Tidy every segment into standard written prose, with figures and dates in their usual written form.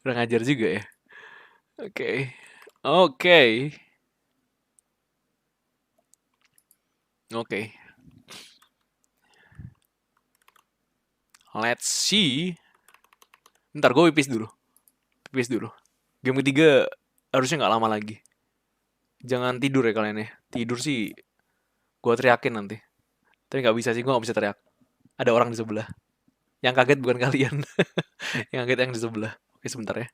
Kurang ajar juga ya. Oke. Oke. Oke. Let's see. Ntar gue pipis dulu. Pipis dulu. Game ketiga harusnya nggak lama lagi. Jangan tidur ya kalian ya. Tidur sih gue teriakin nanti. Tapi nggak bisa sih, gue nggak bisa teriak. Ada orang di sebelah. Yang kaget bukan kalian. Yang kaget yang di sebelah. Oke, sebentar ya.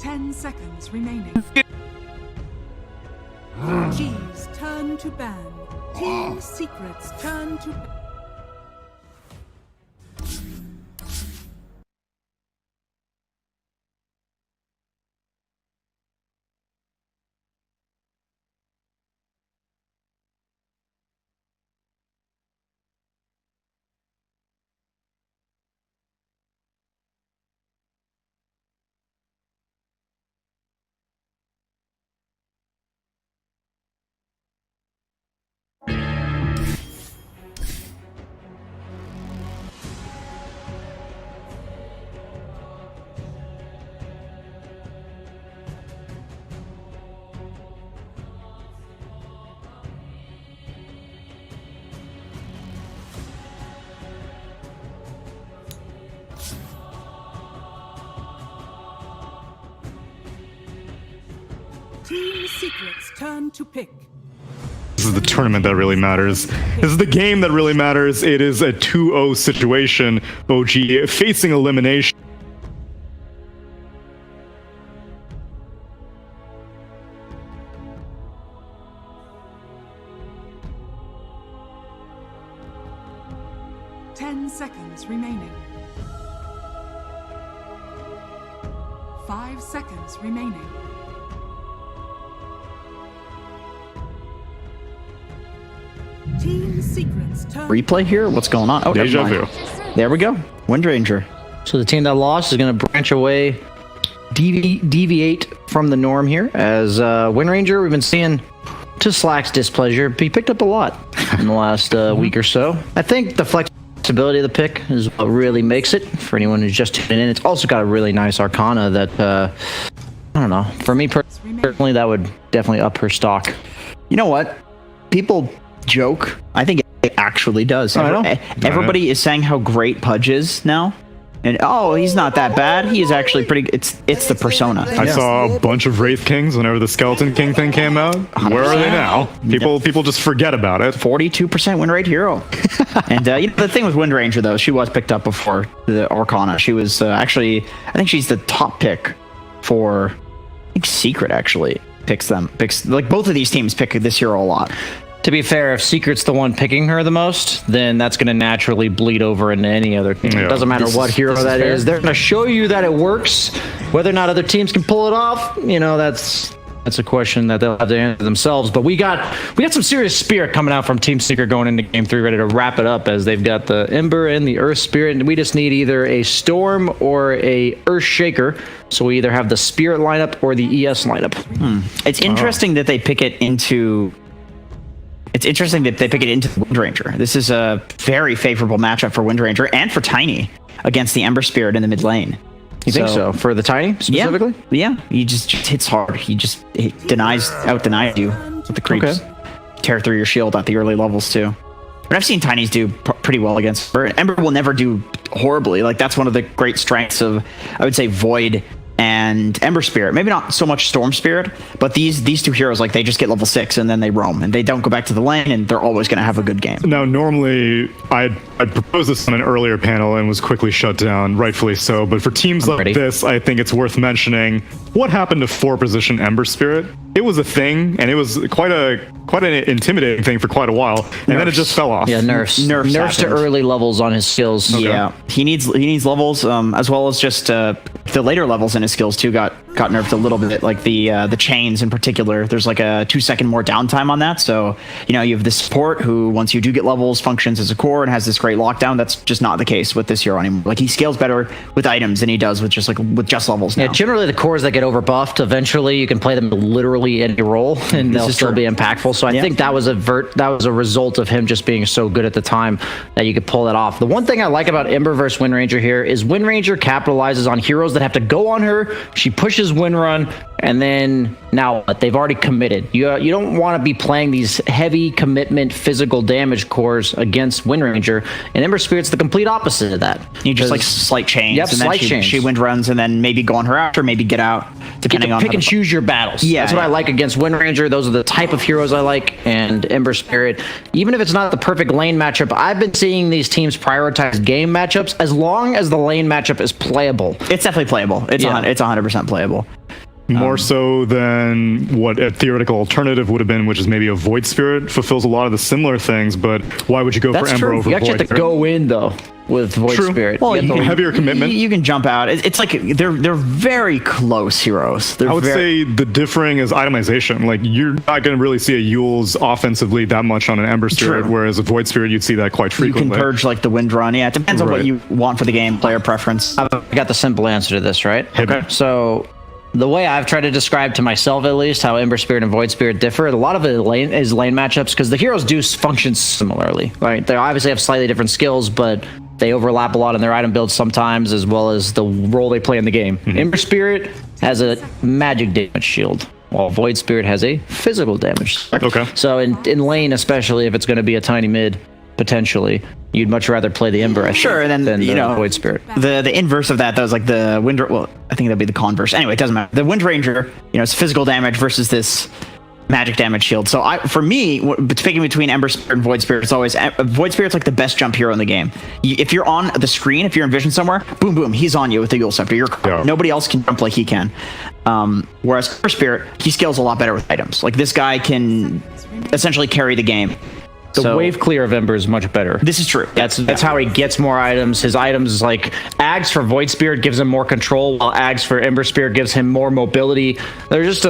10 seconds remaining. G's turn to ban. Team Secret's turn to ban. Team Secret's turn to pick. This is the tournament that really matters. This is the game that really matters. It is a 2-0 situation. OG facing elimination. Ten seconds remaining. 5 seconds remaining. Team Secret's turn. Replay here? What's going on? Oh, Deja never mind. vu. There we go. Windranger. So the team that lost is going to branch away, deviate from the norm here. As Windranger, we've been seeing, to Slack's displeasure, he picked up a lot in the last week or so. I think the flexibility of the pick is what really makes it for anyone who's just tuning in. It's also got a really nice Arcana that, I don't know, for me personally, that would definitely up her stock. You know what? People joke. I think it actually does. Everybody is saying how great Pudge is now. And oh, he's not that bad. He is actually pretty. It's the persona. I saw a bunch of Wraith Kings whenever the Skeleton King thing came out. 100%. Where are they now? People just forget about it. 42% win rate hero. And you know, the thing with Windranger though, she was picked up before the Arcana. She was actually, I think she's the top pick for. I think Secret actually picks like both of these teams pick this hero a lot. To be fair, if Secret's the one picking her the most, then that's going to naturally bleed over into any other team. Yeah. It doesn't matter what hero that is. They're going to show you that it works. Whether or not other teams can pull it off, you know, that's a question that they'll have to answer themselves. But we got some serious spirit coming out from Team Secret going into Game 3, ready to wrap it up, as they've got the Ember and the Earth Spirit, and we just need either a Storm or a Earth Shaker. So we either have the Spirit lineup or the ES lineup. It's interesting that they pick it into. It's interesting that they pick it into Windranger. This is a very favorable matchup for Windranger and for Tiny against the Ember Spirit in the mid lane. You think so? For the Tiny specifically? Yeah. He just hits hard. He out denies you with the creeps. Okay. Tear through your shield at the early levels too. But I've seen Tinies do pretty well against Ember. Ember will never do horribly. Like that's one of the great strengths of, I would say, Void and Ember Spirit. Maybe not so much Storm Spirit, but these two heroes, like they just get level 6 and then they roam and they don't go back to the lane and they're always going to have a good game. Now, normally I'd proposed this on an earlier panel and was quickly shut down, rightfully so. But for teams like this, I think it's worth mentioning what happened to 4-position Ember Spirit. It was a thing, and it was quite an intimidating thing for quite a while, and then it just fell off. Yeah, nerfs to early levels on his skills. Okay. Yeah, he needs levels, as well as just the later levels in his skills too got nerfed a little bit. Like the chains in particular, there's like a 2-second more downtime on that. So you know you have the support who, once you do get levels, functions as a core and has this great lockdown. That's just not the case with this hero anymore. Like he scales better with items than he does with just levels now. Yeah, generally the cores that get overbuffed, eventually you can play them literally any role and they'll still be impactful. So I think that was a result of him just being so good at the time that you could pull that off. The one thing I like about Ember versus Windranger here is Windranger capitalizes on heroes that have to go on her. She pushes Windrun, and then now what? They've already committed. You don't want to be playing these heavy commitment physical damage cores against Windranger, and Ember Spirit's the complete opposite of that. You just like slight chains. Yep, and then she Windruns and then maybe go on her after, maybe get out, depending on pick and choose your battles. Yeah, that's what I like against Windranger. Those are the type of heroes I like, and Ember Spirit. Even if it's not the perfect lane matchup, I've been seeing these teams prioritize game matchups as long as the lane matchup is playable. It's definitely playable. It's 100% playable. More so than what a theoretical alternative would have been, which is maybe a Void Spirit. Fulfills a lot of the similar things, but why would you go That's for Ember true. over You actually Void have to Spirit? go in though with Void True. Spirit. Well, You have to- Heavier commitment. You can jump out. It's like they're very close heroes. They're I would say the differing is itemization. Like, you're not going to really see a Yule's offensively that much on an Ember Spirit, True. whereas a Void Spirit, you'd see that quite you frequently. can purge like the Wind Run. Yeah, it depends on what Right. you want for the game, player preference. I got the simple answer to this, right? Okay. So the way I've tried to describe to myself, at least, how Ember Spirit and Void Spirit differ, a lot of it is lane matchups because the heroes do function similarly, right? They obviously have slightly different skills, but they overlap a lot in their item builds sometimes, as well as the role they play in the game. Ember Spirit has a magic damage shield, while Void Spirit has a physical damage. Okay. So in lane, especially if it's going to be a tiny mid, potentially, you'd much rather play the Ember, I think, Sure, and then, than you the know, Void Spirit. The inverse of that, though, is like the Wind. Well, I think that'd be the converse. Anyway, it doesn't matter. The Wind Ranger, it's physical damage versus this magic damage shield. So for me, picking between Ember Spirit and Void Spirit, it's always Void Spirit's like the best jump hero in the game. If you're on the screen, if you're in vision somewhere, boom, boom, he's on you with the Yule Scepter. Nobody else can jump like he can. Whereas Ember Spirit, he scales a lot better with items. Like, this guy can essentially carry the game. The wave clear of Ember is much better. This is true. That's how he gets more items. His items, like Ags for Void Spirit, gives him more control, while Ags for Ember Spirit gives him more mobility. There's just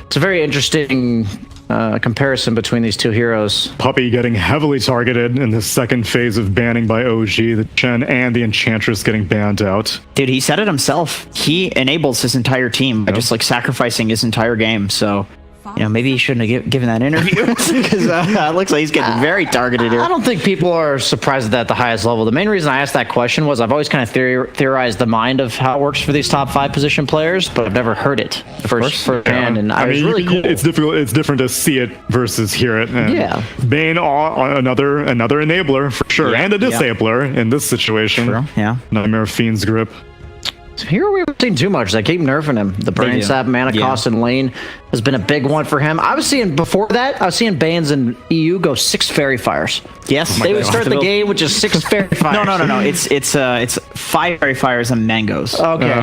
it's a very interesting comparison between these two heroes. Puppey getting heavily targeted in the second phase of banning by OG, the Chen and the Enchantress getting banned out. Dude, he said it himself. He enables his entire team by just like sacrificing his entire game. So, maybe he shouldn't have given that interview because it looks like he's getting very targeted here. I don't think people are surprised at that at the highest level. The main reason I asked that question was I've always kind of theorized the mind of how it works for these top 5 position players, but I've never heard it firsthand. And I was mean, really cool. it's difficult. It's different to see it versus hear it. And Yeah. Bane, another enabler for sure, and a disabler in this situation. True, yeah. Nightmare Fiend's grip. Here we haven't seen too much. They keep nerfing him. The Brain do. Sap mana cost in lane has been a big one for him. I was seeing Banes in EU go 6 Fairy Fires. Yes, They would start the game with just 6 Fairy Fires. No. It's 5 Fairy Fires and mangoes. Okay,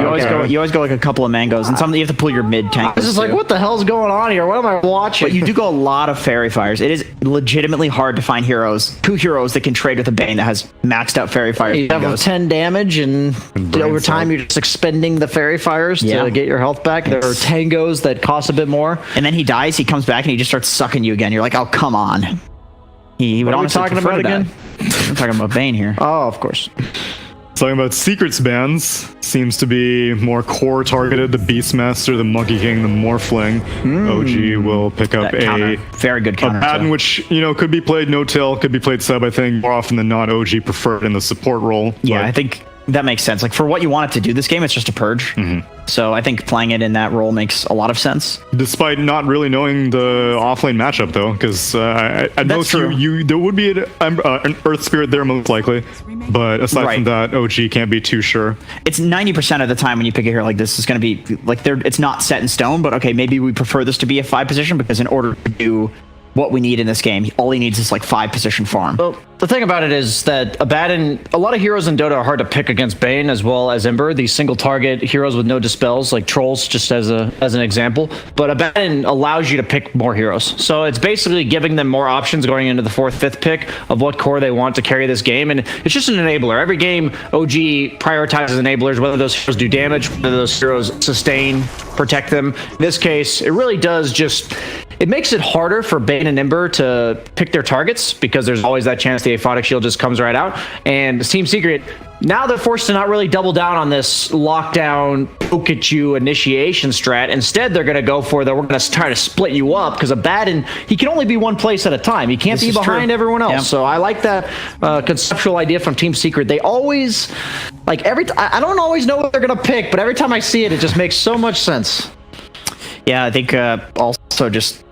You always go like a couple of mangoes, and some you have to pull your mid tank. I was just like, what the hell's going on here? What am I watching? But you do go a lot of Fairy Fires. It is legitimately hard to find two heroes that can trade with a Bane that has maxed out Fairy Fires. You have 10 damage, and Brain over time Sap. you're just expending the Fairy Fires Yeah. to get your health back. There are Tangos that cost a bit more. And then he dies, he comes back, and he just starts sucking you again. You're like, oh, come on. He would What are we honestly talking prefer about to again? die. I'm talking about Bane here. Oh, of course. Talking about secrets bans, seems to be more core targeted. The Beastmaster, the Monkey King, the Morphling. OG will pick up That counter. Very good a counter. pattern too. which could be played no-till, could be played sub. I think more often than not, OG preferred in the support role. Yeah, but I think that makes sense. Like, for what you want it to do this game, it's just a purge. So I think playing it in that role makes a lot of sense. despite not really knowing the offlane matchup though, because at most true. there would be an Earth Spirit there most likely, but aside from Right. that, OG can't be too sure. It's 90% of the time when you pick a hero like this, it's going to be like it's not set in stone, but okay, maybe we prefer this to be a 5 position because in order to do what we need in this game, all he needs is like 5 position farm. Well, the thing about it is that a lot of heroes in Dota are hard to pick against Bane as well as Ember. These single target heroes with no dispels, like trolls, just as an example. But Abaddon allows you to pick more heroes, so it's basically giving them more options going into the 4th, 5th pick of what core they want to carry this game, and it's just an enabler. Every game, OG prioritizes enablers, whether those heroes do damage, whether those heroes sustain, protect them. In this case, it really does it makes it harder for Bane and Ember to pick their targets because there's always that chance the Aphotic Shield just comes right out. And Team Secret, now they're forced to not really double down on this lockdown, poke at you initiation strat. Instead, they're going to go for we're going to try to split you up because Abaddon, he can only be one place at a time. He can't This be is behind true. everyone else. Yeah. So I like that conceptual idea from Team Secret. They always, like I don't always know what they're going to pick, but every time I see it, it just makes so much sense. Yeah, I think also just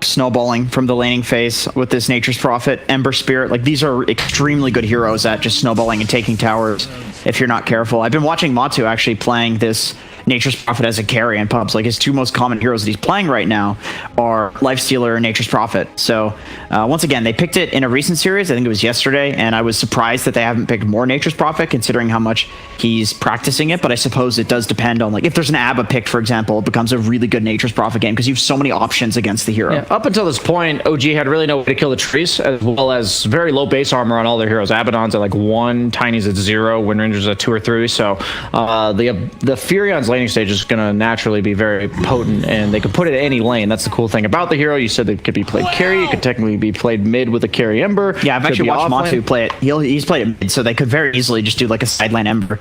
snowballing from the laning phase with this Nature's Prophet, Ember Spirit, like these are extremely good heroes at just snowballing and taking towers if you're not careful. I've been watching Matu actually playing this Nature's Prophet as a carry in pubs. Like his two most common heroes that he's playing right now are Lifestealer and Nature's Prophet. So once again, they picked it in a recent series. I think it was yesterday, and I was surprised that they haven't picked more Nature's Prophet considering how much he's practicing it. But I suppose it does depend on, like, if there's an ABBA picked, for example, it becomes a really good Nature's Prophet game because you have so many options against the hero. Yeah, up until this point, OG had really no way to kill the trees, as well as very low base armor on all their heroes. Abaddon's at like 1, Tiny's at 0, Wind Ranger's at 2 or 3. So the Furion's laning stage is going to naturally be very potent, and they can put it in any lane. That's the cool thing about the hero. You said it could be played carry. It could technically be played mid with a carry Ember. Yeah, I've actually watched Matu play it. He's played it mid, so they could very easily just do like a side lane Ember,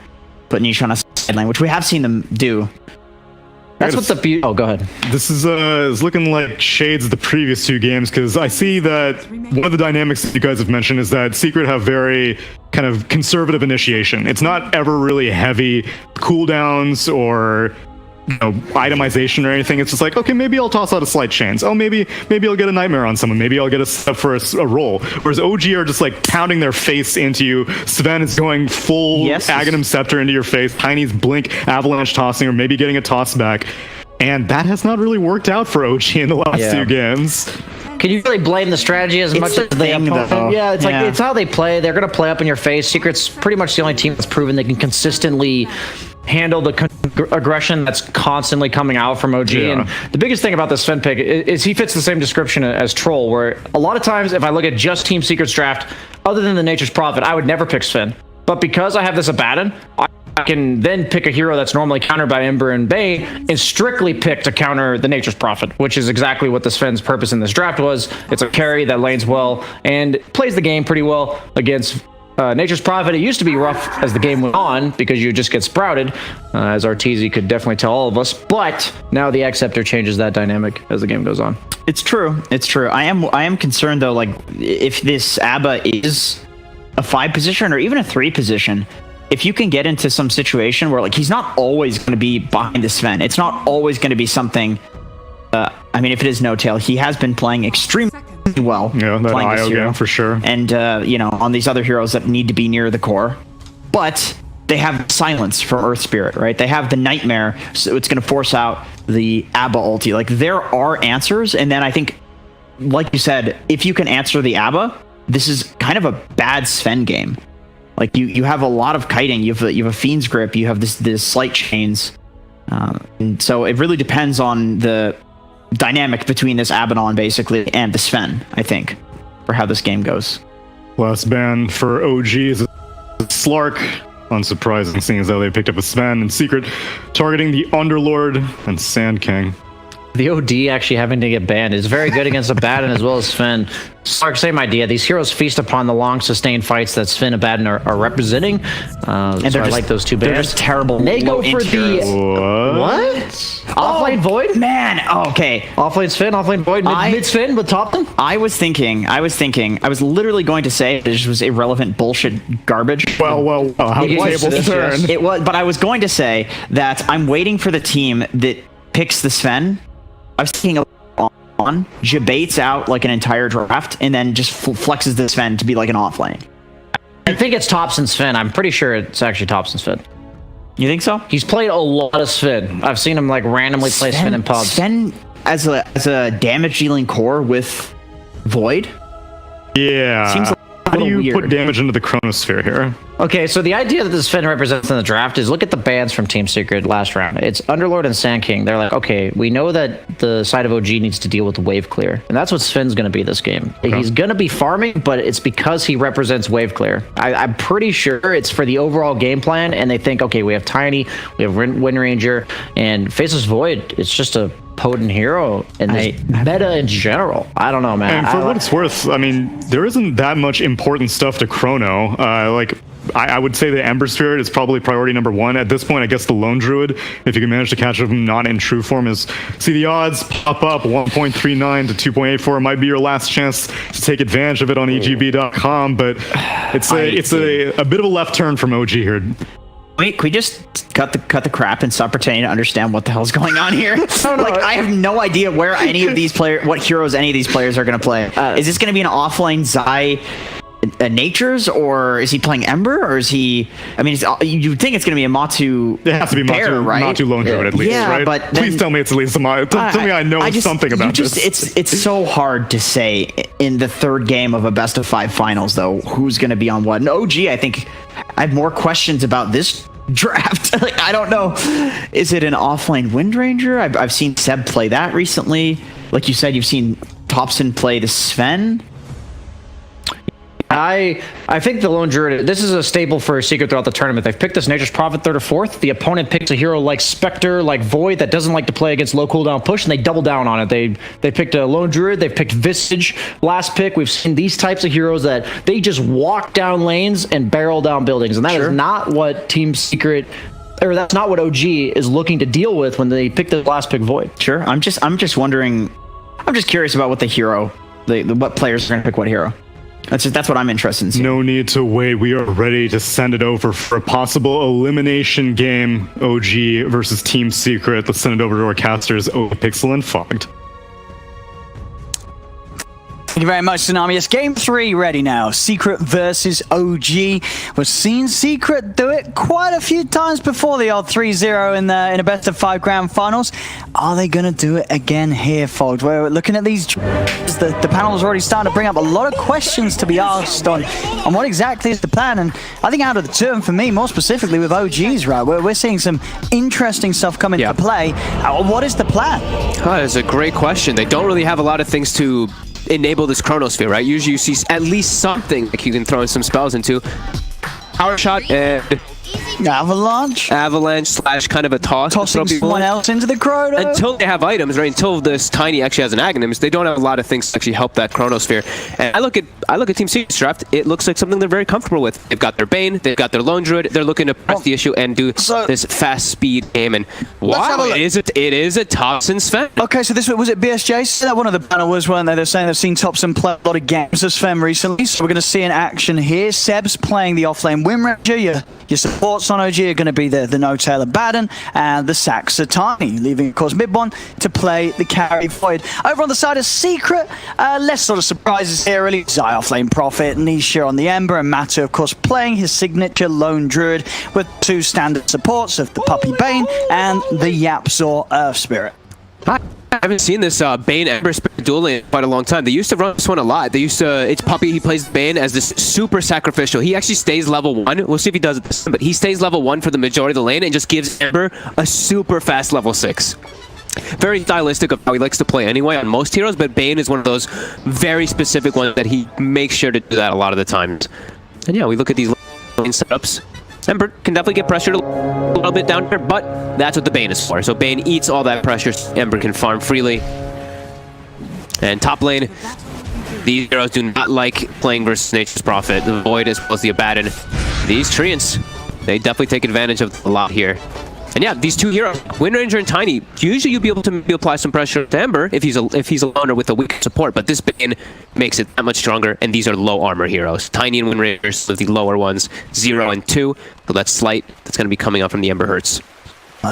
put niche on a side lane, which we have seen them do. That's what the beauty. Oh, go ahead. This is looking like shades of the previous 2 games, because I see that one of the dynamics that you guys have mentioned is that Secret have very kind of conservative initiation. It's not ever really heavy cooldowns or itemization or anything. It's just like, okay, maybe I'll toss out a slight chance. Oh, maybe I'll get a nightmare on someone. Maybe I'll get a step for a roll. Whereas OG are just like pounding their face into you. Sven is going full Aghanim Scepter into your face. Tiny's blink avalanche tossing, or maybe getting a toss back. And that has not really worked out for OG in the last 2 games. Can you really blame the strategy as much as the opponent? Yeah, it's like it's how they play. They're going to play up in your face. Secret's pretty much the only team that's proven they can consistently handle the aggression that's constantly coming out from OG. And the biggest thing about this Sven pick is he fits the same description as Troll, where a lot of times if I look at just Team Secret's draft, other than the Nature's Prophet, I would never pick Sven. But because I have this Abaddon, I can then pick a hero that's normally countered by Ember and Bay and strictly pick to counter the Nature's Prophet, which is exactly what the Sven's purpose in this draft was. It's a carry that lanes well and plays the game pretty well against Nature's Prophet. It used to be rough as the game went on because you just get sprouted, as Arteezy could definitely tell all of us. But now the X-Scepter changes that dynamic as the game goes on. It's true. It's true. I am concerned though, like if this ABBA is a 5 position or even a 3 position, if you can get into some situation where like he's not always going to be behind the Sven, it's not always going to be something. I mean, if it is No Tail, he has been playing extremely well. Yeah, that IO game for sure. And on these other heroes that need to be near the core, but they have silence from Earth Spirit, right? They have the Nightmare, so it's going to force out the ABBA ulti. Like there are answers, and then I think, like you said, if you can answer the ABBA, this is kind of a bad Sven game. Like you have a lot of kiting, you have a Fiend's Grip, you have this slight chains, and so it really depends on the dynamic between this Abaddon basically and the Sven, I think, for how this game goes. Last ban for OG is Slark. Unsurprising, seeing as though they picked up a Sven in Secret, targeting the Underlord and Sand King. The OD actually having to get banned is very good against Abaddon as well as Sven. Slark, same idea. These heroes feast upon the long sustained fights that Sven and Abaddon are representing. And so I like those 2 bans. They're just terrible. They go for the what? Offlane Void? Man, okay. Offlane Sven, offlane Void, mid Sven with Topton? I was literally going to say this was irrelevant bullshit garbage. Well, how tables turn. It was, but I was going to say that I'm waiting for the team that picks the Sven. I was thinking on debates out like an entire draft and then just flexes the Sven to be like an offlane. I think it's Topson Sven. I'm pretty sure it's actually Topson Sven. You think so? He's played a lot of Sven. I've seen him like randomly play Sven in pubs. Sven as a damage dealing core with Void? Yeah. Seems how do you put damage into the Chronosphere here? Okay, so the idea that this Sven represents in the draft is look at the bans from Team Secret last round. It's Underlord and Sand King. They're like, okay, we know that the side of OG needs to deal with wave clear. And that's what Sven's going to be this game. Okay. He's going to be farming, but it's because he represents wave clear. I'm pretty sure it's for the overall game plan, and they think, okay, we have Tiny, we have Wind Ranger, and Faceless Void. It's just a potent hero in this meta in general. I don't know, man. And for what it's worth, I mean, there isn't that much important stuff to Chrono. I would say the Ember Spirit is probably priority number 1. At this point, I guess the Lone Druid, if you can manage to catch him not in true form, is see the odds pop up 1.39 to 2.84. Might be your last chance to take advantage of it on EGB.com, but it's a bit of a left turn from OG here. Wait, can we just cut the crap and stop pretending to understand what the hell's going on here? I have no idea where any of these players, what heroes any of these players are going to play. Is this going to be an offlane Zai a Nature's, or is he playing Ember, or is he? I mean, you'd think it's going to be a Matu. It has to be Bear, Matu, right? Matu Lone Druid at least, Yeah, right? but Please then- tell me it's at least a Matu. Tell me I know something about this. It's so hard to say in the third game of a best of 5 finals, though, who's going to be on what. And OG, I think I have more questions about this draft. Like, I don't know. Is it an offlane Windranger? I've seen Seb play that recently. Like you said, you've seen Topson play the Sven. I think the Lone Druid, this is a staple for Secret throughout the tournament. They've picked this Nature's Prophet 3rd or 4th. The opponent picks a hero like Spectre, like Void, that doesn't like to play against low cooldown push, and they double down on it. They picked a Lone Druid, they've picked Visage. Last pick, we've seen these types of heroes that they just walk down lanes and barrel down buildings, and that is not what Team Secret, or that's not what OG is looking to deal with when they pick the last pick Void. Sure. I'm just wondering. I'm just curious about what the hero, what players are going to pick what hero. That's what I'm interested in seeing. No need to wait. We are ready to send it over for a possible elimination game. OG versus Team Secret. Let's send it over to our casters, Pixel and Fogged. Thank you very much, Tsunami. It's game 3 ready now. Secret versus OG. We've seen Secret do it quite a few times before, the odd 3-0 in a best of 5 grand finals. Are they going to do it again here, Fogged? We're looking at these. The panel is already starting to bring up a lot of questions to be asked on what exactly is the plan. And I think out of the two, and for me, more specifically with OGs, right, we're seeing some interesting stuff come into play. What is the plan? Oh, that's a great question. They don't really have a lot of things to enable this Chronosphere, right? Usually you see at least something like you can throw some spells into. Power Shot and Avalanche slash kind of a toss. Tossing someone else into the Chrono. Until they have items, right? Until this Tiny actually has an Aghanim's, they don't have a lot of things to actually help that Chronosphere. And I look at Team Secret's draft, it looks like something they're very comfortable with. They've got their Bane, they've got their Lone Druid, they're looking to press the issue and do this fast speed game. And wow, it is a Topson Sven. Okay, so this was it BSJ? That one of the panel was, weren't they? They're saying they've seen Topson play a lot of games as Sven recently, so we're going to see an action here. Seb's playing the offlane Windranger. Your supports on OG are going to be the No-Tail Abaddon and the Saxatani, leaving, of course, Midbon to play the carry Void. Over on the side of Secret, less sort of surprises here, really. Zai offlane Prophet, Nisha on the Ember, and Matu, of course, playing his signature Lone Druid with 2 standard supports of the Puppy Bane and the Yapzor Earth Spirit. I haven't seen this Bane Ember Spirit duel in quite a long time. They used to run this one a lot. They used to, it's Puppy, he plays Bane as this super sacrificial. He actually stays level 1. We'll see if he does it this time, but he stays level 1 for the majority of the lane and just gives Ember a super fast level 6. Very stylistic of how he likes to play anyway on most heroes, but Bane is one of those very specific ones that he makes sure to do that a lot of the times. And yeah, we look at these lane setups. Ember can definitely get pressured a little bit down here, but that's what the Bane is for. So Bane eats all that pressure, so Ember can farm freely. And top lane, these heroes do not like playing versus Nature's Prophet. The Void as well as the Abaddon. These Treants, they definitely take advantage of a lot here. And yeah, these 2 heroes, Windranger and Tiny, usually you'll be able to maybe apply some pressure to Ember if he's a loner with a weak support, but this Bane makes it that much stronger, and these are low armor heroes. Tiny and Windranger, so the lower ones, 0 and 2, so that's Slight, that's going to be coming up from the Ember Hurts.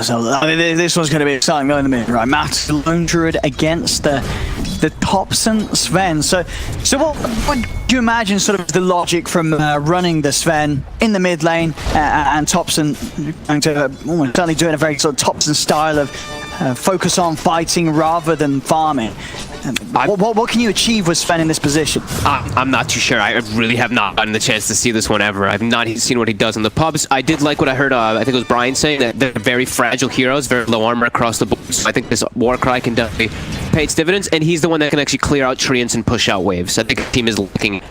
So, this one's going to be exciting going in the mid, right? Matt, Lone Druid against the Topson Sven. So what would you imagine sort of the logic from running the Sven in the mid lane and Topson going to certainly doing a very sort of Topson style of focus on fighting rather than farming? What can you achieve with Sven in this position? I'm not too sure. I really have not gotten the chance to see this one ever. I've not seen what he does in the pubs. I did like what I heard, I think it was Brian saying, that they're very fragile heroes, very low armor across the board. So I think this Warcry can definitely pay its dividends, and he's the one that can actually clear out treants and push out waves. I think the team is looking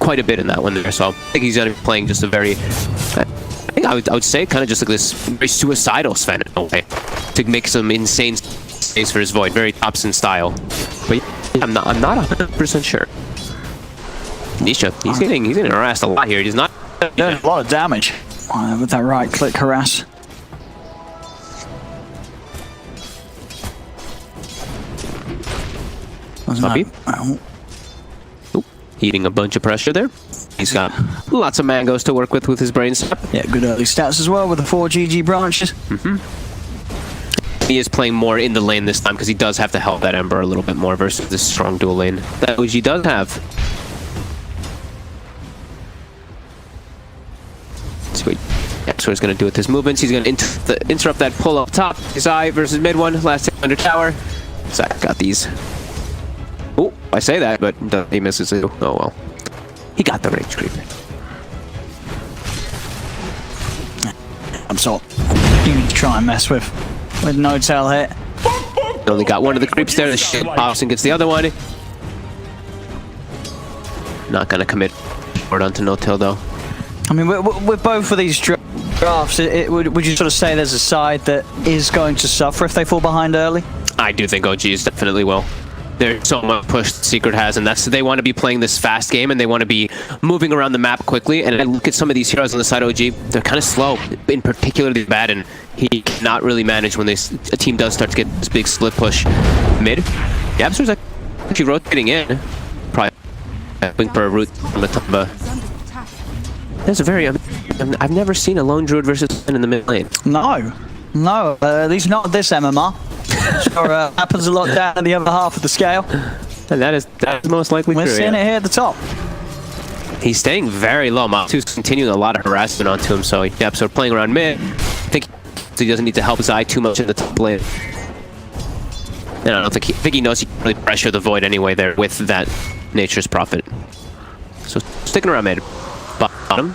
quite a bit in that one there. So I think he's going to be playing just a very... I think I would say kind of just like this very suicidal Sven in a way, to make some insane space for his Void, very Topson style. But yeah, I'm not 100% sure. Nisha, he's getting harassed a lot here. He's not doing a lot of damage with that right click harass. Puppy. Eating a bunch of pressure there. He's got lots of mangoes to work with his brain sap. Yeah, good early stats as well with the 4 GG branches. He is playing more in the lane this time because he does have to help that Ember a little bit more versus this strong dual lane that OG does have. So he's going to do with his movements. He's going to interrupt that pull up top. His eye versus mid one. Last hit under tower. Zach got these. Oh, I say that, but he misses it. Oh well. He got the range creep. I'm so you need to try and mess with no tail hit. Only got one of the creeps there. The shit pops and gets the other one. Not going to commit forward onto no tail though. I mean, with both of these drafts, would you sort of say there's a side that is going to suffer if they fall behind early? I do think OGs definitely will. There's so much push Secret has, and they want to be playing this fast game, and they want to be moving around the map quickly. And I look at some of these heroes on the side of OG, they're kind of slow, in particular the bad, and he cannot really manage when a team does start to get this big split push mid. Yabster's actually rotating in, probably looking for a route from the top. There's a very... I've never seen a lone druid versus in the mid lane. No, at least not this MMR. Sure, happens a lot down at the other half of the scale. And that is most likely We're true, seeing it here at the top. He's staying very low. Mop2's continuing a lot of harassment onto him, so yep, so playing around mid. I think he doesn't need to help Zai too much in the top lane. And I don't think I think he knows he can really pressure the Void anyway there with that Nature's Prophet. So sticking around mid. Bottom.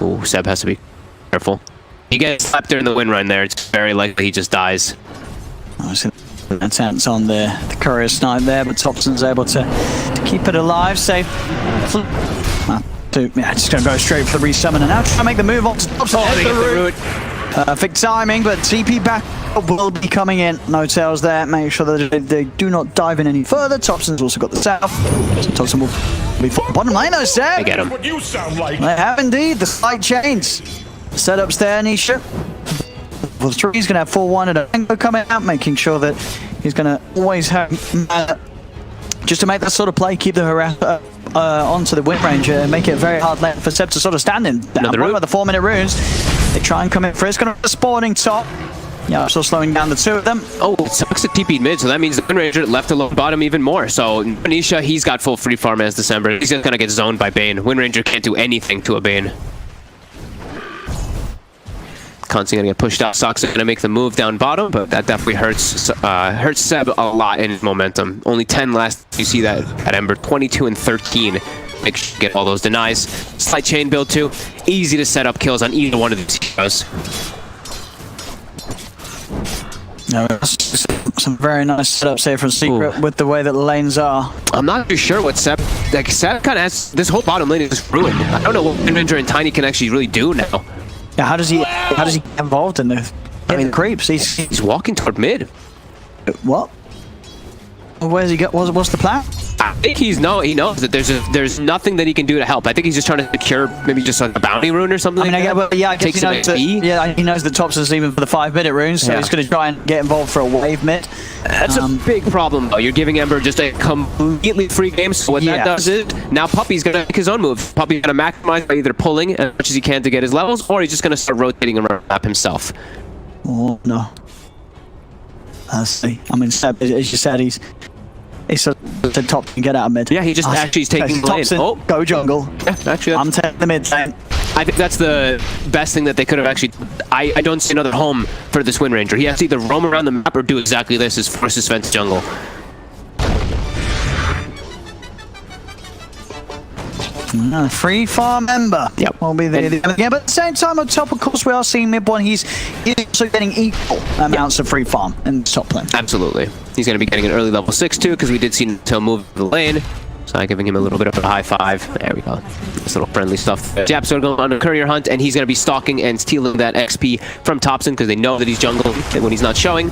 Ooh, Seb has to be careful. He gets slapped during the wind run there. It's very likely he just dies. Attempts on the courier snipe there, but Thompson's able to keep it alive, safe. Yeah, just going to go straight for the resummon and now try to make the move on to Thompson. Oh, they get the root. Perfect timing, but TP back will be coming in. No tails there. Make sure that they do not dive in any further. Thompson's also got the south. So Thompson will be bottom lane. No, Sam. They get him. They have indeed the slight change. Setups there, Nisha. Well, he's going to have 4-1 and a Tango coming out, making sure that he's going to always have just to make that sort of play, keep the harass onto the Wind Ranger and make it a very hard lane for Seb to sort of stand in. What about the 4-minute runes? They try and come in for it. It's going to be spawning top. Yeah, still slowing down the two of them. Oh, sucks at TP mid, so that means the Wind Ranger left alone bottom even more. So Nisha, he's got full free farm as December. He's just going to get zoned by Bane. Wind Ranger can't do anything to a Bane. Constantly gonna get pushed out. Sox are gonna make the move down bottom, but that definitely hurts Seb a lot in his momentum. Only 10 last. You see that at Ember, 22 and 13. Make sure you get all those denies. Slight chain build too. Easy to set up kills on either one of these heroes. No, some very nice setups here from Secret. Ooh. With the way that the lanes are. I'm not too sure what Seb kind of has. This whole bottom lane is just ruined. I don't know what Wind Ranger and Tiny can actually really do now. Yeah, how does he get involved in the creeps? He's walking toward mid. What? Where's he got? What's the plan? I think he knows that there's nothing that he can do to help. I think he's just trying to secure maybe just like a bounty rune or something. I guess he knows that, he knows the Thompson's even for the 5-minute runes, so he's going to try and get involved for a wave mid. That's a big problem though. You're giving Ember just a completely free game, so what that does is now Puppy's going to make his own move. Puppy's going to maximize by either pulling as much as he can to get his levels, or he's just going to start rotating around the map himself. Oh no. Let's see. I mean, Seb, as you said, he's sort of the top and get out of mid. Yeah, he just actually is taking the lane. Oh, go jungle. Yeah, actually, I'm taking the mid lane. I think that's the best thing that they could have actually. I don't see another home for this Wind Ranger. He has to either roam around the map or do exactly this: is force his fence jungle. Free farm Ember. Yep. Will be there. Yeah, but at the same time, on top, of course, we are seeing mid one. He's also getting equal amounts of free farm in the top lane. Absolutely. He's going to be getting an early level 6 too, because we did see Till move the lane. So I'm giving him a little bit of a high five. There we go. This little friendly stuff. Japs are going on a courier hunt, and he's going to be stalking and stealing that XP from Thompson because they know that he's jungle when he's not showing.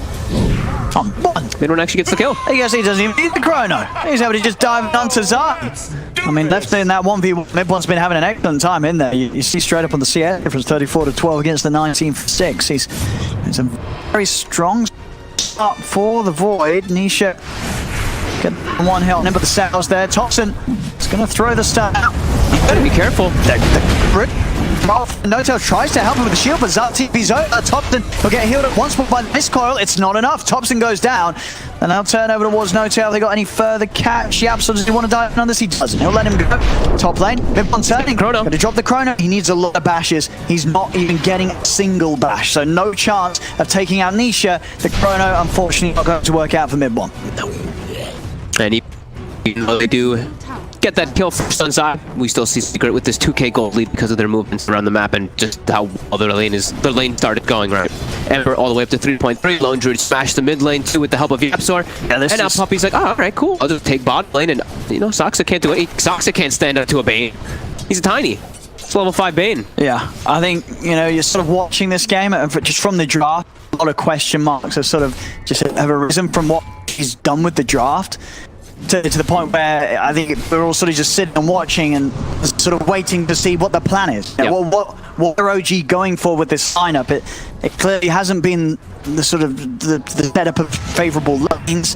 Midone actually gets the kill. I guess he doesn't even need the chrono. He's able to just dive onto Zai. I mean, left in that 1v1, Midbone's been having an excellent time in there. You see straight up on the CS difference, 34 to 12 against the 19 for 6. It's a very strong start for the Void. Nisha get one health, but the saddles there. Thompson is going to throw the stun out. You better be careful. No-Tail tries to help him with the shield, but TP's over. Thompson will get healed up once more by this coil. It's not enough. Thompson goes down. And now turn over towards No-Tail. Have they got any further catch? Yapso, does he want to dive on this? He doesn't. He'll let him go. Top lane. Mid-1 turning. Chrono. Going to drop the Chrono. He needs a lot of bashes. He's not even getting a single bash. So no chance of taking out Nisha. The Chrono, unfortunately, not going to work out for Mid-1. And even though they do get that kill first on side, we still see Secret with this 2k gold lead because of their movements around the map and just how well their lane started going, right? Ember all the way up to 3.3. Lone Druid smashed the mid lane too with the help of Yapsor. Yeah, and now Puppy's like, oh, alright, cool. I'll just take bot lane, and you know, Soxa can't do it. Soxa can't stand up to a Bane. He's a tiny. It's level 5 Bane. Yeah, I think, you know, you're sort of watching this game and just from the draft, a lot of question marks have sort of just have arisen from what he's done with the draft. To the point where I think we're all sort of just sitting and watching and sort of waiting to see what the plan is. Yep. What are OG going for with this lineup? It clearly hasn't been the sort of the setup of favourable lanes.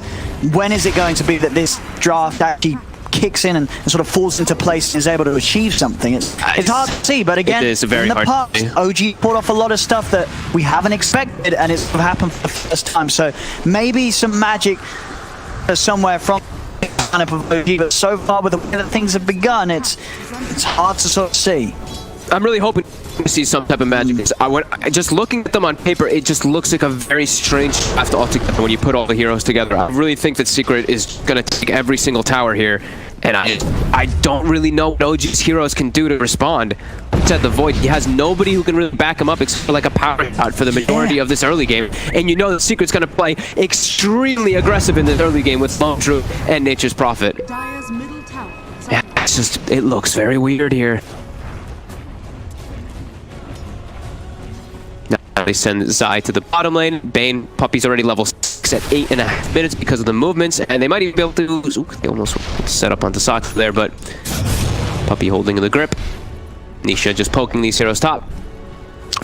When is it going to be that this draft actually kicks in and sort of falls into place and is able to achieve something? It's hard to see, but again, it is very in the hard to past, see. OG pulled off a lot of stuff that we haven't expected, and it's happened for the first time. So maybe some magic somewhere from of OG, but so far with the way that things have begun, it's hard to sort of see. I'm really hoping to see some type of magic. Just looking at them on paper, it just looks like a very strange draft altogether when you put all the heroes together. I really think that Secret is going to take every single tower here, and I don't really know what OG's heroes can do to respond. At the Void, he has nobody who can really back him up except for like a power shot for the majority of this early game, and you know the Secret's going to play extremely aggressive in this early game with Lone Druid and Nature's Prophet. Dire's middle tower. Yeah, it's just, it looks very weird here. Now they send Zai to the bottom lane. Bane, Puppy's already level 6 at 8.5 minutes because of the movements, and they might even be able to... Ooh, they almost set up onto Sox there, but Puppy holding the grip. Nisha just poking these heroes top,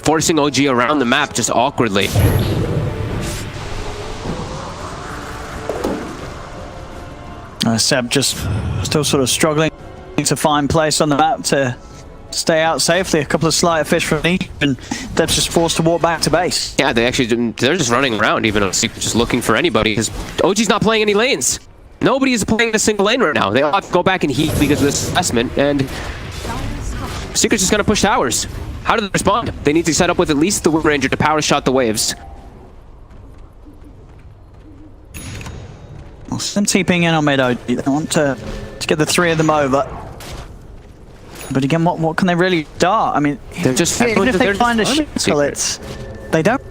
forcing OG around the map just awkwardly. Seb just still sort of struggling to find place on the map to stay out safely. A couple of slight fish from each, and Deb's just forced to walk back to base. Yeah, they're just running around, even though Secret's just looking for anybody, because OG's not playing any lanes. Nobody is playing a single lane right now. They all have to go back and heat because of this investment, and Secret's just going to push towers. How do they respond? They need to set up with at least the Wind Ranger to power shot the waves. Well, some TPing in on mid OG. They want to get the three of them over. But again, what can they really start? I mean, they're just even if they find a shuttle, they don't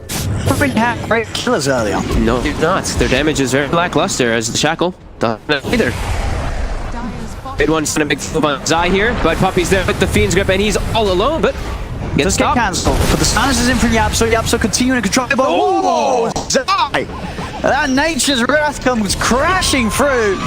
really have great killers early on. No, they're not. Their damage is very lackluster as the Shackle doesn't either. Mid-1's gonna make the move on Zai here, but Puppy's there with the Fiend's Grip, and he's all alone, but gets get cancelled. But the silence is in from Yapso. Yapso continuing to control it, but whoa! Zai! That Nature's Wrath comes crashing through.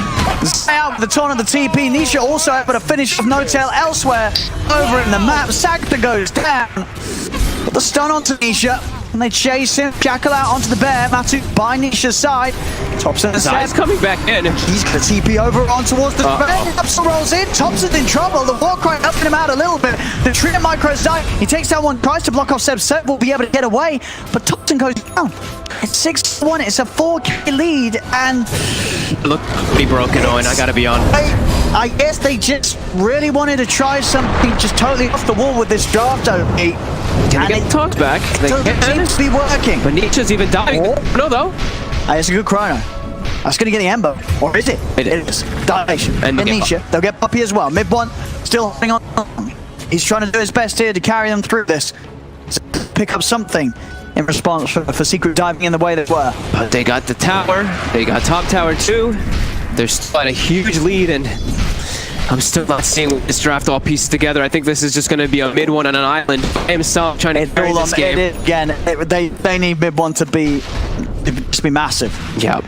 Zai out with the taunt of the TP. Nisha also able to finish with No-Tail elsewhere over in the map. Sakta goes down. But the stun onto Nisha. And they chase him. Jackal out onto the bear. Matu by Nisha's side. Thompson and Zai's coming back in. He's going to TP over on towards the bear. Thompson rolls in. Thompson's in trouble. The Warcry helping him out a little bit. The Trigger micros die. He takes down one, tries to block off Seb. Seb will be able to get away. But Thompson goes down. It's 6-1. It's a 4K lead. And look, be broken, Owen. I gotta be on. I guess they just really wanted to try something just totally off the wall with this draft OP. Can they get talked back? They seems to be working. But Nietzsche's even dying. No, though. It's a good chrono. That's going to get the Ember. Or is it? It is. Dilation. And Nietzsche. They'll get Puppy as well. Mid-1, still holding on. He's trying to do his best here to carry them through this. So pick up something in response for Secret diving in the way they were. But they got the tower. They got top tower too. They're still at a huge lead, and I'm still not seeing this draft all pieced together. I think this is just going to be a mid-1 on an island by himself trying to carry this game. Again, they need mid-1 to be massive. Yeah,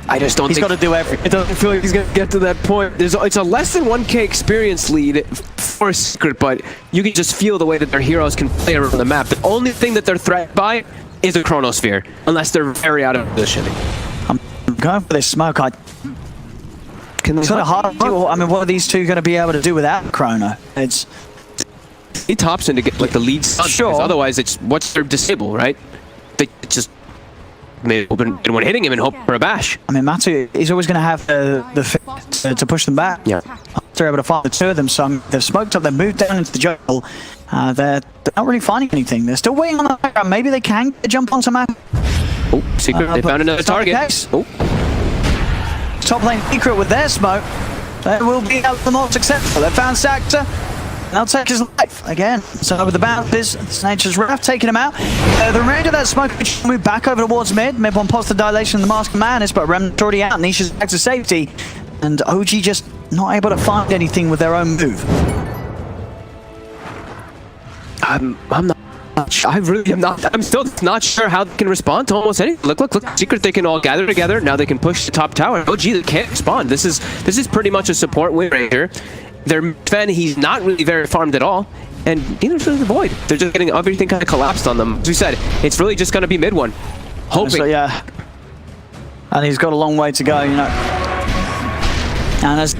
I just don't think... He's got to do everything. I don't feel like he's going to get to that point. It's a less than 1k experience lead for Secret, but you can just feel the way that their heroes can play around the map. The only thing that they're threatened by is a Chronosphere, unless they're very out of position. I'm going for this smoke. It's kind of hard. I mean, what are these two going to be able to do without Chrono? It's need Thompson to get like the lead stun. Sure. Because otherwise, it's what's their disable, right? They just maybe open anyone hitting him and hope for a bash. I mean, Matu is always going to have the fit to push them back. Yeah. They're able to find the two of them, so they've smoked up, they've moved down into the jungle. They're not really finding anything. They're still waiting on the background. Maybe they can jump onto map. Oh, Secret, they but found another it's not the target. case. Oh, Top lane Secret with their smoke. They will be the more successful. They found Saxter. They'll take his life again. So with the bounces, it's Nature's Wrath taking him out. The remainder of that smoke move back over towards mid. Mid one pops the dilation, the Mask of Madness, but Remnant's already out. Nisha's back to safety. And OG just not able to find anything with their own move. I'm not. I really am not. I'm still not sure how they can respond to almost anything. Look. Secret, they can all gather together. Now they can push the top tower. OG, they can't respond. This is pretty much a support win ranger. Their fan, he's not really very farmed at all. And neither's really the Void. They're just getting everything kind of collapsed on them. As we said, it's really just going to be mid one. Hoping. So, yeah. And he's got a long way to go, you know. And as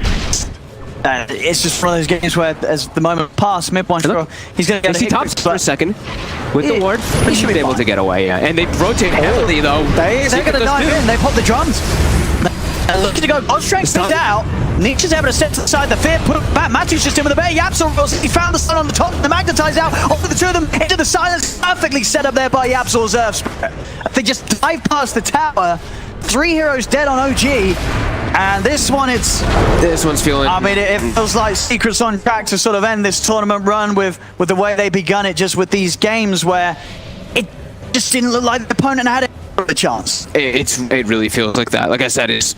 it's just one of those games where, as the moment passed, mid one, he's going to get he tops for a second with the ward. He should be able to get away, yeah. And they rotate heavily, though. They're going to dive in. They pop the drums. And looking to go God Strength out. Nietzsche's able to step to the side of the fear, put back. Matu's just in with the bear. Yapsel he found the sun on the top. The magnetize out. Over the two of them into the silence. Perfectly set up there by Yapsel's Earth. They just dive past the tower. 3 heroes dead on OG. And this one's feeling. I mean, it feels like Secret's on track to sort of end this tournament run with the way they begun it, just with these games where it just didn't look like the opponent had a chance. It really feels like that. Like I said, it's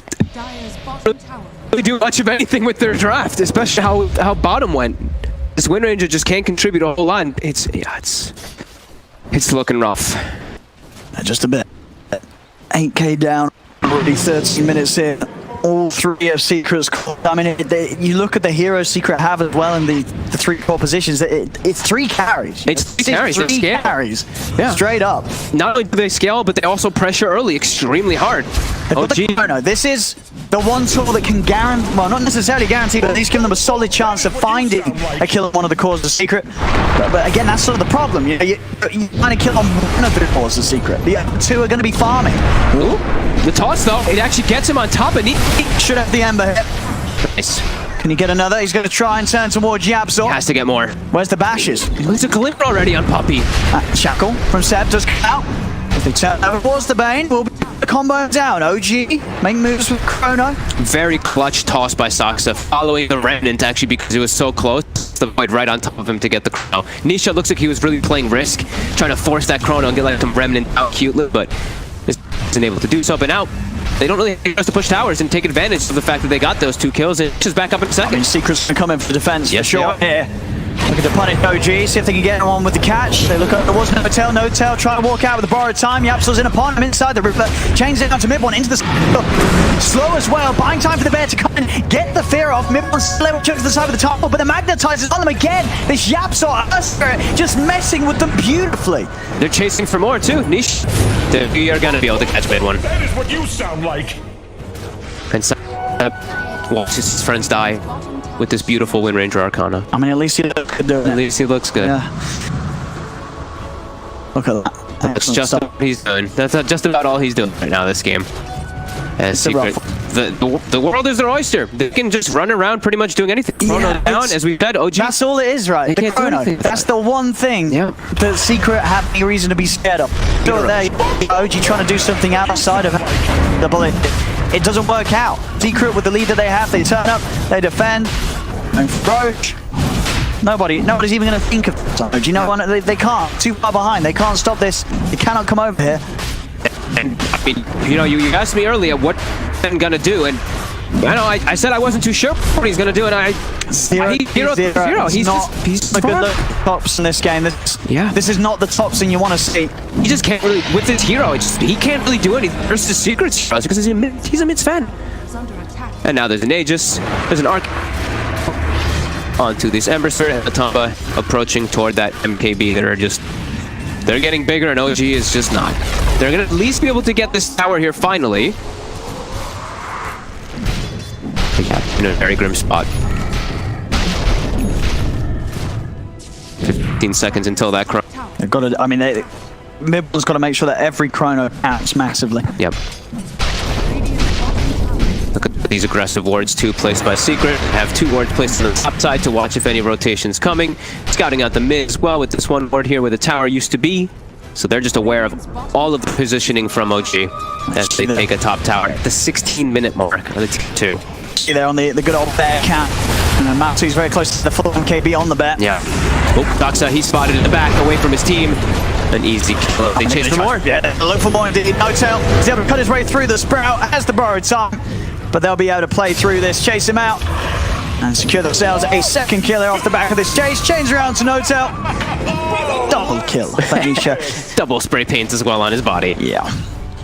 really do much of anything with their draft, especially how bottom went. This Wind Ranger just can't contribute a whole lot. It's looking rough. Just a bit. 8k down, already 13 minutes in. All 3 of Secret's. I mean, you look at the hero Secret have as well in the 3 core positions. It's 3 carries. It's 3 carries. They scale. Yeah. Straight up. Not only do they scale, but they also pressure early extremely hard. No, this is the one tool that can guarantee, well, not necessarily guarantee, but at least give them a solid chance of finding a kill on one of the cores of Secret. But again, that's sort of the problem. You kind of kill on one of the cores of Secret. The other 2 are going to be farming. Ooh. The toss, though, it actually gets him on top, and he should have the Ember hit. Nice. Can he get another? He's going to try and turn towards Yapsor. He has to get more. Where's the bashes? He's a Calypso already on Puppy. Shackle from Seb does come out. If they turn over towards the Bane, we'll be the combo down. OG make moves with Chrono. Very clutch toss by Saksa, following the Remnant actually because he was so close. The Void right on top of him to get the Chrono. Nisha looks like he was really playing Risk, trying to force that Chrono and get like some Remnant out cutely, but isn't able to do so. But now they don't really have to push towers and take advantage of the fact that they got those 2 kills. And just back up in a second. I mean, Secret's going to come in for defense. Yes, for sure. Here. Looking to punish OG, see if they can get one with the catch. They look up, there was no tail, try to walk out with the borrowed time. Yapsel's in upon him inside the river, chains it onto mid one into the slow as well, buying time for the bear to come and get the fear off. Mid one still able to to the side of the top, but the magnetizes on them again. This Yapsel just messing with them beautifully. They're chasing for more too. Niche, we are gonna be able to catch mid one. That is what you sound like. And watches his friends die with this beautiful Wind Ranger Arcana. I mean, at least he looks good doing it. At least he looks good. Yeah. Look at that. That's just what he's doing. That's just about all he's doing right now this game. As Secret, the world is their oyster. They can just run around pretty much doing anything. Chrono down, as we've said, OG. That's all it is, right? The Chrono. That's the one thing that Secret have any reason to be scared of. Sure, there, OG trying to do something outside of the bullet. It doesn't work out. Secret with the lead that they have, they turn up, they defend, and Roach. Nobody's even going to think of it. You know, they can't. Too far behind. They can't stop this. They cannot come over here. And I mean, you know, you asked me earlier what I'm gonna do, and I know I said I wasn't too sure what he's gonna do, and Zero. He's a good look tops in this game. This is not the tops thing you want to see. He just can't really with his hero. He can't really do anything versus Secret's heroes because he's a mid fan. And now there's an Aegis, there's an Arc onto this Ember Spirit and the Tomba approaching toward that MKB that are just. They're getting bigger, and OG is just not. They're going to at least be able to get this tower here finally. In a very grim spot. 15 seconds until that chrono. They've got to, I mean, Midwell's got to make sure that every chrono counts massively. Yep. Look at these aggressive wards, 2 placed by Secret. Have 2 wards placed on the top side to watch if any rotation's coming. Scouting out the mid as well with this one ward here where the tower used to be. So they're just aware of all of the positioning from OG as they take a top tower at the 16-minute mark of the T2. See there on the good old bear count. And Matsu's very close to the full MKB on the bet. Yeah. Oh, Doxa, he's spotted in the back away from his team. An easy kill. They chase for more. Yeah, look for more indeed. No-tail. He's able to cut his way through the Sprout. Has the borrowed time. But they'll be able to play through this, chase him out, and secure themselves a second kill off the back of this chase. Change around to No-tail. Double kill. Double spray paints as well on his body. Yeah.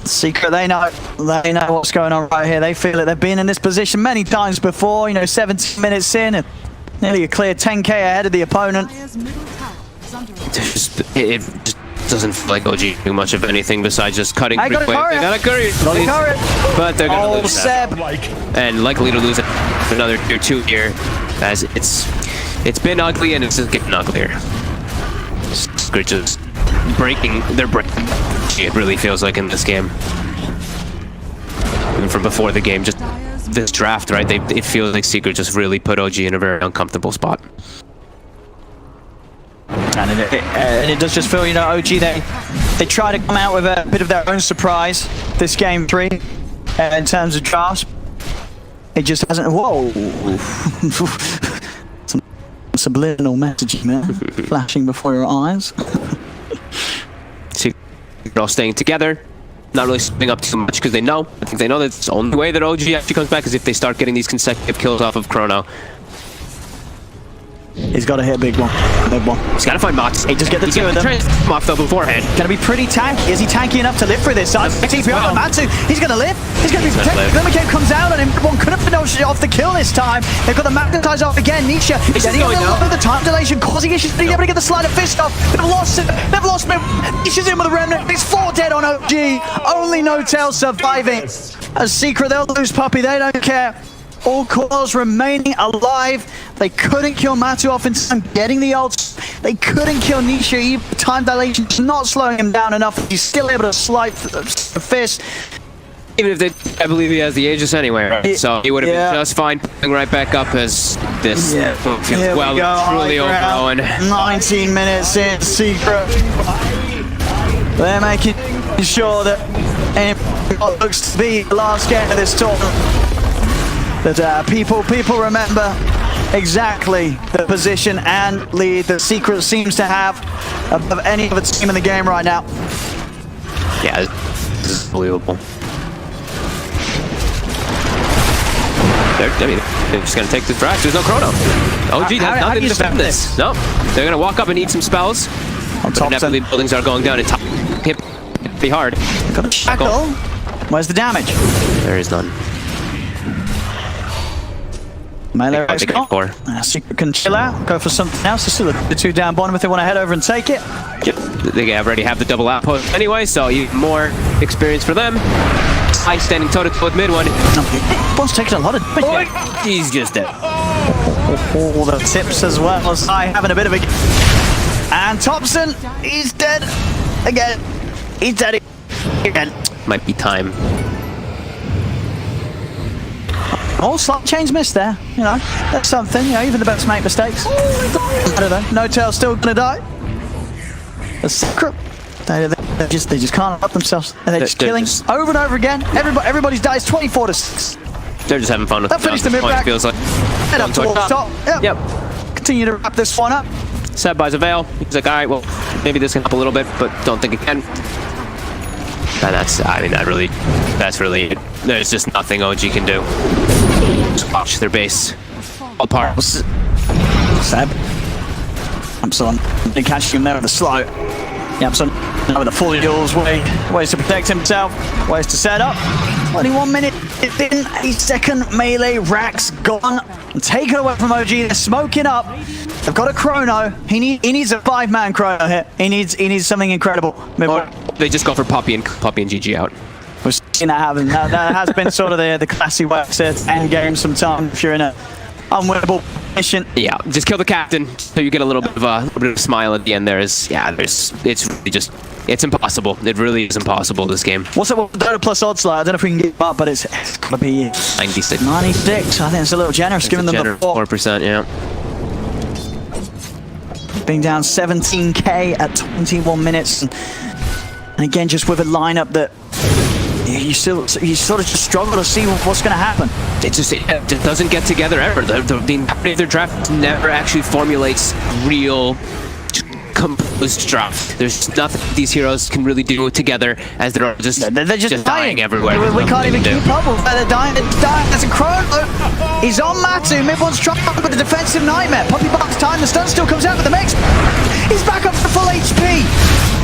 Secret, they know what's going on right here. They feel it. They've been in this position many times before. You know, 17 minutes in, and nearly a clear 10k ahead of the opponent. It just doesn't feel like OG do much of anything besides just cutting. I got a courier. They got a courier. But they're gonna lose Seb. And likely to lose another tier 2 here, as it's been ugly and it's just getting uglier. Secret just breaking. They're breaking. It really feels like in this game. Even from before the game, just this draft, right? It feels like Secret just really put OG in a very uncomfortable spot. And it does just feel, you know, OG, they try to come out with a bit of their own surprise this game 3 in terms of drafts. It just hasn't. Whoa. Some subliminal messaging there flashing before your eyes. They're all staying together, not really splitting up too much because they know. I think they know that the only way that OG actually comes back is if they start getting these consecutive kills off of Chrono. He's got to hit a big one. Big one. He's got to find Mox. He just get the 2 of them. Off though beforehand. Gonna be pretty tanky. Is he tanky enough to live through this? TP on Matsu. He's gonna live. He's gonna be protected. Glimmercave comes out on him. One couldn't finish off the kill this time. They've got the magnetize off again. Nisha getting a little bit of the time dilation, causing issues. Being able to get the slider fist off. They've lost him. They've lost him. Nisha's in with a remnant. It's 4 dead on OG. Only No-tail surviving. A Secret, they'll lose Puppy. They don't care. All cores remaining alive. They couldn't kill Matu off in time, getting the ults. They couldn't kill Nisha. Even time dilation's not slowing him down enough. He's still able to slide the fist. Even if they, I believe he has the Aegis anyway, right? So he would have been just fine pulling right back up as this feels well truly overgrown. 19 minutes in, Secret. They're making sure that what looks to be the last game of this tournament. That people remember exactly the position and lead that Secret seems to have above any other team in the game right now. Yeah, this is unbelievable. They're just gonna take the draft. There's no Chrono. OG has nothing to defend this. No, they're gonna walk up and eat some spells. Inevitably, buildings are going down. It's hit pretty hard. Got a shackle. Where's the damage? There is none. Melee Secret can chill out, go for something else. There's still the 2 down bottom if they want to head over and take it. Yep, they already have the double outpost anyway, so even more experience for them. High standing toe-to-toe with mid one. Bot's taking a lot of damage. He's just dead. All the tips as well as I having a bit of a... And Thompson, he's dead again. He's dead again. Might be time. Oh, slight change missed there. You know, that's something. You know, even the best make mistakes. I don't know. No-tail still gonna die. The Secret. They just can't help themselves. And they're just killing over and over again. Everybody's dies 24-6. They're just having fun with that. Finish the mid back. Feels like. Head up towards top. Yep. Continue to wrap this one up. Seb buys a veil. He's like, all right, well, maybe this can help a little bit, but don't think it can. And that's really it. There's just nothing OG can do. Just watch their base all apart. Seb. Amson catching him there with the slow. Amson with the full duels, ways to protect himself, ways to set up. 21 minutes in, a second melee rack's gone and taken away from OG. They're smoking up. They've got a chrono. He needs a 5-man chrono here. He needs something incredible. They just go for Poppy and GG out. We've seen that happen. That has been sort of the classy way to end game sometime if you're in a unwinnable mission. Yeah, just kill the captain so you get a little bit of a smile at the end. It's really just, it's impossible. It really is impossible, this game. What's it with Dota plus odds like? I don't know if we can get up, but it's gonna be 96. 96. I think it's a little generous, given them the 4%, yeah. Being down 17k at 21 minutes, and again, just with a lineup that you sort of just struggle to see what's going to happen. It just doesn't get together ever. The entirety of their draft never actually formulates real composed draft. There's nothing these heroes can really do together, as they're just dying everywhere. We can't even keep up with they're dying. That's a Chrono. He's on Matu. Mid one's trying with the defensive nightmare. Puppy Bark's time. The stun still comes out with the mix. He's back up to full HP.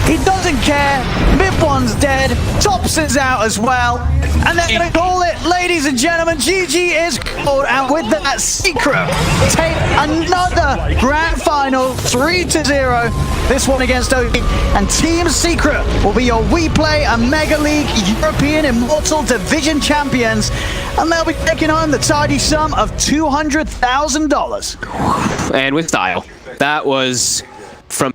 He doesn't care. Mid one's dead. Tops is out as well. And they're going to call it, ladies and gentlemen, GG is called. And with that, Secret take another grand final, 3-0. This one against OG. And Team Secret will be your We Play a Mega League European Immortal Division champions. And they'll be taking home the tidy sum of $200,000. And with style. That was from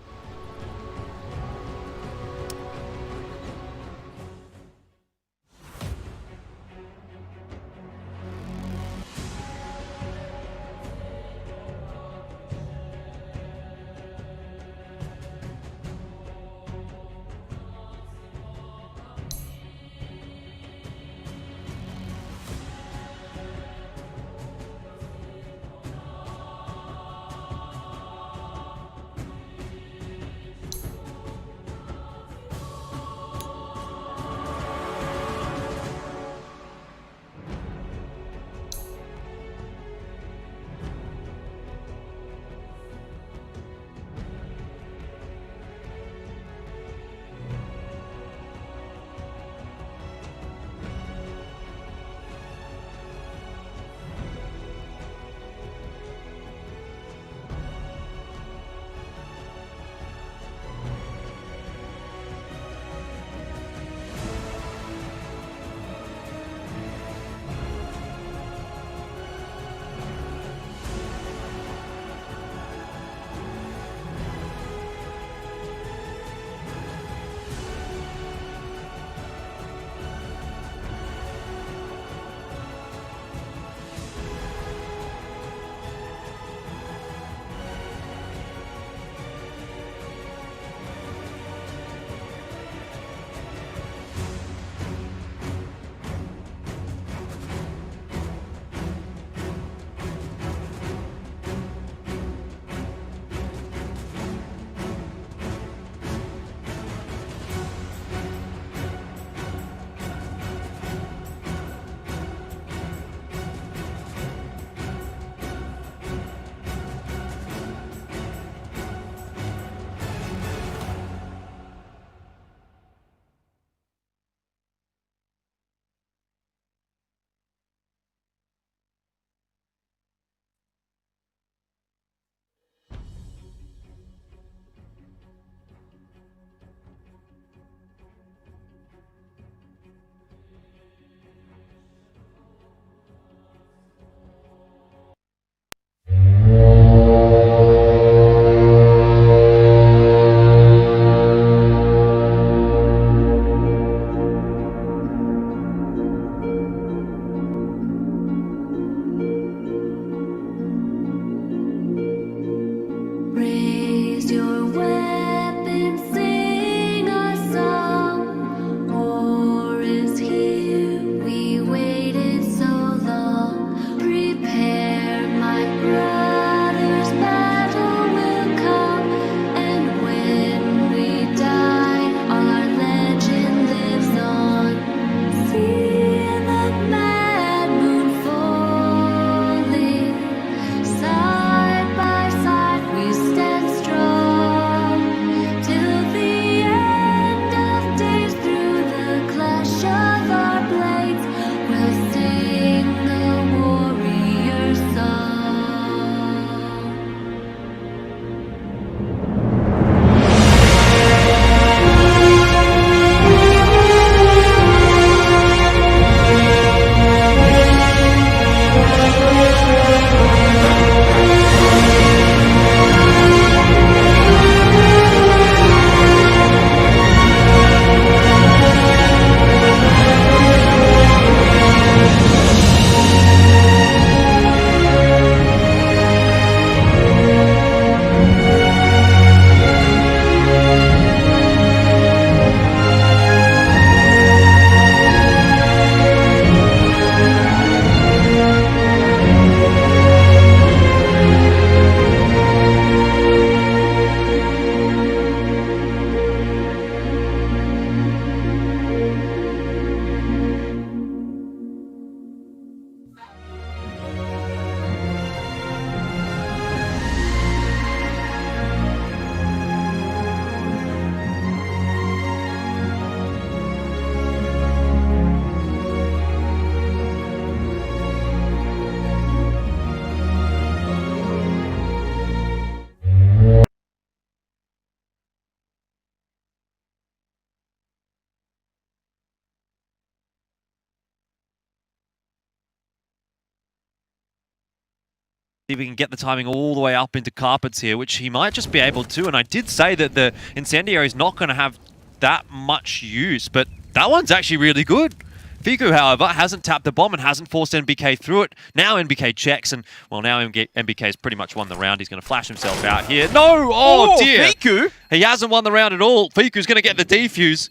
See if we can get the timing all the way up into carpets here, which he might just be able to. And I did say that the Incendiary is not going to have that much use, but that one's actually really good. Fiku, however, hasn't tapped the bomb and hasn't forced NBK through it. Now NBK checks, and, well, now NBK's pretty much won the round. He's going to flash himself out here. No! Oh, dear! Fiku! He hasn't won the round at all. Fiku's going to get the defuse,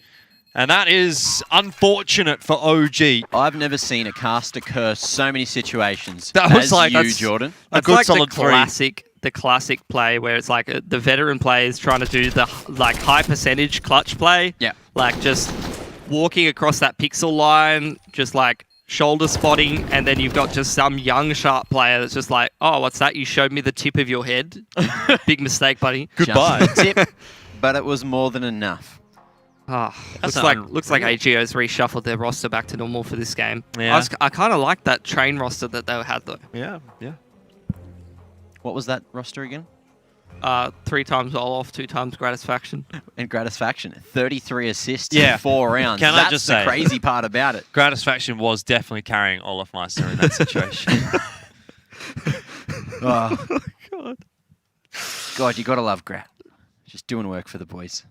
and that is unfortunate for OG. I've never seen a cast occur so many situations That was as like you, Jordan. A It's good like solid the classic play where it's like the veteran player is trying to do the like high percentage clutch play. Yeah. Like just walking across that pixel line, just like shoulder spotting, and then you've got just some young sharp player that's just like, oh, what's that? You showed me the tip of your head. Big mistake, buddy. Goodbye. Just a tip, but it was more than enough. Looks like AGO's reshuffled their roster back to normal for this game. Yeah. I kind of like that train roster that they had though. Yeah, yeah. What was that roster again? 3 times Olof, 2 times Gratisfaction. And Gratisfaction, 33 assists Yeah. in 4 rounds. Can I That's just the say- crazy part about it. Gratisfaction was definitely carrying Olaf Meister in that situation. Oh. God, you gotta love Grat. Just doing work for the boys.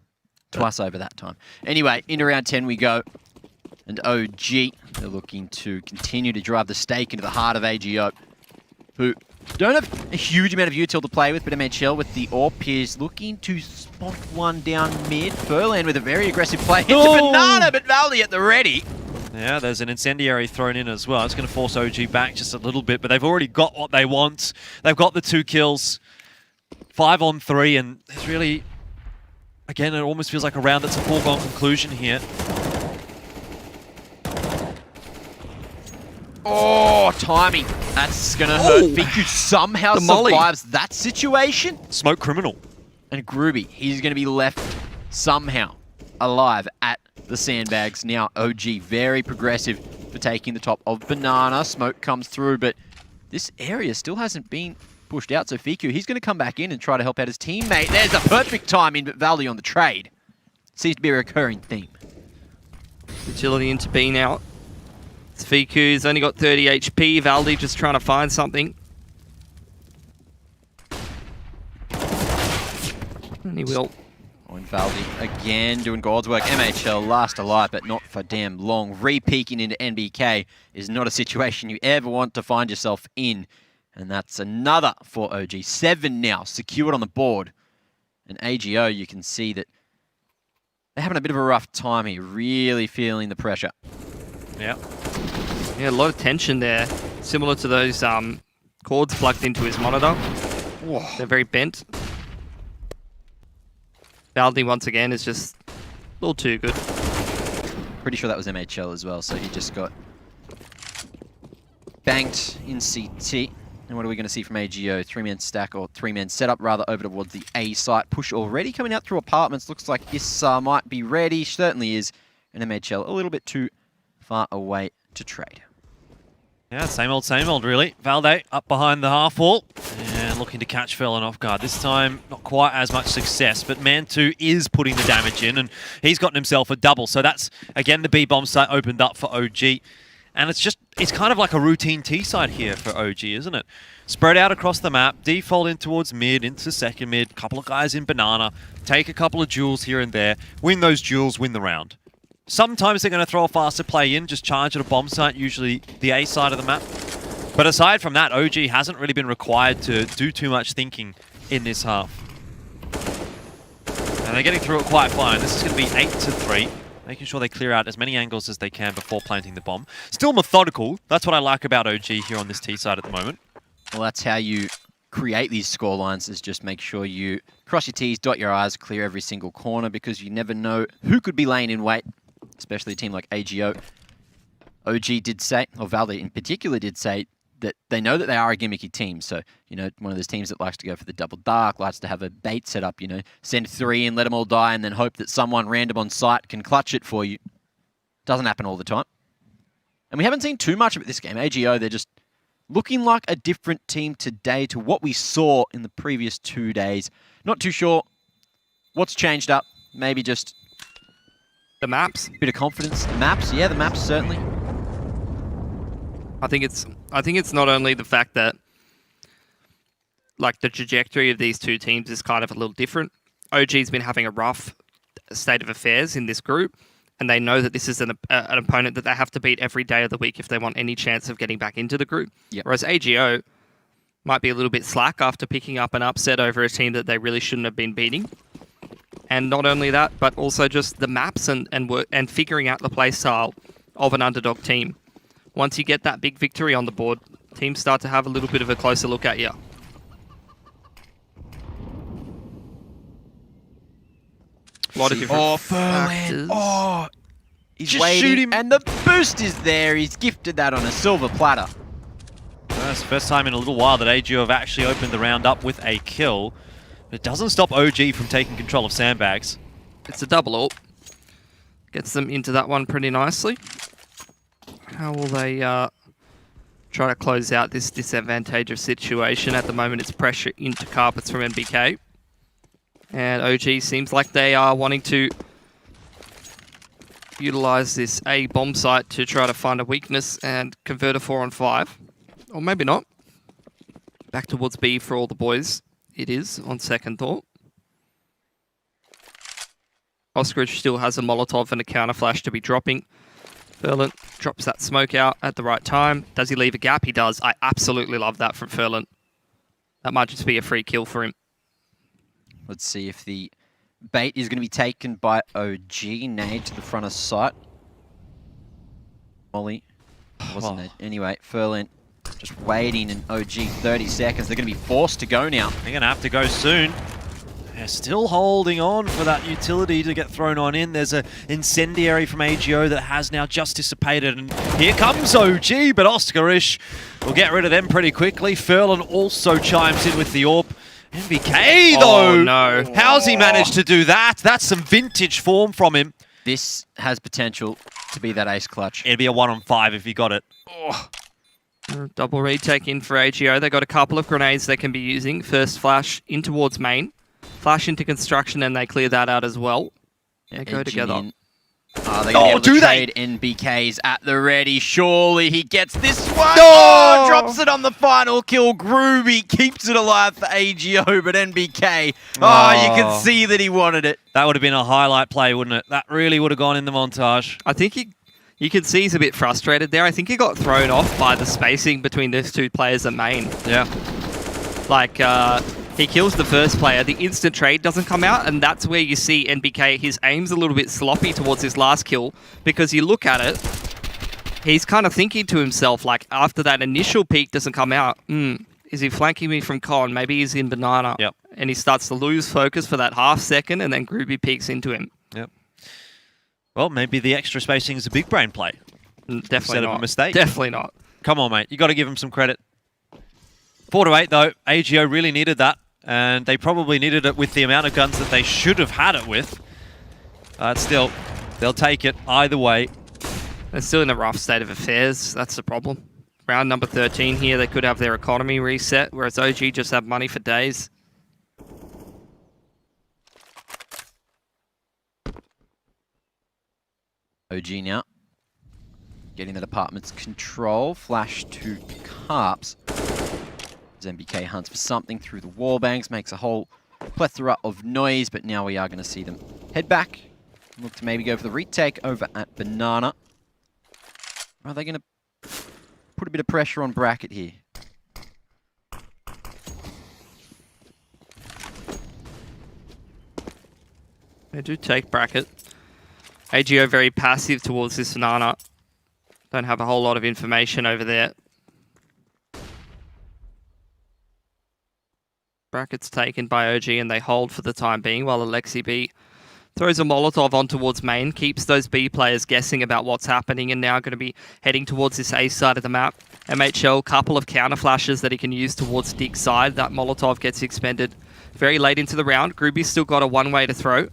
Twice over that time. Anyway, into round 10 we go. And OG, they're looking to continue to drive the stake into the heart of AGO, who don't have a huge amount of util to play with, but MHL with the AWP is looking to spot one down mid. Furlan with a very aggressive play into Banana, but Valdi at the ready. Yeah, there's an Incendiary thrown in as well. It's going to force OG back just a little bit, but they've already got what they want. They've got the 2 kills, 5 on 3, and there's really, again, it almost feels like a round that's a foregone conclusion here. Oh, timing. That's going to hurt. Fiku somehow survives that situation. Smoke criminal. And Groovy, he's going to be left somehow alive at the sandbags. Now OG very progressive for taking the top of Banana. Smoke comes through, but this area still hasn't been pushed out. So Fiku, he's going to come back in and try to help out his teammate. There's a perfect timing, but Valdi on the trade. Seems to be a recurring theme. Agility into B now. It's Fiku's only got 30 HP. Valdi just trying to find something. And he will. Oh, and Valdi again doing God's work. MHL last alive, but not for damn long. Re-peeking into NBK is not a situation you ever want to find yourself in. And that's another for OG. 7 now, secured on the board. And AGO, you can see that they're having a bit of a rough time here. Really feeling the pressure. Yeah. Yeah, a lot of tension there. Similar to those cords plugged into his monitor. Whoa. They're very bent. Valdi, once again, is just a little too good. Pretty sure that was MHL as well, so he just got banked in CT. And what are we going to see from AGO? 3-man stack, or 3-man setup, rather, over towards the A site. Push already coming out through apartments. Looks like this might be ready. Certainly is. And MHL a little bit too far away to trade. Yeah, same old, really. Valde up behind the half wall and looking to catch Furlan off guard. This time, not quite as much success, but Man2 is putting the damage in, and he's gotten himself a double. So that's, again, the B bomb site opened up for OG. And it's kind of like a routine T side here for OG, isn't it? Spread out across the map, default in towards mid, into second mid, couple of guys in Banana, take a couple of duels here and there, win those duels, win the round. Sometimes they're going to throw a faster play in, just charge at a bomb site, usually the A side of the map. But aside from that, OG hasn't really been required to do too much thinking in this half. And they're getting through it quite fine. This is going to be 8-3, making sure they clear out as many angles as they can before planting the bomb. Still methodical. That's what I like about OG here on this T side at the moment. Well, that's how you create these score lines, is just make sure you cross your T's, dot your I's, clear every single corner, because you never know who could be laying in wait, especially a team like AGO. OG did say, or Valde in particular did say, that they know that they are a gimmicky team. So, you know, one of those teams that likes to go for the double dark, likes to have a bait set up, you know, send 3 in, let them all die, and then hope that someone random on site can clutch it for you. Doesn't happen all the time. And we haven't seen too much of it this game. AGO, they're just looking like a different team today to what we saw in the previous 2 days. Not too sure what's changed up. Maybe just The maps. a bit of confidence. The maps, yeah, the maps certainly. I think it's not only the fact that like the trajectory of these two teams is kind of a little different. OG's been having a rough state of affairs in this group, and they know that this is an opponent that they have to beat every day of the week if they want any chance of getting back into the group. Yep. Whereas AGO might be a little bit slack after picking up an upset over a team that they really shouldn't have been beating. And not only that, but also just the maps and figuring out the play style of an underdog team. Once you get that big victory on the board, teams start to have a little bit of a closer look at you. A lot of different factors. Oh, he's Just waiting, shoot him. and the boost is there. He's gifted that on a silver platter. That's the first time in a little while that AGO have actually opened the round up with a kill. But it doesn't stop OG from taking control of sandbags. It's a double AWP. Gets them into that one pretty nicely. How will they try to close out this disadvantageous situation? At the moment, it's pressure into carpets from NBK. And OG seems like they are wanting to utilize this A bomb site to try to find a weakness and convert a 4-on-5. Or maybe not. Back towards B for all the boys. It is, on second thought. Oskridge still has a Molotov and a counter flash to be dropping. Furlan drops that smoke out at the right time. Does he leave a gap? He does. I absolutely love that from Furlan. That might just be a free kill for him. Let's see if the bait is going to be taken by OG. Nade to the front of sight. Molly. Wasn't it? Anyway, Furlan just waiting, and OG 30 seconds. They're going to be forced to go now. They're going to have to go soon. They're still holding on for that utility to get thrown on in. There's an incendiary from AGO that has now just dissipated. And here comes OG, but Oskarish will get rid of them pretty quickly. Furlan also chimes in with the AWP. NBK, though! Oh, no. How's he managed to do that? That's some vintage form from him. This has potential to be that ace clutch. It'd be a 1-on-5 if he got it. Oh. Double retake in for AGO. They got a couple of grenades they can be using. First flash in towards main. Flash into construction, and they clear that out as well. Yeah, go together. They're going to be able to trade NBKs at the ready. Surely he gets this one. Oh, drops it on the final kill. Groovy keeps it alive for AGO, but NBK, you can see that he wanted it. That would have been a highlight play, wouldn't it? That really would have gone in the montage. I think you can see he's a bit frustrated there. I think he got thrown off by the spacing between those two players at main. Yeah. Like, he kills the first player, the instant trade doesn't come out, and that's where you see NBK, his aim's a little bit sloppy towards his last kill, because you look at it, he's kind of thinking to himself, like, after that initial peak doesn't come out, is he flanking me from Con? Maybe he's in banana. Yep. And he starts to lose focus for that half second, and then Groovy peeks into him. Yep. Well, maybe the extra spacing is a big brain play. Definitely Instead not. of a mistake. Definitely not. Come on, mate. You got to give him some credit. 4-8, though. AGO really needed that. And they probably needed it with the amount of guns that they should have had it with. Still, they'll take it either way. They're still in a rough state of affairs. That's the problem. Round number 13 here, they could have their economy reset, whereas OG just have money for days. OG now. Getting the department's control. Flash to Carps. MBK hunts for something through the wall bangs, makes a whole plethora of noise, but now we are going to see them head back. Look to maybe go for the retake over at Banana. Are they going to put a bit of pressure on Bracket here? They do take Bracket. AGO very passive towards this Banana. Don't have a whole lot of information over there. Bracket's taken by OG and they hold for the time being while Alexi B throws a Molotov on towards main, keeps those B players guessing about what's happening, and now going to be heading towards this A side of the map. MHL, couple of counter flashes that he can use towards Dig's side. That Molotov gets expended very late into the round. Groovy's still got a one-way to throw.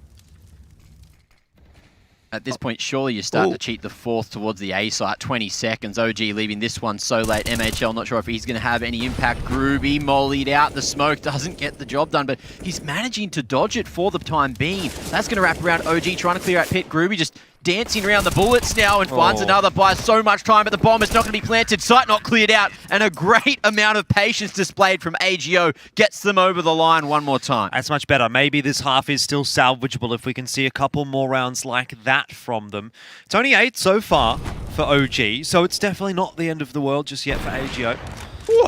At this point, surely you're starting to cheat the fourth towards the A site. 20 seconds. OG leaving this one so late. MHL, not sure if he's going to have any impact. Groovy mollied out. The smoke doesn't get the job done, but he's managing to dodge it for the time being. That's going to wrap around OG, trying to clear out pit. Groovy just dancing around the bullets now and finds another by so much time, but the bomb is not going to be planted. Sight not cleared out, and a great amount of patience displayed from AGO gets them over the line one more time. That's much better. Maybe this half is still salvageable if we can see a couple more rounds like that from them. It's only 8 so far for OG, so it's definitely not the end of the world just yet for AGO. Whew.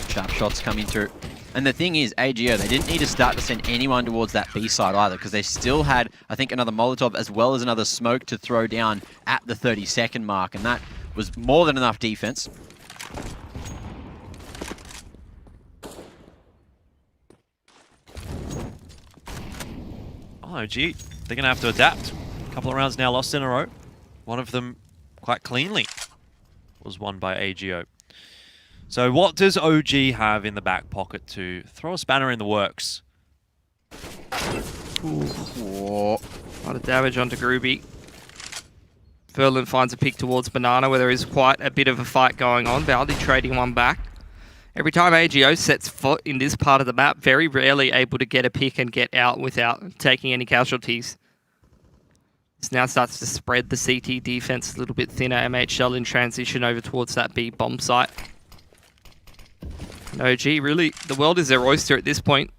Sharp shots coming through. And the thing is, AGO, they didn't need to start to send anyone towards that B side either, because they still had, I think, another Molotov as well as another smoke to throw down at the 30-second mark, and that was more than enough defense. Oh, gee, they're going to have to adapt. A couple of rounds now lost in a row. One of them quite cleanly was won by AGO. So what does OG have in the back pocket to throw a spanner in the works? Whoa. A lot of damage onto Groovy. Furlan finds a pick towards Banana where there is quite a bit of a fight going on. Valdi trading one back. Every time AGO sets foot in this part of the map, very rarely able to get a pick and get out without taking any casualties. This now starts to spread the CT defense a little bit thinner. MHL in transition over towards that B bomb site. And OG, really, the world is their oyster at this point.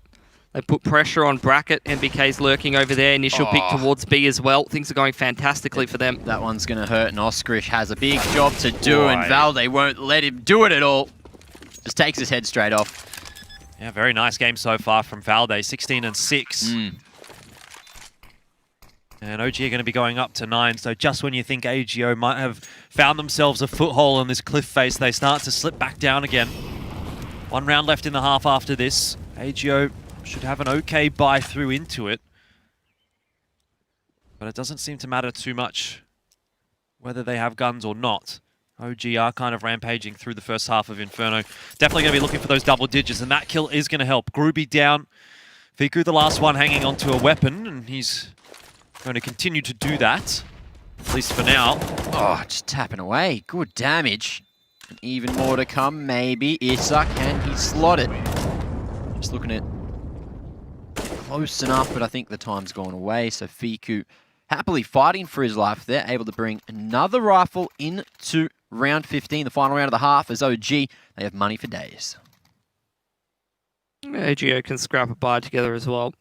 They put pressure on Bracket. MBK's lurking over there. Initial pick towards B as well. Things are going fantastically for them. That one's going to hurt, and Oskrish has a big job to do, and Valde won't let him do it at all. Just takes his head straight off. Yeah, very nice game so far from Valde, 16 and 6. And OG are going to be going up to 9, so just when you think AGO might have found themselves a foothold on this cliff face, they start to slip back down again. 1 round left in the half after this. AGO should have an okay buy through into it. But it doesn't seem to matter too much whether they have guns or not. OG are kind of rampaging through the first half of Inferno. Definitely going to be looking for those double digits, and that kill is going to help. Groovy down. Fiku, the last one, hanging onto a weapon, and he's going to continue to do that, at least for now. Oh, just tapping away. Good damage. And even more to come, maybe. Issa, can he slot it? Just looking at close enough, but I think the time's gone away. So Fiku happily fighting for his life there, able to bring another rifle into round 15, the final round of the half, as OG, they have money for days. AGO can scrap a buy together as well.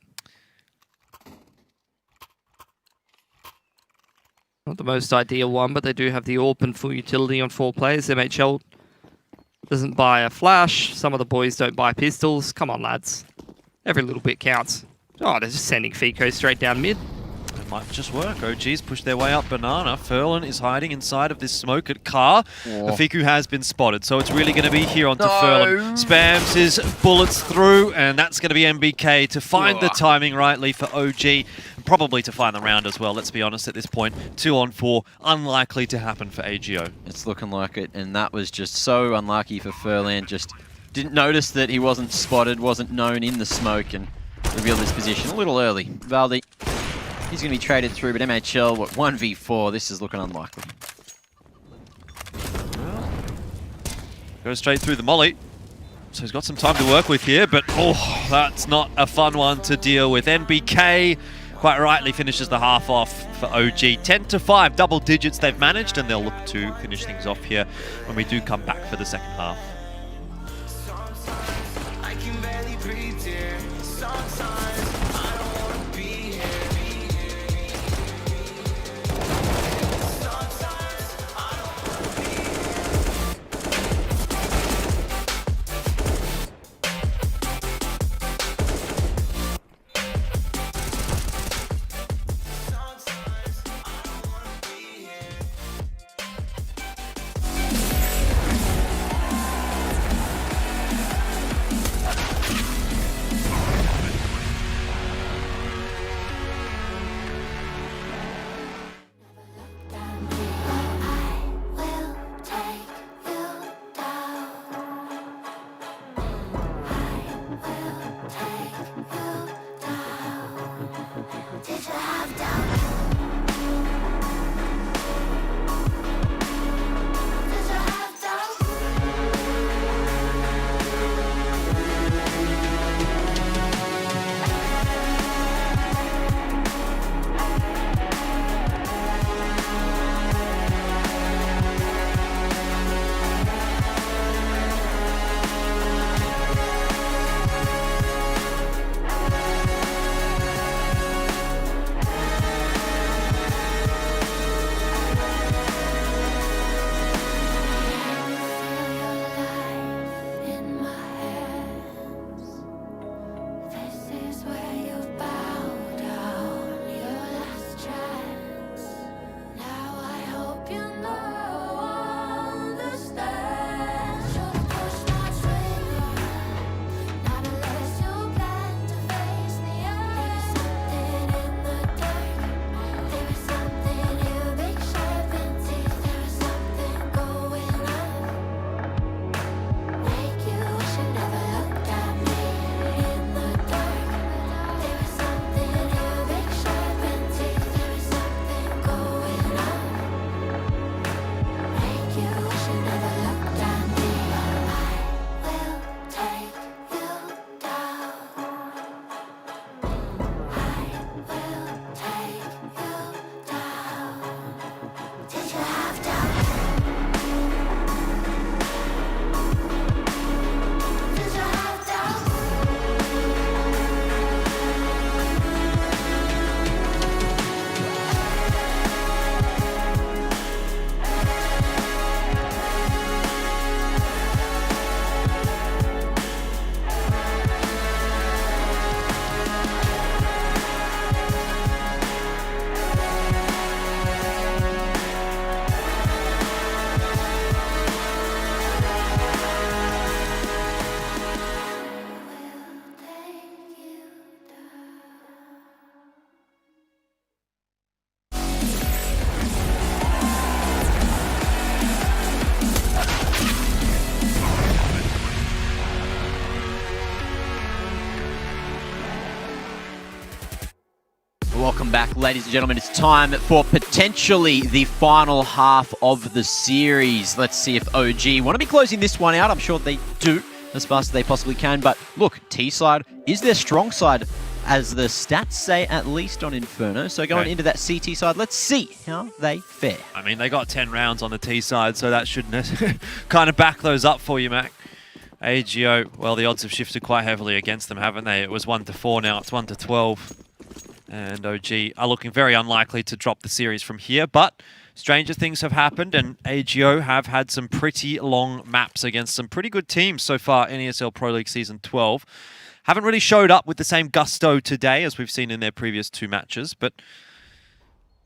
Not the most ideal one, but they do have the AWP and full utility on 4 players. MHL doesn't buy a flash. Some of the boys don't buy pistols. Come on, lads. Every little bit counts. Oh, they're just sending Fico straight down mid. It might just work. OG's pushed their way up Banana. Furlan is hiding inside of this smoke at Car. The Fiku has been spotted, so it's really going to be here onto Furlan. Spams his bullets through, and that's going to be MBK to find the timing rightly for OG. Probably to find the round as well, let's be honest at this point. 2 on 4, unlikely to happen for AGO. It's looking like it, and that was just so unlucky for Furlan. Just didn't notice that he wasn't spotted, wasn't known in the smoke, and revealed his position a little early. Valdi, he's going to be traded through, but MHL, what, 1v4, this is looking unlikely. Goes straight through the molly. So he's got some time to work with here, but oh, that's not a fun one to deal with. NBK quite rightly finishes the half off for OG. 10-5, double digits they've managed, and they'll look to finish things off here when we do come back for the second half. Welcome back, ladies and gentlemen. It's time for potentially the final half of the series. Let's see if OG want to be closing this one out. I'm sure they do as fast as they possibly can. But look, T-side is their strong side, as the stats say, at least on Inferno. So going into that CT side, let's see how they fare. I mean, they got 10 rounds on the T side, so that should kind of back those up for you, Mac. AGO, well, the odds have shifted quite heavily against them, haven't they? It was 1-4, now it's 1-12. And OG are looking very unlikely to drop the series from here, but stranger things have happened, and AGO have had some pretty long maps against some pretty good teams so far in ESL Pro League Season 12. Haven't really showed up with the same gusto today as we've seen in their previous 2 matches, but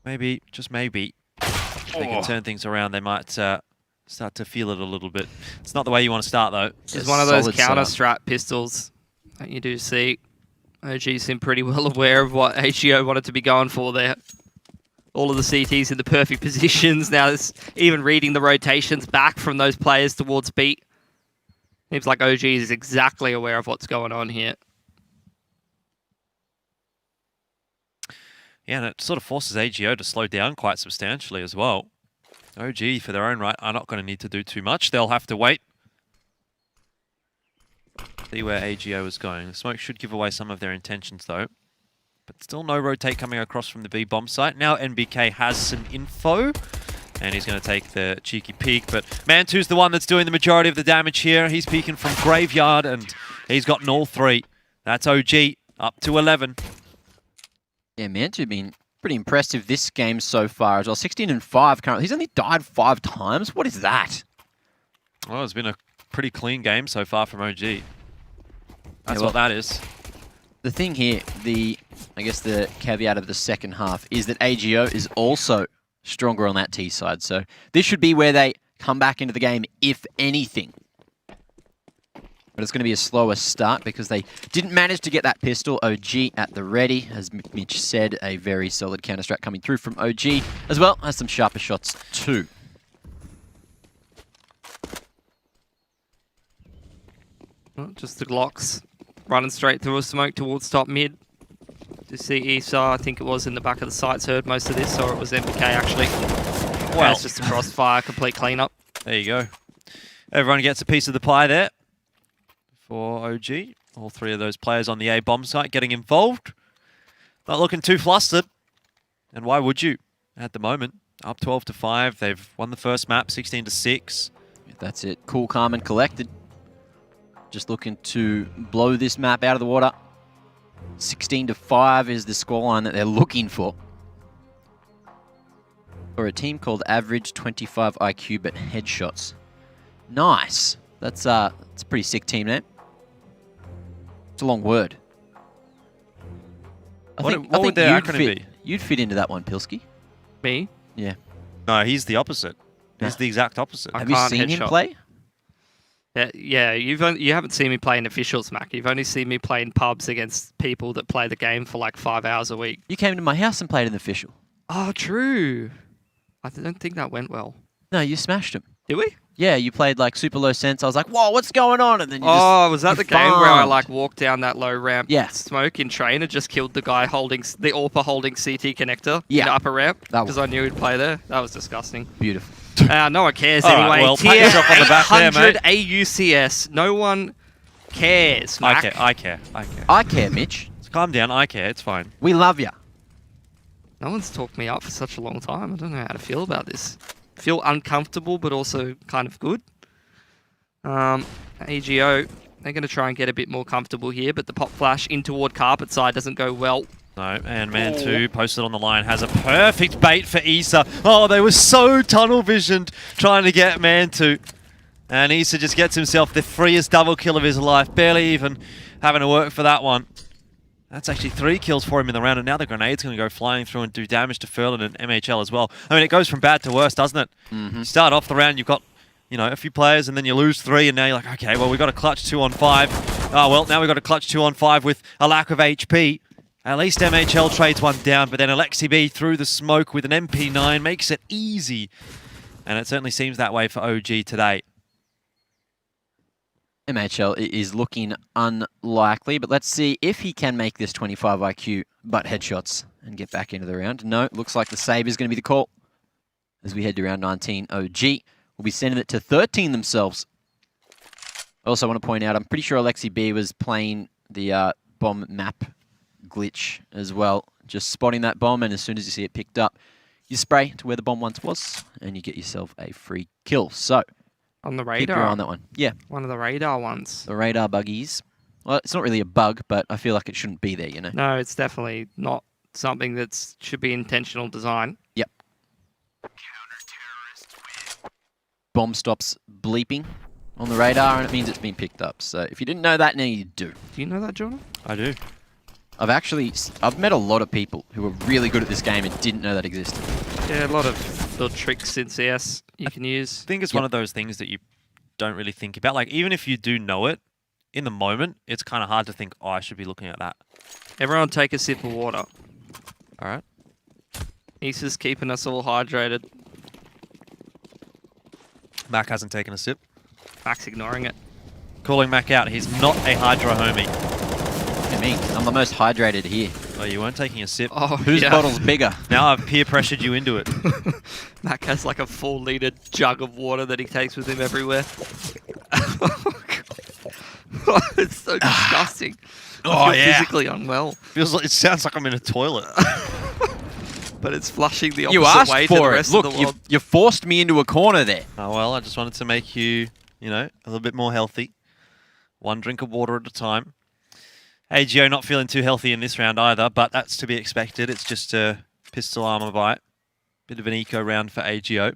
maybe, just maybe, if they can turn things around, they might start to feel it a little bit. It's not the way you want to start, though. It's one of those counter-strat pistols that you do see. OG seemed pretty well aware of what AGO wanted to be going for there. All of the CTs in the perfect positions. Now it's even reading the rotations back from those players towards B. Seems like OG is exactly aware of what's going on here. Yeah, and it sort of forces AGO to slow down quite substantially as well. OG, for their own right, are not going to need to do too much. They'll have to wait. See where AGO is going. The smoke should give away some of their intentions, though. But still no rotate coming across from the B bomb site. Now NBK has some info, and he's going to take the cheeky peek. But Mantu's the one that's doing the majority of the damage here. He's peeking from Graveyard, and he's gotten all 3. That's OG, up to 11. Yeah, Mantu been pretty impressive this game so far as well. 16-5 currently. He's only died 5 times. What is that? Well, it's been a pretty clean game so far from OG. That's what that is. The thing here, I guess the caveat of the second half is that AGO is also stronger on that T side. So this should be where they come back into the game, if anything. But it's going to be a slower start because they didn't manage to get that pistol. OG at the ready, as Mitch said, a very solid counter-strat coming through from OG, as well as some sharper shots too. Just the Glocks running straight through a smoke towards top mid. To see Isa, I think it was in the back of the sights, heard most of this, or it was MBK actually. Well, it's just a crossfire, complete cleanup. There you go. Everyone gets a piece of the pie there for OG. All 3 of those players on the A bomb site getting involved. Not looking too flustered. And why would you at the moment? Up 12-5. They've won the first map, 16-6. That's it. Cool, calm, and collected. Just looking to blow this map out of the water. 16-5 is the scoreline that they're looking for. For a team called Average 25 IQ but headshots. Nice. That's a pretty sick team name. It's a long word. I think would their acronym be? You'd fit into that one, Pilski. Me? Yeah. No, he's the opposite. He's the exact opposite. Have you seen him play? Yeah, you haven't seen me play in officials, Mac. You've only seen me play in pubs against people that play the game for like 5 hours a week. You came to my house and played in the official. Oh, true. I don't think that went well. No, you smashed him. Did we? Yeah, you played like super low sense. I was like, whoa, what's going on? And then you was that the game where I like walked down that low ramp? Yeah. Smoke in train and just killed the guy holding the AWPer holding CT connector in the upper ramp because I knew he'd play there. That was disgusting. Beautiful. No one cares All anyway. right, well, pat Tier yourself on the back there, mate. 800 AUCS. No one cares, Mac. I care. I care, Mitch. Calm down, I care. It's fine. We love you. No one's talked me up for such a long time. I don't know how to feel about this. Feel uncomfortable, but also kind of good. AGO, they're going to try and get a bit more comfortable here, but the pop flash in toward carpet side doesn't go well. No, and Mantu posted on the line has a perfect bait for Isa. Oh, they were so tunnel visioned trying to get Mantu. And Isa just gets himself the freest double kill of his life, barely even having to work for that one. That's actually 3 kills for him in the round, and now the grenade's going to go flying through and do damage to Furlan and MHL as well. I mean, it goes from bad to worse, doesn't it? You start off the round, you've got, you know, a few players, and then you lose 3, and now you're like, okay, well, we've got a clutch 2 on 5. Oh, well, now we've got a clutch 2 on 5 with a lack of HP. At least MHL trades one down, but then Alexi B through the smoke with an MP9 makes it easy. And it certainly seems that way for OG today. MHL is looking unlikely, but let's see if he can make this 25 IQ butt headshots and get back into the round. No, looks like the save is going to be the call. As we head to round 19, OG will be sending it to 13 themselves. I also want to point out, I'm pretty sure Alexi B was playing the bomb map glitch as well. Just spotting that bomb, and as soon as you see it picked up, you spray to where the bomb once was, and you get yourself a free kill. So, On the keep your radar. eye on that one. Yeah, One of the radar ones. the radar buggies. Well, it's not really a bug, but I feel like it shouldn't be there, you know? No, it's definitely not something that should be intentional design. Yep. Bomb stops bleeping on the radar, and it means it's been picked up. So if you didn't know that, now you do. Do you know that, Jordan? I do. I've met a lot of people who are really good at this game and didn't know that existed. Yeah, a lot of little tricks in CS you can use. I think it's one of those things that you don't really think about. Like, even if you do know it, in the moment, it's kind of hard to think, oh, I should be looking at that. Everyone take a sip of water. All right. Issa's keeping us all hydrated. Mac hasn't taken a sip. Mac's ignoring it. Calling Mac out. He's not a Hydro homie. What do you mean? I'm the most hydrated here. Oh, you weren't taking a sip. Oh, Whose yeah. bottle's bigger? Now I've peer pressured you into it. Mac has like a 4-litre jug of water that he takes with him everywhere. It's so disgusting. Oh, I feel yeah. physically unwell. Feels like it sounds like I'm in a toilet. But it's flushing the You opposite way asked to the for it. rest Look, of the world. you forced me into a corner there. Oh, well, I just wanted to make you, a little bit more healthy. One drink of water at a time. AGO not feeling too healthy in this round either, but that's to be expected. It's just a pistol armor bite. Bit of an eco round for AGO.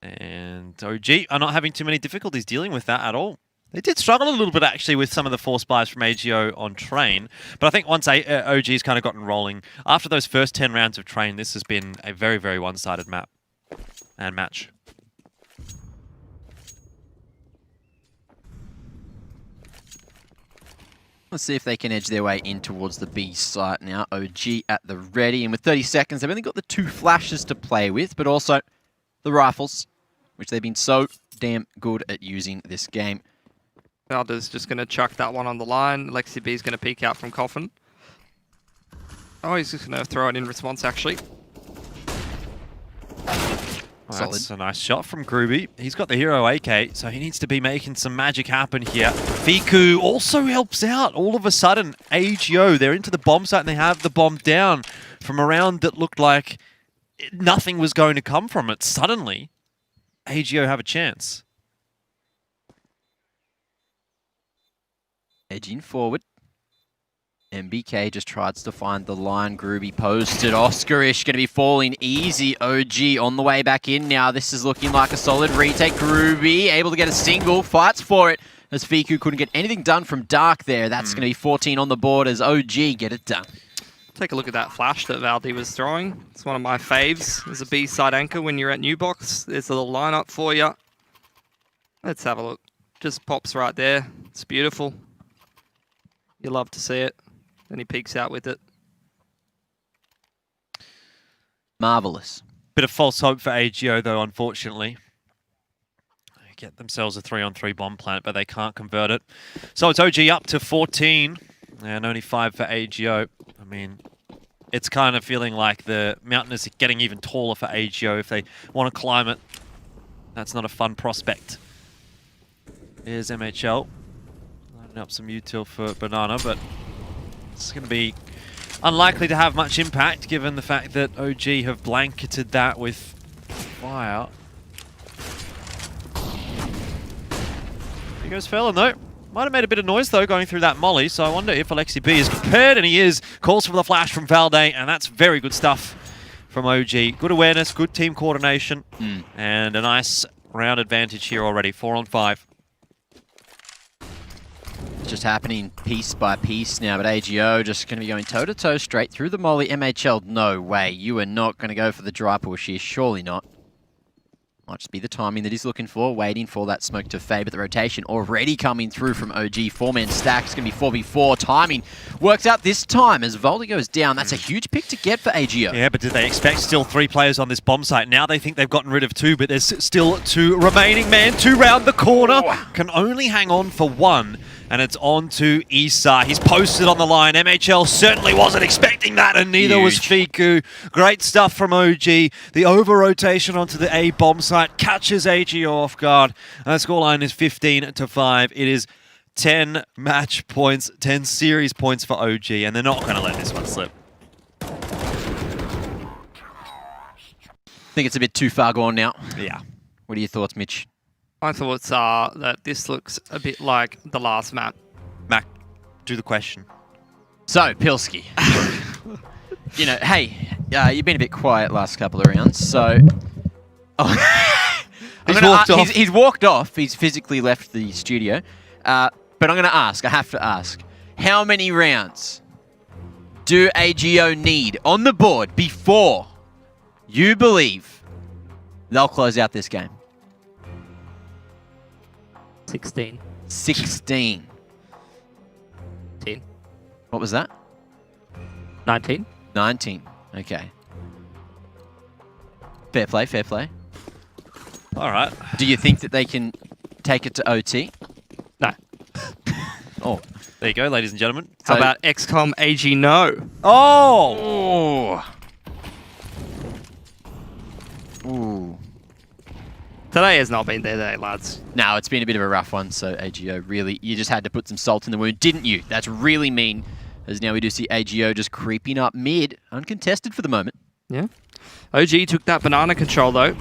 And OG are not having too many difficulties dealing with that at all. They did struggle a little bit, actually, with some of the force buys from AGO on Train. But I think once OG's kind of gotten rolling, after those first 10 rounds of Train, this has been a very, very one-sided map and match. Let's see if they can edge their way in towards the B site now. OG at the ready, and with 30 seconds, they've only got the 2 flashes to play with, but also the rifles, which they've been so damn good at using this game. Valda's just going to chuck that one on the line. Lexi B's going to peek out from Coffin. Oh, he's just going to throw it in response, actually. Well, that's a nice shot from Groovy. He's got the hero AK, so he needs to be making some magic happen here. Fiku also helps out. All of a sudden, AGO, they're into the bomb site and they have the bomb down from a round that looked like nothing was going to come from it. Suddenly, AGO have a chance. Edging forward. MBK just tries to find the line. Groovy posted. Oscarish going to be falling easy. OG on the way back in now. This is looking like a solid retake. Groovy able to get a single. Fights for it as Fiku couldn't get anything done from Dark there. That's going to be 14 on the board as OG get it done. Take a look at that flash that Valdi was throwing. It's one of my faves. There's a B-side anchor when you're at New Box. There's a little lineup for you. Let's have a look. Just pops right there. It's beautiful. You love to see it. Then he peeks out with it. Marvelous. Bit of false hope for AGO, though, unfortunately. They get themselves a 3-on-3 bomb plant, but they can't convert it. So it's OG up to 14, and only 5 for AGO. I mean, it's kind of feeling like the mountain is getting even taller for AGO if they want to climb it. That's not a fun prospect. Here's MHL. Lining up some util for Banana, but it's going to be unlikely to have much impact given the fact that OG have blanketed that with fire. Here goes Felon though. Might have made a bit of noise though going through that molly, so I wonder if Alexi B is prepared, and he is. Calls for the flash from Valde, and that's very good stuff from OG. Good awareness, good team coordination, and a nice round advantage here already, 4-on-5. Just happening piece by piece now, but AGO just going to be going toe-to-toe straight through the molly. MHL, no way. You are not going to go for the dry push here. Surely not. Might just be the timing that he's looking for, waiting for that smoke to fade, but the rotation already coming through from OG. Four-man stack. It's going to be 4v4. Timing works out this time as Voldy goes down. That's a huge pick to get for AGO. Yeah, but did they expect still 3 players on this bomb site? Now they think they've gotten rid of 2, but there's still 2 remaining. Man2 round the corner. Can only hang on for 1. And it's on to Issa. He's posted on the line. MHL certainly wasn't expecting that, and neither was Fiku. Great stuff from OG. The over-rotation onto the A bomb site catches AGO off guard. And the scoreline is 15-5. It is 10 match points, 10 series points for OG, and they're not going to let this one slip. I think it's a bit too far gone now. Yeah. What are your thoughts, Mitch? My thoughts are that this looks a bit like the last map. Mac, do the question. So, Pilski. You know, hey, you've been a bit quiet last couple of rounds, so... He's walked off. He's physically left the studio. But I'm going to ask, I have to ask, how many rounds do AGO need on the board before you believe they'll close out this game? 16. 16. 10. What was that? 19. 19. Okay. Fair play, fair play. All right. Do you think that they can take it to OT? No. Oh. There you go, ladies and gentlemen. How about XCOM AG no? Oh! Ooh. Today has not been their day, lads. No, it's been a bit of a rough one, so AGO really, you just had to put some salt in the wound, didn't you? That's really mean, as now we do see AGO just creeping up mid, uncontested for the moment. Yeah. OG took that banana control, though.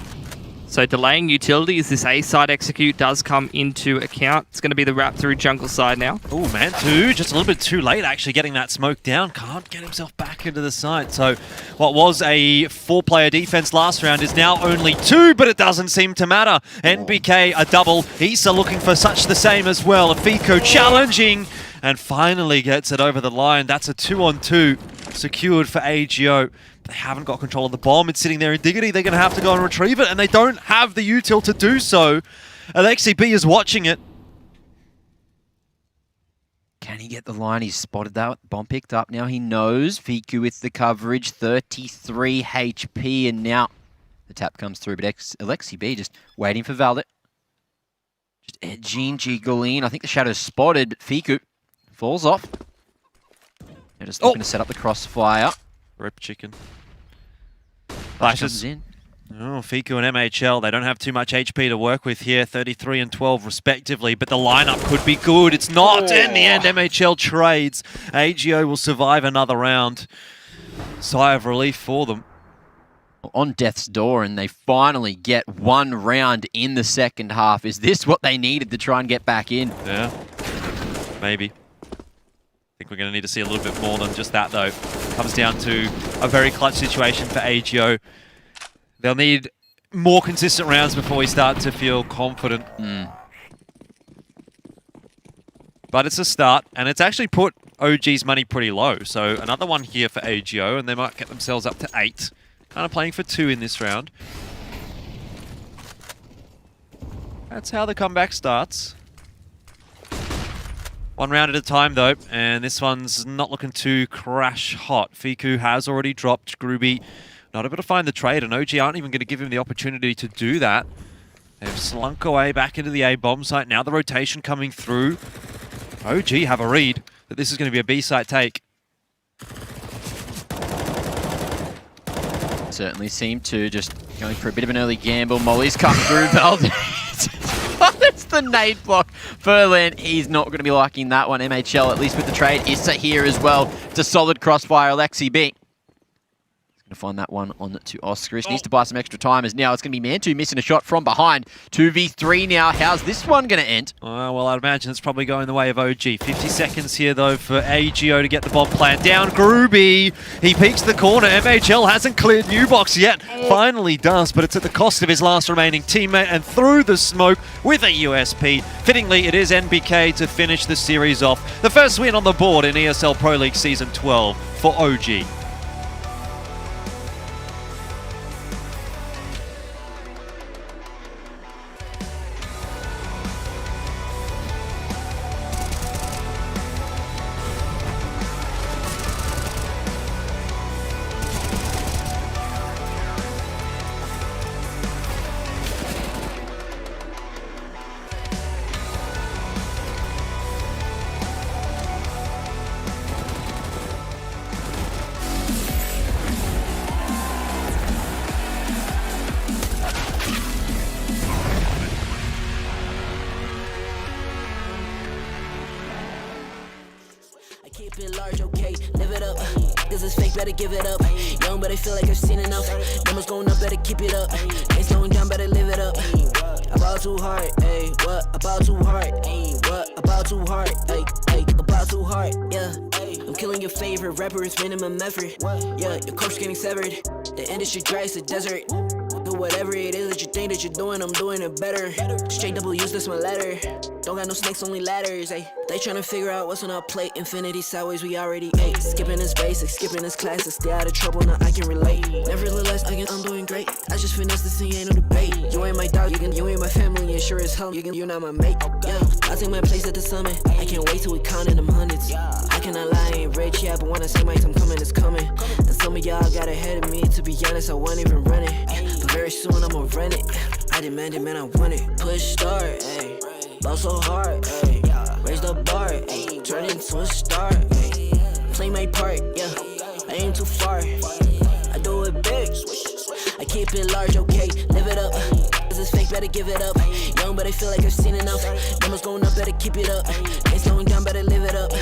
So delaying utility as this A side execute does come into account. It's going to be the wrap through jungle side now. Oh, Man2, just a little bit too late actually getting that smoke down. Can't get himself back into the site. So what was a 4-player defense last round is now only 2, but it doesn't seem to matter. NBK a double. Issa looking for such the same as well. Afiko challenging and finally gets it over the line. That's a 2-on-2 secured for AGO. They haven't got control of the bomb. It's sitting there in Diggity. They're going to have to go and retrieve it, and they don't have the util to do so. Alexi B is watching it. Can he get the line? He's spotted that bomb picked up. Now he knows. Fiku with the coverage, 33 HP, and now the tap comes through. But Alexi B just waiting for Valdit. Just edging, jiggling. I think the shadow's spotted, but Fiku falls off. They're just looking to set up the crossfire. Rip chicken. Flashes in. Oh, Fiku and MHL, they don't have too much HP to work with here, 33 and 12 respectively, but the lineup could be good. It's not. In the end, MHL trades. AGO will survive another round. Sigh of relief for them. On death's door, and they finally get 1 round in the second half. Is this what they needed to try and get back in? Yeah, maybe. I think we're going to need to see a little bit more than just that, though. Comes down to a very clutch situation for AGO. They'll need more consistent rounds before we start to feel confident. But it's a start, and it's actually put OG's money pretty low. So another one here for AGO, and they might get themselves up to 8. Kind of playing for 2 in this round. That's how the comeback starts. 1 round at a time, though, and this one's not looking too crash hot. Fiku has already dropped. Groovy not able to find the trade, and OG aren't even going to give him the opportunity to do that. They've slunk away back into the A bomb site. Now the rotation coming through. OG have a read that this is going to be a B site take. Certainly seem to just going for a bit of an early gamble. Molly's come through. That's the nade block. Furlan, he's not going to be liking that one. MHL, at least with the trade. Issa here as well. It's a solid crossfire. Alexi B. He's going to find that one on to Oscar. Needs to buy some extra time as now it's going to be Man2 missing a shot from behind. 2v3 now. How's this one going to end? Well, I'd imagine it's probably going the way of OG. 50 seconds here, though, for AGO to get the bomb plant down. Groovy, he peeks the corner. MHL hasn't cleared New Box yet. Finally does, but it's at the cost of his last remaining teammate, and through the smoke with a USP. Fittingly, it is NBK to finish the series off. The first win on the board in ESL Pro League Season 12 for OG. Cause it's fake, better give it up. Young, but I feel like I've seen enough. Numbers going up, better keep it up. Ain't slowing down, better live it up. About too hard, ayy, what? About too hard, ayy, what? About too hard, ayy, about too hard, yeah. I'm killing your favorite rapper, it's minimum effort. Yeah, your corpse getting severed. The industry dry as a desert. Do whatever it is that you think that you're doing, I'm doing it better. Straight W's, that's my letter. Don't got no snakes, only ladders, ayy. They tryna figure out what's on our plate. Infinity sideways, we already ate. Skipping is basic, skipping is classic. Stay out of trouble, now I can relate. Nevertheless, I'm doing great. I just finished this thing, ain't no debate. You ain't my dog, you ain't my family, and sure as hell, you're not my mate. Yeah, I take my place at the summit. I can't wait till we countin' them hundreds. I cannot lie, I ain't rich, yeah, but when I say my time coming, it's coming. And some of y'all got ahead of me. To be honest, I wasn't even running. But very soon I'ma run it. I demand it, man, I want it. Push start, ayy. Ball so hard, ayy. Raise the bar, ayy. Turn into a star, ayy. Play my part, yeah. I aim too far. I do it big. I keep it large, okay. Live it up. Cause it's fake, better give it up. Young, but I feel like I've seen enough. Numbers going up, better keep it up. Ain't slowing down, better live it up.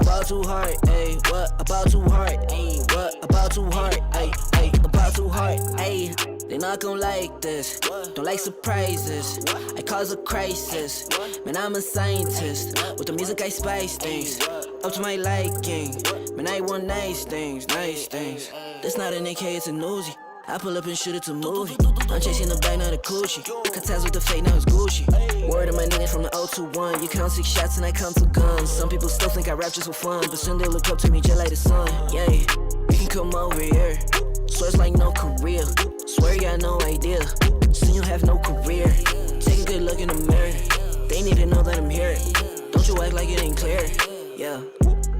About too hard, ayy. What? About too hard, ayy. What? About too hard, ayy. About too hard, ayy. They not gon' like this, don't like surprises. I cause a crisis, man, I'm a scientist. With the music I spice things, up to my liking. Man, I want nice things, nice things. That's not an AK, it's a Uzi. I pull up and shoot it to movie. I'm chasing the bag, not a coochie. Cut ties with the fake, now it's Gucci. Word of my nigga from the 021. You count 6 shots and I count 2 guns. Some people still think I rap just for fun, but soon they look up to me just like the sun. Yeah, you can come over here. Swear it's like no career. Swear you got no idea. Soon you have no career. Take a good look in the mirror. They need to know that I'm here. Don't you act like it ain't clear. Yeah.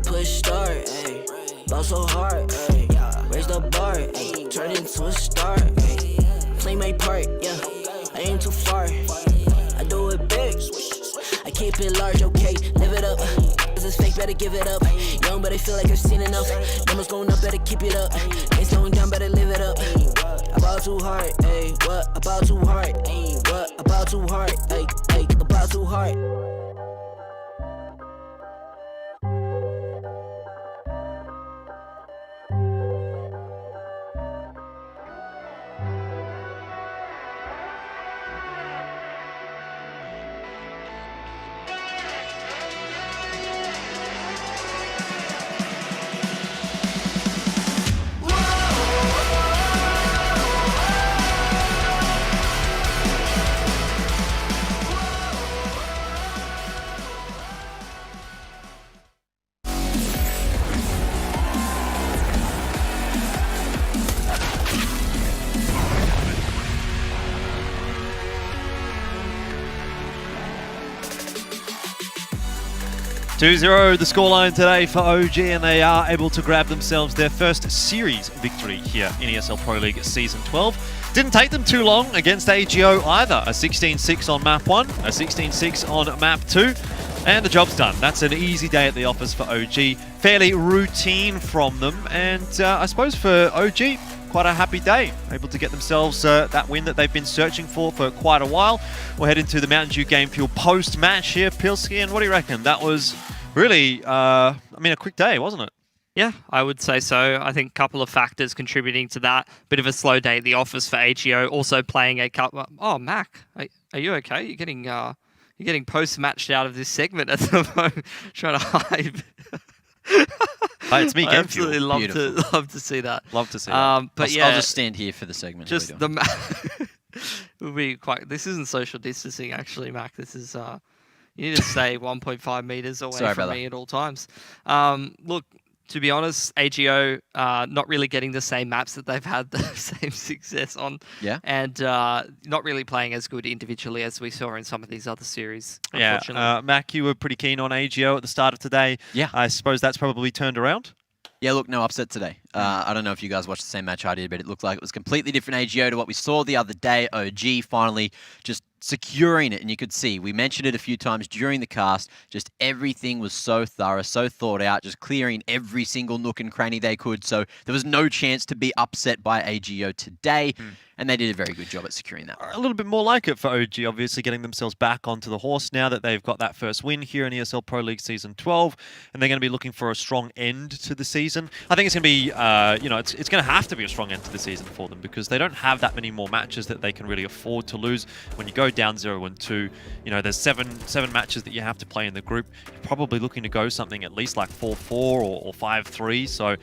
Push start, ayy. Ball so hard, ayy. Raise the bar, ayy. Turn into a star, ayy. Play my part, yeah. I aim too far. I do it big. I keep it large, okay. Live it up. Cause it's fake, better give it up. Young, but I feel like I've seen enough. Numbers going up, better keep it up. Ain't slowing down, better live it up. About too hard, ayy. What? About too hard, ayy. What? About too hard, ayy. About too hard. (2-0) the scoreline today for OG, and they are able to grab themselves their first series victory here in ESL Pro League Season 12. Didn't take them too long against AGO either. A 16-6 on map 1, a 16-6 on map 2, and the job's done. That's an easy day at the office for OG. Fairly routine from them, and I suppose for OG, quite a happy day. Able to get themselves that win that they've been searching for quite a while. We'll head into the Mountain Dew Game Fuel post-match here, Pilski, and what do you reckon? That was really, a quick day, wasn't it? Yeah, I would say so. I think a couple of factors contributing to that. Bit of a slow day at the office for AGO. Also playing a couple. Oh, Mac, are you okay? You're getting post-matched out of this segment at the moment. Trying to hide. Hey, it's me, I absolutely love to see that. Love to see that. But I'll just stand here for the segment. Just will be quite. This isn't social distancing, actually, Mac. This is you need to stay 1.5 meters away from me at all times. Look, to be honest, AGO not really getting the same maps that they've had the same success on. Yeah. And not really playing as good individually as we saw in some of these other series, unfortunately. Yeah, Mac, you were pretty keen on AGO at the start of today. Yeah. I suppose that's probably turned around? Yeah, look, no upset today. I don't know if you guys watched the same match I did, but it looked like it was completely different AGO to what we saw the other day. OG finally just securing it, and you could see, we mentioned it a few times during the cast, just everything was so thorough, so thought out, just clearing every single nook and cranny they could, so there was no chance to be upset by AGO today, and they did a very good job at securing that. A little bit more like it for OG, obviously getting themselves back onto the horse now that they've got that first win here in ESL Pro League Season 12, and they're going to be looking for a strong end to the season. I think it's going to be, it's going to have to be a strong end to the season for them because they don't have that many more matches that they can really afford to lose. When you go down 0-2, there's seven matches that you have to play in the group. You're probably looking to go something at least like 4-4 or 5-3, so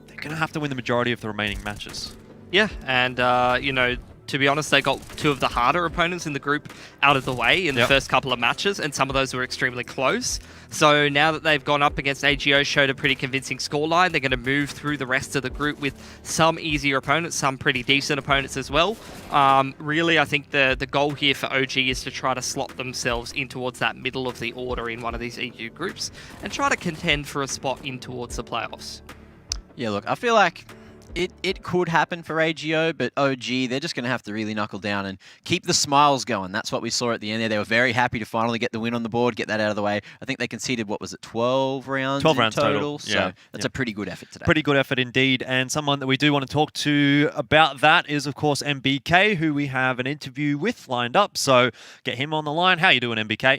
they're going to have to win the majority of the remaining matches. Yeah, and, to be honest, they got two of the harder opponents in the group out of the way in the first couple of matches, and some of those were extremely close. So now that they've gone up against AGO, showed a pretty convincing scoreline, they're going to move through the rest of the group with some easier opponents, some pretty decent opponents as well. Really, I think the goal here for OG is to try to slot themselves in towards that middle of the order in one of these EU groups and try to contend for a spot in towards the playoffs. Yeah, look, I feel like it could happen for AGO, but OG, they're just going to have to really knuckle down and keep the smiles going. That's what we saw at the end there. They were very happy to finally get the win on the board, get that out of the way. I think they conceded, 12 rounds 12 rounds total. So that's a pretty good effort today. Pretty good effort indeed. And someone that we do want to talk to about that is, of course, MBK, who we have an interview with lined up. So get him on the line. How you doing, MBK?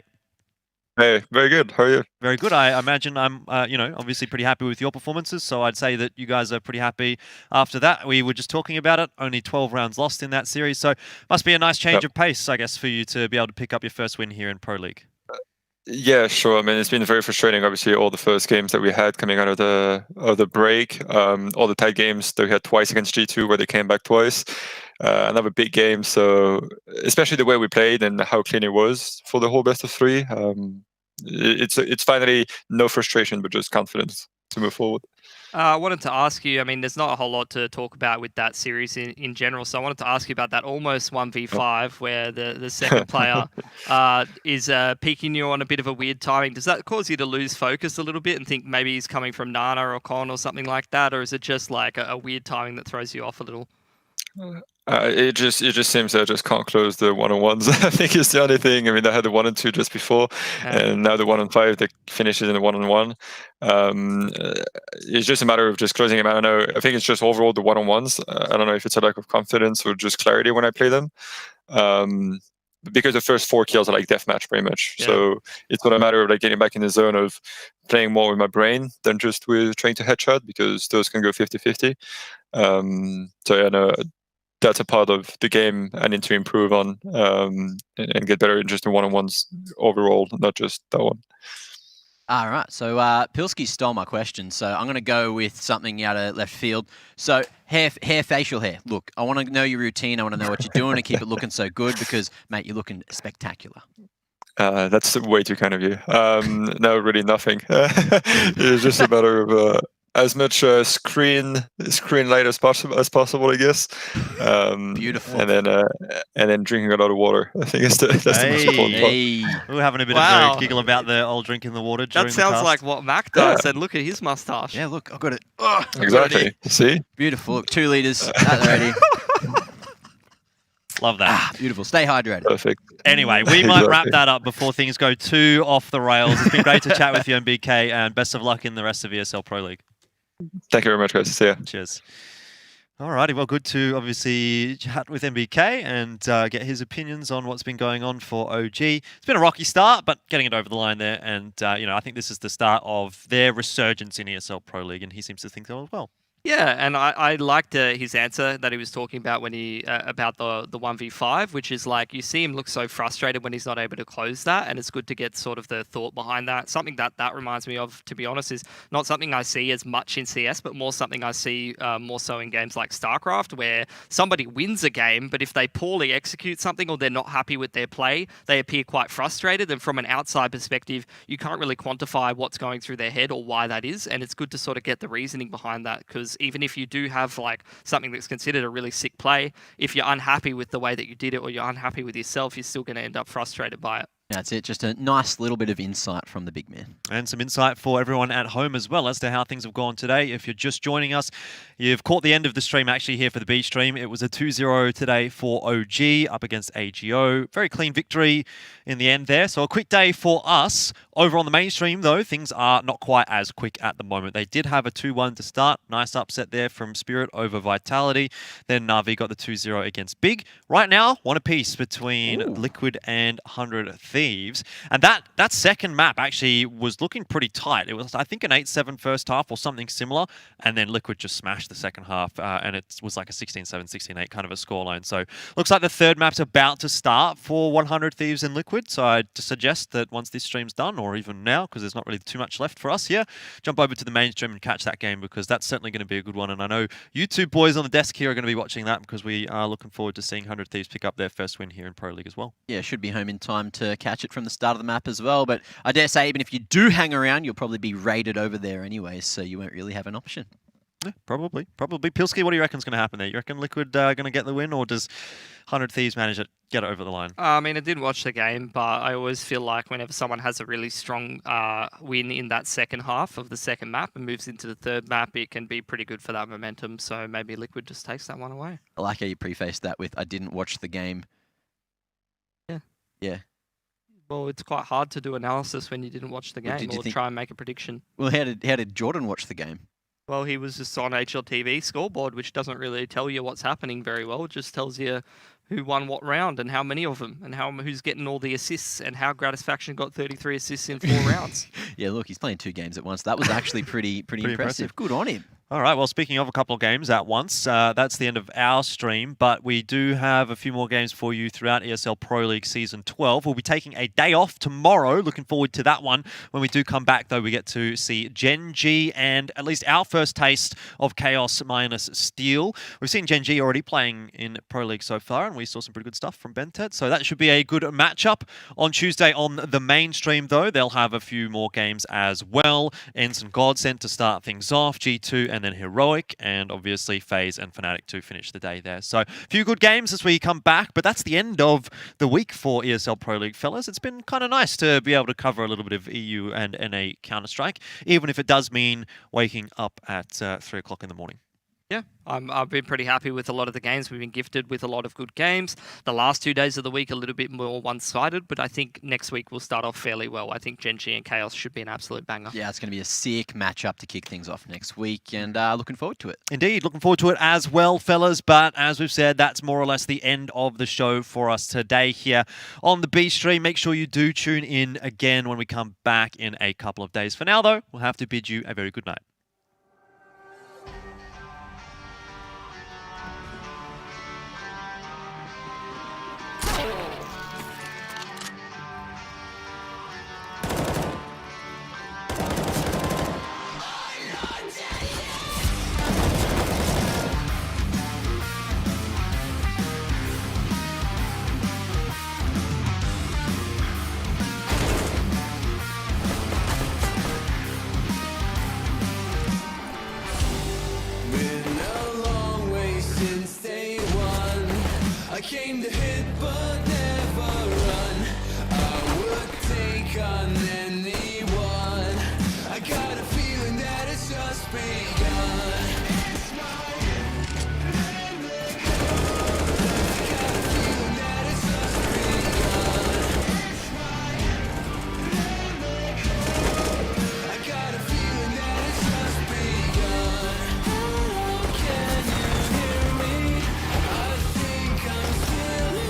Hey, very good. How are you? Very good. I imagine I'm, obviously pretty happy with your performances. So I'd say that you guys are pretty happy after that. We were just talking about it. Only 12 rounds lost in that series. So must be a nice change of pace, I guess, for you to be able to pick up your first win here in Pro League. Yeah, sure. I mean, it's been very frustrating. Obviously, all the first games that we had coming out of the break, all the tight games that we had twice against G2 where they came back twice. Another big game. So especially the way we played and how clean it was for the whole best of three. It's finally no frustration, but just confidence to move forward. I wanted to ask you, I mean, there's not a whole lot to talk about with that series in general, so I wanted to ask you about that almost 1v5 where the second player is peeking you on a bit of a weird timing. Does that cause you to lose focus a little bit and think maybe he's coming from Nana or Con or something like that, or is it just like a weird timing that throws you off a little? It just seems I just can't close the 1-on-1s. I think it's the only thing. I mean, I had the 1-on-2 just before, and now the 1-on-5 that finishes in the 1-on-1. It's just a matter of just closing them. I don't know. I think it's just overall the 1-on-1s. I don't know if it's a lack of confidence or just clarity when I play them. Because the first 4 kills are like deathmatch pretty much. Yeah. So it's not a matter of like getting back in the zone of playing more with my brain than just with trying to headshot, because those can go 50-50. So yeah, no, that's a part of the game I need to improve on and get better in just the 1-on-1s overall, not just that one. All right, so Pilsky stole my question, so I'm going to go with something out of left field. So facial hair. Look, I want to know your routine. I want to know what you're doing to keep it looking so good because, mate, you're looking spectacular. That's way too kind of you. No, really nothing. It's just a matter of as much screen light as possible, I guess. Beautiful. And then drinking a lot of water. I think that's the most important part. We were having a bit of a giggle about the old drinking the water. That sounds like what Mac does. And look at his mustache. Yeah, look, I've got it. Exactly. See? Beautiful. Look, 2 liters at the ready. Love that. Beautiful. Stay hydrated. Perfect. Anyway, we might wrap that up before things go too off the rails. It's been great to chat with you, MBK, and best of luck in the rest of ESL Pro League. Thank you very much, guys. See ya. Cheers. Alrighty, well, good to obviously chat with MBK and get his opinions on what's been going on for OG. It's been a rocky start, but getting it over the line there, and I think this is the start of their resurgence in ESL Pro League, and he seems to think so as well. Yeah, and I liked his answer that he was talking about when he about the 1v5, which is like you see him look so frustrated when he's not able to close that, and it's good to get sort of the thought behind that. Something that reminds me of, to be honest, is not something I see as much in CS, but more something I see more so in games like StarCraft, where somebody wins a game, but if they poorly execute something or they're not happy with their play, they appear quite frustrated, and from an outside perspective, you can't really quantify what's going through their head or why that is, and it's good to sort of get the reasoning behind that, because even if you do have like something that's considered a really sick play, if you're unhappy with the way that you did it or you're unhappy with yourself, you're still going to end up frustrated by it. That's it. Just a nice little bit of insight from the big man. And some insight for everyone at home as well as to how things have gone today. If you're just joining us, you've caught the end of the stream actually here for the B stream. It was a 2-0 today for OG up against AGO. Very clean victory in the end there. So a quick day for us. Over on the mainstream, though, things are not quite as quick at the moment. They did have a 2-1 to start. Nice upset there from Spirit over Vitality. Then Na'Vi got the 2-0 against Big. Right now, one apiece between Liquid and 100 Thieves. And that second map actually was looking pretty tight. It was, I think, an 8-7 first half or something similar. And then Liquid just smashed the second half. And it was like a 16-7, 16-8 kind of a scoreline. So looks like the third map's about to start for 100 Thieves and Liquid. So I'd suggest that once this stream's done, or even now, because there's not really too much left for us here, jump over to the mainstream and catch that game, because that's certainly going to be a good one. And I know you two boys on the desk here are going to be watching that, because we are looking forward to seeing 100 Thieves pick up their first win here in Pro League as well. Yeah, should be home in time to catch it from the start of the map as well. But I dare say, even if you do hang around, you'll probably be raided over there anyway, so you won't really have an option. Yeah, probably. Pilsky, what do you reckon is going to happen there? You reckon Liquid going to get the win, or does 100 Thieves manage to get it over the line? I mean, I didn't watch the game, but I always feel like whenever someone has a really strong win in that second half of the second map and moves into the third map, it can be pretty good for that momentum. So maybe Liquid just takes that one away. I like how you prefaced that with, I didn't watch the game. Yeah. Yeah. Well, it's quite hard to do analysis when you didn't watch the Well, game or try and make a prediction. Well, how did Jordan watch the game? Well, he was just on HLTV scoreboard, which doesn't really tell you what's happening very well. It just tells you who won what round and how many of them and who's getting all the assists and how Gratisfaction got 33 assists in 4 rounds. Yeah, look, he's playing 2 games at once. That was actually pretty impressive. Good on him. All right, well, speaking of a couple of games at once, that's the end of our stream, but we do have a few more games for you throughout ESL Pro League Season 12. We'll be taking a day off tomorrow. Looking forward to that one. When we do come back, though, we get to see Gen G and at least our first taste of Chaos minus Steel. We've seen Gen G already playing in Pro League so far, and we saw some pretty good stuff from Bentet, so that should be a good matchup. On Tuesday on the main stream, though, they'll have a few more games as well. Ensign Godsent to start things off, G2 and then Heroic, and obviously FaZe and Fnatic to finish the day there. So a few good games as we come back, but that's the end of the week for ESL Pro League, fellas. It's been kind of nice to be able to cover a little bit of EU and NA Counter-Strike, even if it does mean waking up at 3 o'clock in the morning. Yeah, I've been pretty happy with a lot of the games. We've been gifted with a lot of good games. The last 2 days of the week a little bit more one-sided, but I think next week we'll start off fairly well. I think Gen G and Chaos should be an absolute banger. Yeah, it's going to be a sick matchup to kick things off next week, and looking forward to it. Indeed, looking forward to it as well, fellas. But as we've said, that's more or less the end of the show for us today here on the B stream. Make sure you do tune in again when we come back in a couple of days. For now, though, we'll have to bid you a very good night. I came to hit but never run. I would take on anyone. I got a feeling that it's just begun. It's my ending. I got a feeling that it's just begun. It's my ending. I got a feeling that it's just begun. Can you hear me? I think I'm still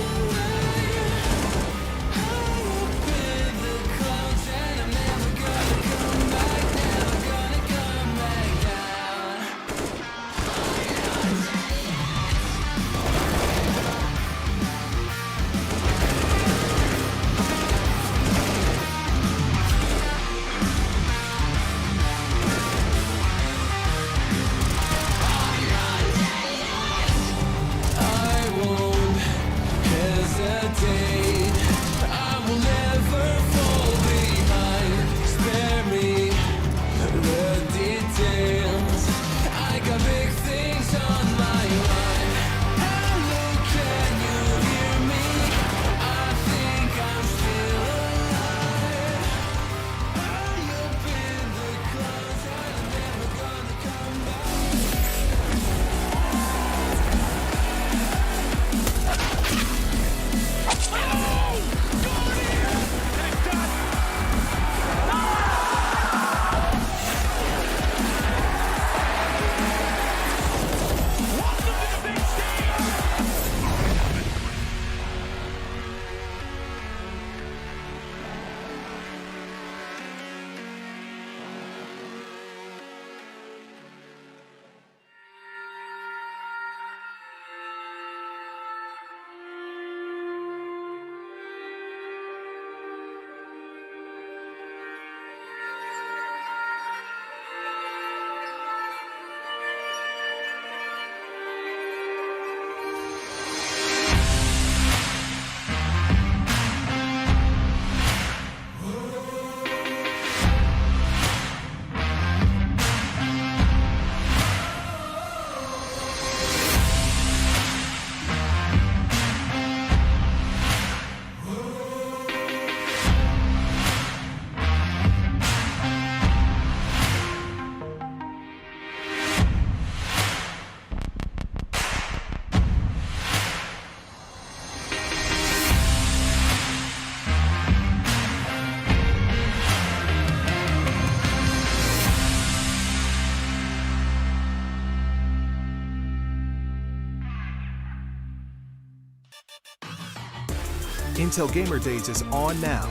Intel Gamer Days is on now.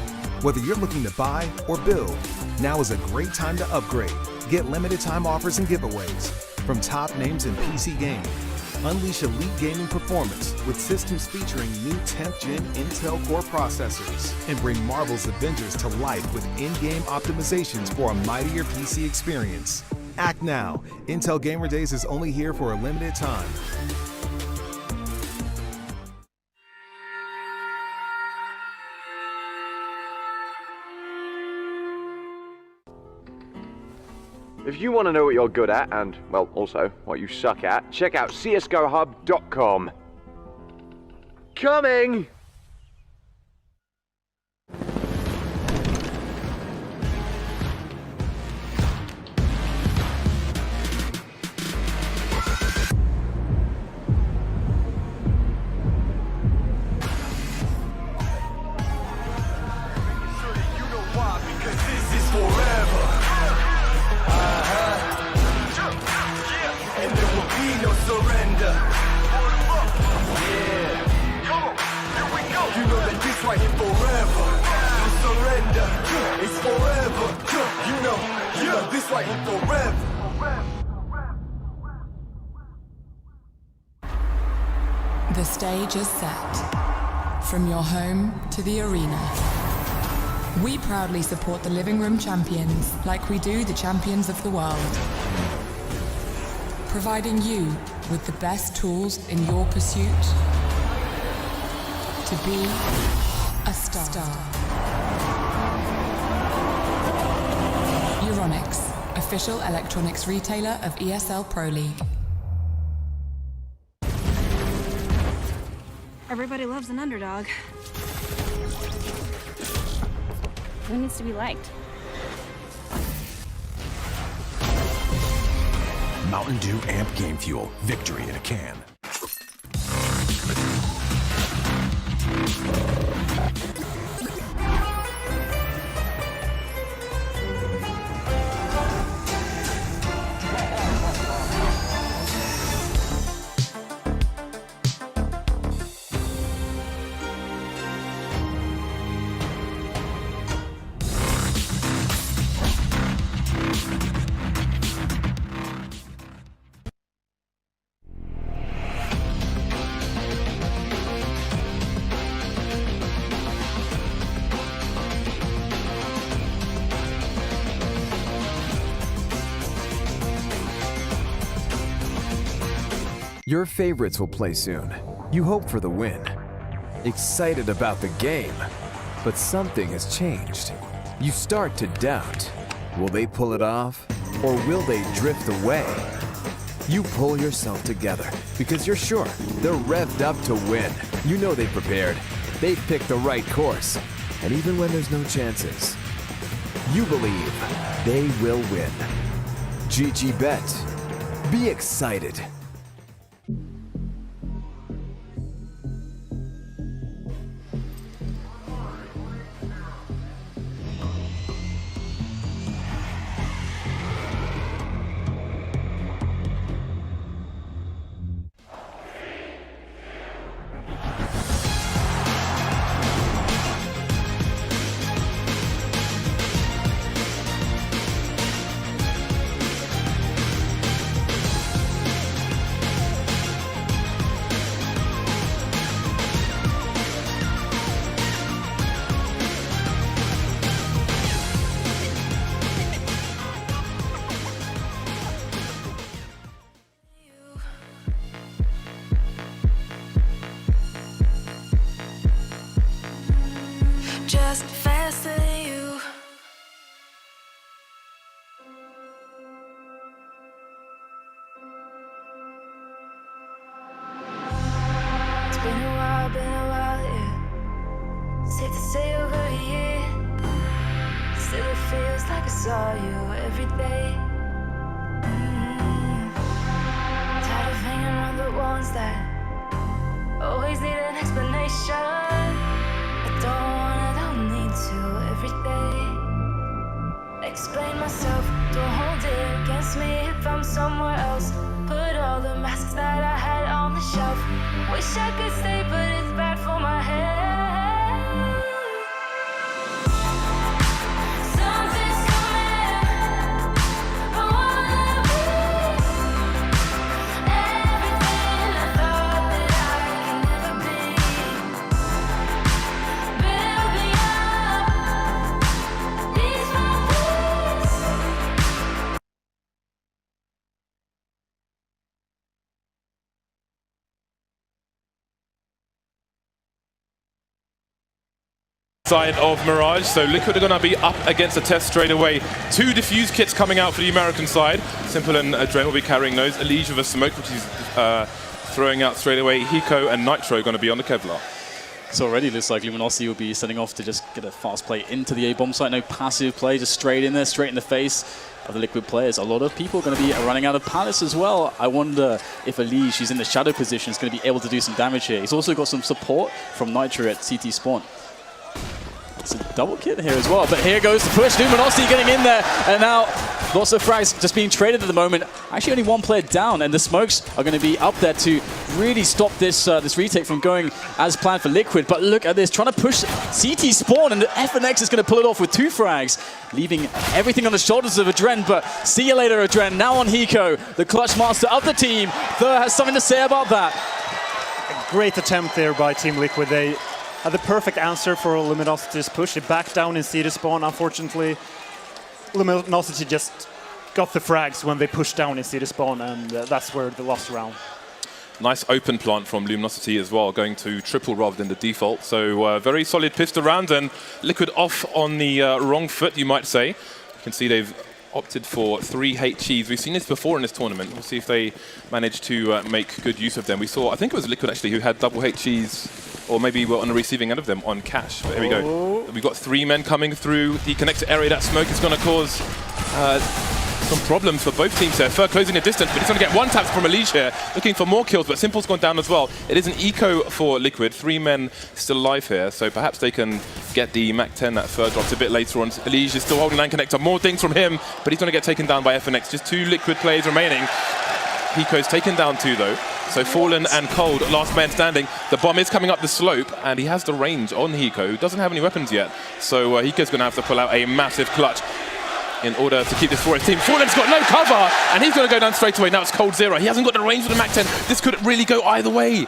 Whether you're looking to buy or build, now is a great time to upgrade. Get limited time offers and giveaways from top names in PC gaming. Unleash elite gaming performance with systems featuring new 10th gen Intel Core processors and bring Marvel's Avengers to life with in-game optimizations for a mightier PC experience. Act now. Intel Gamer Days is only here for a limited time. If you want to know what you're good at, and, well, also what you suck at, check out csgohub.com. Coming! The stage is set. From your home to the arena. We proudly support the living room champions like we do the champions of the world. Providing you with the best tools in your pursuit to be a star. Euronics, official electronics retailer of ESL Pro League. Everybody loves an underdog. Who needs to be liked? Mountain Dew Amp Game Fuel. Victory in a can. Your favorites will play soon. You hope for the win. Excited about the game. But something has changed. You start to doubt. Will they pull it off? Or will they drift away? You pull yourself together because you're sure they're revved up to win. You know they've prepared. They've picked the right course. And even when there's no chances, you believe they will win. GG Bet. Be excited. Just faster than you. It's been a while, yeah. Safe to say over a year. Still it feels like I saw you every day. Tired of hanging around the ones that always need an explanation. Don't need to every day. Explain myself, don't hold it against me if I'm somewhere else. Put all the masks that I had on the shelf. Wish I could stay, but it's bad. side of Mirage, so Liquid are going to be up against the test straight away. 2 defuse kits coming out for the American side. Simple and Dren will be carrying those. Elige with a smoke, which he's throwing out straight away. Hiko and Nitro going to be on the Kevlar. So already looks like Luminosity will be setting off to just get a fast play into the A bomb site. No passive play, just straight in there, straight in the face of the Liquid players. A lot of people are going to be running out of Palace as well. I wonder if Elige, who's in the shadow position, is going to be able to do some damage here. He's also got some support from Nitro at CT spawn. It's a double kit here as well, but here goes the push. Luminosity getting in there, and now lots of frags just being traded at the moment. Actually, only 1 player down, and the smokes are going to be up there to really stop this this retake from going as planned for Liquid. But look at this, trying to push CT spawn, and FNX is going to pull it off with 2 frags, leaving everything on the shoulders of Adren. But see you later, Adren. Now on Hiko, the clutch master of the team. Thur has something to say about that. A great attempt there by Team Liquid. They had the perfect answer for Luminosity's push. They backed down in CT spawn. Unfortunately, Luminosity just got the frags when they pushed down in CT spawn, and that's where they lost round. Nice open plant from Luminosity as well, going to triple rather than the default. So very solid pistol round, and Liquid off on the wrong foot, you might say. You can see they've opted for 3 HEs. We've seen this before in this tournament. We'll see if they manage to make good use of them. We saw, I think it was Liquid actually, who had double HEs, or maybe we're on the receiving end of them on Cash. But here we go. We've got 3 men coming through the connector area. That smoke is going to cause some problems for both teams here. Fur closing the distance, but he's going to get 1 tap from Elige here, looking for more kills, but Simple's gone down as well. It is an eco for Liquid. 3 men still alive here, so perhaps they can get the Mach 10 that Fur drops a bit later on. Elige is still holding 9 connector. More things from him, but he's going to get taken down by FNX. Just 2 Liquid players remaining. Hiko's taken down 2 though. So Fallen and Cold, last man standing. The bomb is coming up the slope, and he has the range on Hiko, who doesn't have any weapons yet. So Hiko's going to have to pull out a massive clutch in order to keep this for his team. Fallen's got no cover, and he's going to go down straight away. Now it's Cold 0. He hasn't got the range for the Mach 10. This could really go either way.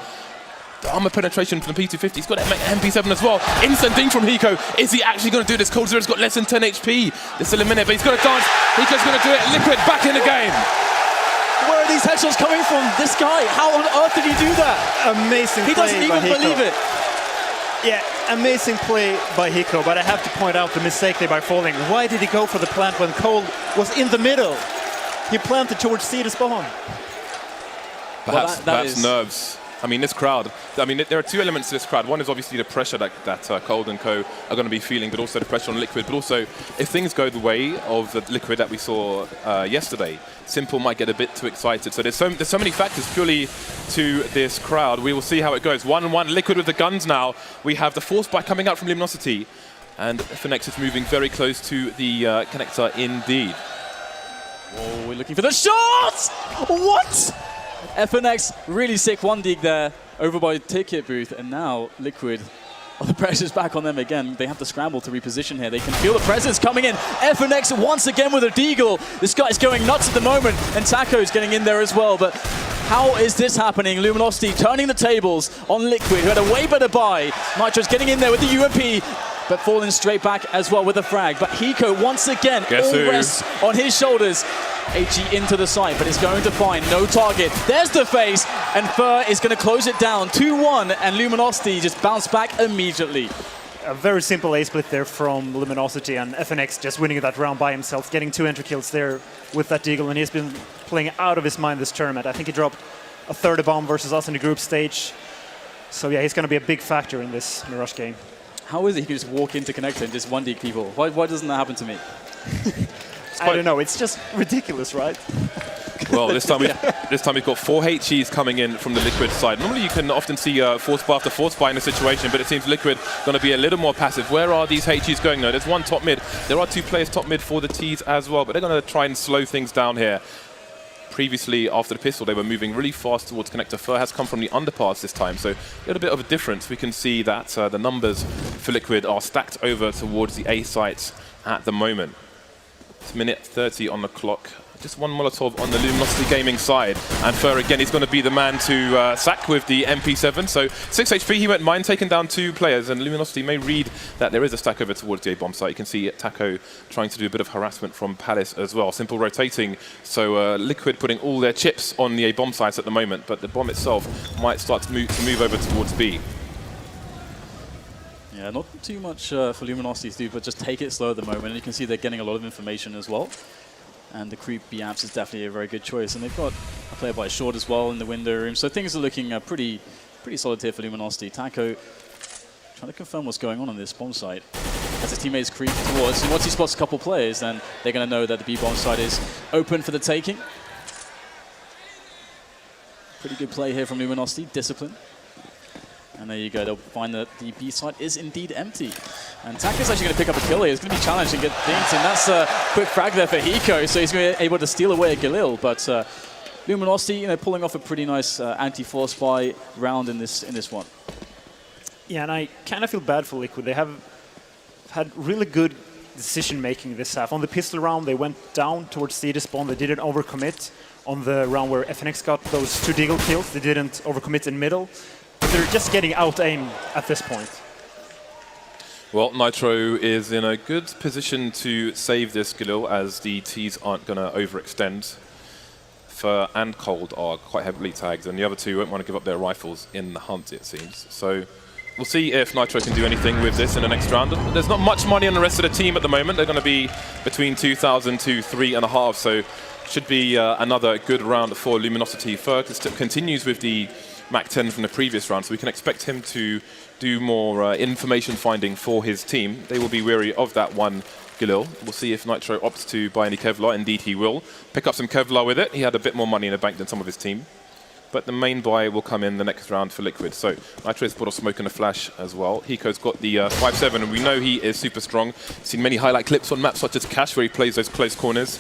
The armor penetration from the P250. He's got MP7 as well. Instant ding from Hiko. Is he actually going to do this? Cold 0's got less than 10 HP. There's still a minute, but he's got to dance. Hiko's going to do it. Liquid back in the game. Where are these headshots coming from? This guy, how on earth did he do that? Amazing play. He doesn't even believe it. Yeah, amazing play by Hiko, but I have to point out the mistake there by Falling. Why did he go for the plant when Cole was in the middle? He planted towards C to spawn. Perhaps, perhaps nerves. I mean, this crowd, there are 2 elements to this crowd. One is obviously the pressure that Cold and Co are going to be feeling, but also the pressure on Liquid. But also, if things go the way of the Liquid that we saw yesterday, Simple might get a bit too excited. So there's so many factors purely to this crowd. We will see how it goes. 1-1, Liquid with the guns now. We have the force bite coming out from Luminosity, and FNX is moving very close to the connector indeed. Oh, we're looking for the shot! What? FNX, really sick 1-dig there over by Ticket Booth, and now Liquid, the pressure's back on them again. They have to scramble to reposition here. They can feel the presence coming in. FNX once again with a deagle. This guy's going nuts at the moment, and Taco's getting in there as well. But how is this happening? Luminosity turning the tables on Liquid, who had a way better buy. Nitro's getting in there with the UMP, but falling straight back as well with a frag. But Hiko once again, all rests on his shoulders. HE into the site, but it's going to find no target. There's the face, and Fur is going to close it down 2-1, and Luminosity just bounced back immediately. A very simple A-split there from Luminosity, and FNX just winning that round by himself, getting 2 entry kills there with that deagle, and he's been playing out of his mind this tournament. I think he dropped a 30 bomb versus us in the group stage. So yeah, he's going to be a big factor in this Mirage game. How is it he can just walk into connector and just 1-dig people? Why doesn't that happen to me? I don't know, it's just ridiculous, right? Well, this time we've got 4 HEs coming in from the Liquid side. Normally you can often see force buy after force buy in a situation, but it seems Liquid going to be a little more passive. Where are these HEs going though? There's 1 top mid. There are 2 players top mid for the Ts as well, but they're going to try and slow things down here. Previously, after the pistol, they were moving really fast towards connector. Fur has come from the underpass this time, so a little bit of a difference. We can see that the numbers for Liquid are stacked over towards the A sites at the moment. It's minute 30 on the clock. Just 1 Molotov on the Luminosity Gaming side. And Fur, again, he's going to be the man to sack with the MP7. So 6 HP, he won't mind taking down 2 players. And Luminosity may read that there is a stack over towards the A-bomb site. You can see Taco trying to do a bit of harassment from Palace as well. Simple rotating. So Liquid putting all their chips on the A-bomb sites at the moment. But the bomb itself might start to move over towards B. Yeah, not too much for Luminosity to do, but just take it slow at the moment. And you can see they're getting a lot of information as well. And the creep B-Apps is definitely a very good choice. And they've got a player by short as well in the window room. So things are looking pretty solid here for Luminosity. Taco trying to confirm what's going on this bomb site. As his teammates creep towards, and once he spots a couple players, then they're going to know that the B-bomb site is open for the taking. Pretty good play here from Luminosity, discipline. And there you go, they'll find that the B site is indeed empty. And Taco's actually going to pick up a kill here. It's going to be challenged and get things, and that's a quick frag there for Hiko, so he's going to be able to steal away a Galil. But Luminosity, pulling off a pretty nice anti-force buy round in this one. Yeah, and I kind of feel bad for Liquid. They have had really good decision-making this half. On the pistol round, they went down towards CD spawn. They didn't overcommit. On the round where FNX got those 2 Deagle kills, they didn't overcommit in middle. But they're just getting out-aimed at this point. Well, Nitro is in a good position to save this Galil, as the Ts aren't going to overextend. Fur and Cold are quite heavily tagged, and the other two won't want to give up their rifles in the hunt, it seems. So we'll see if Nitro can do anything with this in the next round. There's not much money on the rest of the team at the moment. They're going to be between 2,000 to 3.5, so should be another good round for Luminosity. Fur continues with the Mac 10 from the previous round, so we can expect him to do more information finding for his team. They will be wary of that one Galil. We'll see if Nitro opts to buy any Kevlar. Indeed he will. Pick up some Kevlar with it. He had a bit more money in the bank than some of his team. But the main buy will come in the next round for Liquid. So Nitro's put off smoke and a flash as well. Hiko's got the 5-7, and we know he is super strong. Seen many highlight clips on maps such as Cash, where he plays those close corners.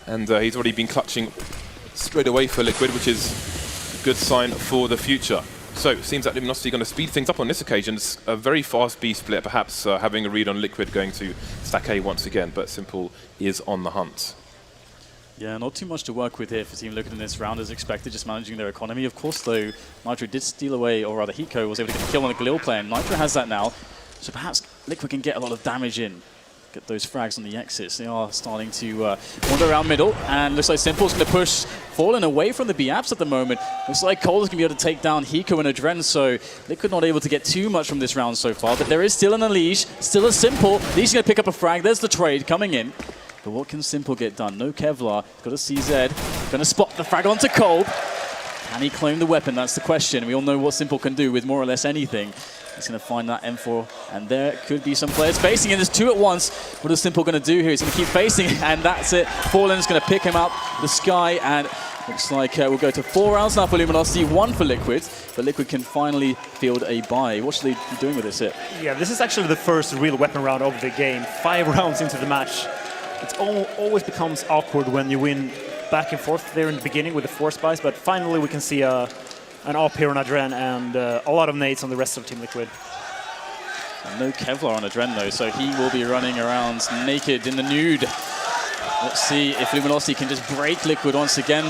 And he's already been clutching straight away for Liquid, which is good sign for the future. So it seems that Luminosity are going to speed things up on this occasion. It's a very fast B split, perhaps having a read on Liquid going to stack A once again, but Simple is on the hunt. Yeah, not too much to work with here for Team Liquid in this round as expected, just managing their economy. Of course, though, Nitro did steal away, or rather Hiko was able to get the kill on the Galil player. Nitro has that now, so perhaps Liquid can get a lot of damage in. Get those frags on the exits. They are starting to wander around middle, and looks like Simple's going to push Fallen away from the B-Apps at the moment. Looks like Cole is going to be able to take down Hiko and Adren, so Liquid not able to get too much from this round so far, but there is still an Unleash, still a Simple. He's going to pick up a frag. There's the trade coming in. But what can Simple get done? No Kevlar. Got a CZ. Going to spot the frag onto Cole. Can he claim the weapon? That's the question. We all know what Simple can do with more or less anything. He's going to find that M4, and there could be some players facing, and there's 2 at once. What is Simple going to do here? He's going to keep facing, and that's it. Fallen's going to pick him up the sky, and looks like we'll go to 4 rounds now for Luminosity, 1 for Liquid, but Liquid can finally field a buy. What should they be doing with this hit? Yeah, this is actually the first real weapon round of the game. 5 rounds into the match. It always becomes awkward when you win back and forth there in the beginning with the force buys, but finally we can see an AWP here on Adren and a lot of nades on the rest of Team Liquid. And no Kevlar on Adren though, so he will be running around naked in the nude. Let's see if Luminosity can just break Liquid once again,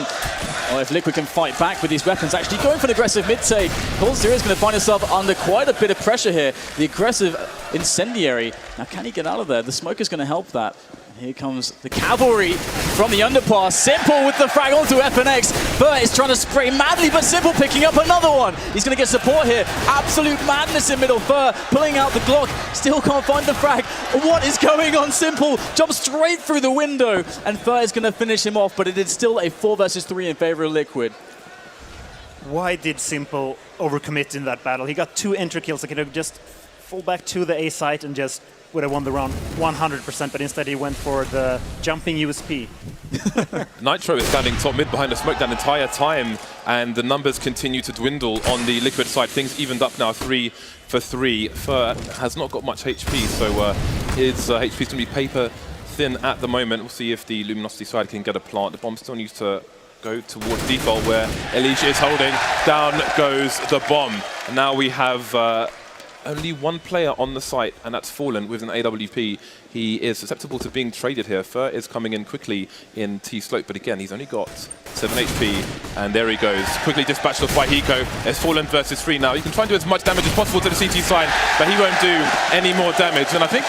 or if Liquid can fight back with these weapons. Actually going for an aggressive mid-take. Cold Zero is going to find himself under quite a bit of pressure here. The aggressive incendiary. Now can he get out of there? The smoke is going to help that. Here comes the cavalry from the underpass. Simple with the frag onto FNX. Fur is trying to spray madly, but Simple picking up another one. He's going to get support here. Absolute madness in middle. Fur pulling out the Glock. Still can't find the frag. What is going on? Simple jumps straight through the window, and Fur is going to finish him off, but it is still a 4 versus 3 in favor of Liquid. Why did Simple overcommit in that battle? He got 2 entry kills. He could have just fall back to the A site and just would have won the round 100%, but instead he went for the jumping USP. Nitro is standing top mid behind the smoke that entire time, and the numbers continue to dwindle on the Liquid side. Things evened up now, 3 for 3. Fur has not got much HP, so his HP is going to be paper thin at the moment. We'll see if the Luminosity side can get a plant. The bomb still needs to go towards default, where Elige is holding. Down goes the bomb. And now we have only 1 player on the site, and that's Fallen with an AWP. He is susceptible to being traded here. Fur is coming in quickly in T-Slope, but again, he's only got 7 HP, and there he goes. Quickly dispatched off by Hiko. It's Fallen versus 3 now. He can try and do as much damage as possible to the CT side, but he won't do any more damage. And I think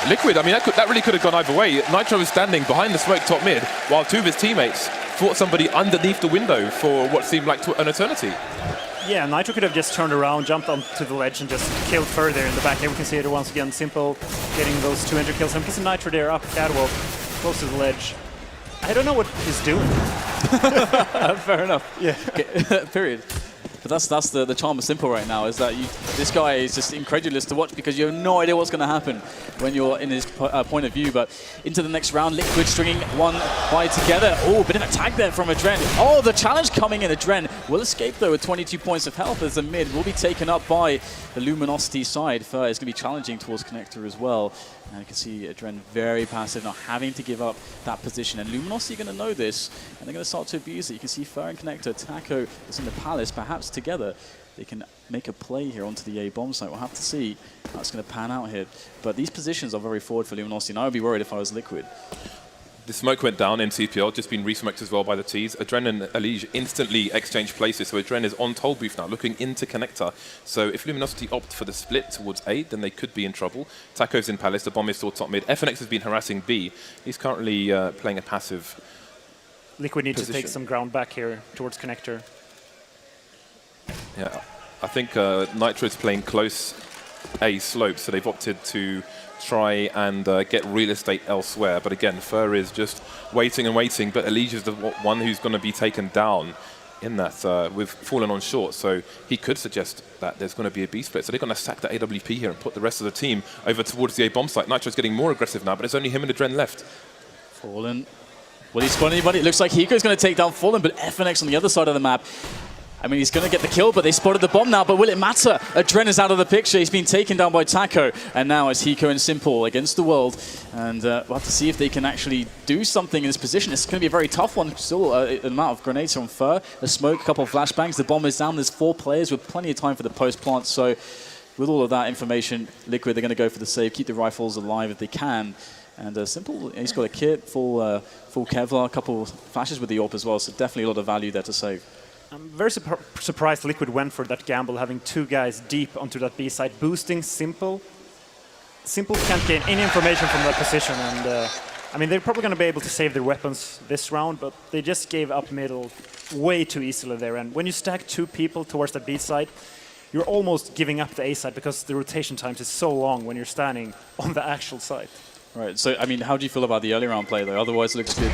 Liquid, I mean, that really could have gone either way. Nitro was standing behind the smoke top mid, while 2 of his teammates fought somebody underneath the window for what seemed like an eternity. Yeah, Nitro could have just turned around, jumped onto the ledge, and just killed further in the back. Here we can see it once again, Simple getting those 200 kills. And we can see Nitro there up catwalk, close to the ledge. I don't know what he's doing. Fair enough. Yeah. Okay. Period. But that's the charm of Simple right now, is that this guy is just incredulous to watch because you have no idea what's going to happen when you're in his point of view. But into the next round, Liquid stringing one by together. Oh, bit of a tag there from Adren. Oh, the challenge coming in. Adren will escape though with 22 points of health as the mid will be taken up by the Luminosity side. Fer is going to be challenging towards Connector as well. And you can see Adren very passive, not having to give up that position. And Luminosity are going to know this, and they're going to start to abuse it. You can see Fer and Connector, Taco is in the Palace. Perhaps together they can make a play here onto the A bomb site. We'll have to see how it's going to pan out here. But these positions are very forward for Luminosity, and I would be worried if I was Liquid. The smoke went down in CPL, just been re-smoked as well by the Ts. Adren and Elige instantly exchange places, so Adren is on toll booth now, looking into Connector. So if Luminosity opt for the split towards A, then they could be in trouble. Taco's in Palace, the bomb is still top mid. FNX has been harassing B. He's currently playing a passive Liquid needs position. to take some ground back here towards Connector. Yeah, I think Nitro is playing close A slope, so they've opted to try and get real estate elsewhere. But again, Fer is just waiting and waiting, but Elige is the one who's going to be taken down in that with fallen on short. So he could suggest that there's going to be a B split. So they're going to sack the AWP here and put the rest of the team over towards the A bomb site. Nitro's getting more aggressive now, but it's only him and Adren left. Fallen. Will he spawn anybody? It looks like Hiko's going to take down Fallen, but FNX on the other side of the map. I mean, he's going to get the kill, but they spotted the bomb now. But will it matter? Adren is out of the picture. He's been taken down by Taco. And now it's Hiko and Simple against the world. And we'll have to see if they can actually do something in this position. It's going to be a very tough one. Still, an amount of grenades on Fer. A smoke, a couple of flashbangs. The bomb is down. There's 4 players with plenty of time for the post-plant. So with all of that information, Liquid, they're going to go for the save, keep the rifles alive if they can. And Simple, he's got a kit, full Kevlar, a couple of flashes with the AWP as well. So definitely a lot of value there to save. I'm very surprised Liquid went for that gamble, having 2 guys deep onto that B side, boosting Simple. Simple can't gain any information from that position, and I mean, they're probably going to be able to save their weapons this round, but they just gave up middle way too easily there. And when you stack 2 people towards the B side, you're almost giving up the A side because the rotation times is so long when you're standing on the actual site. Right, so I mean, how do you feel about the early round play though? Otherwise it looks good.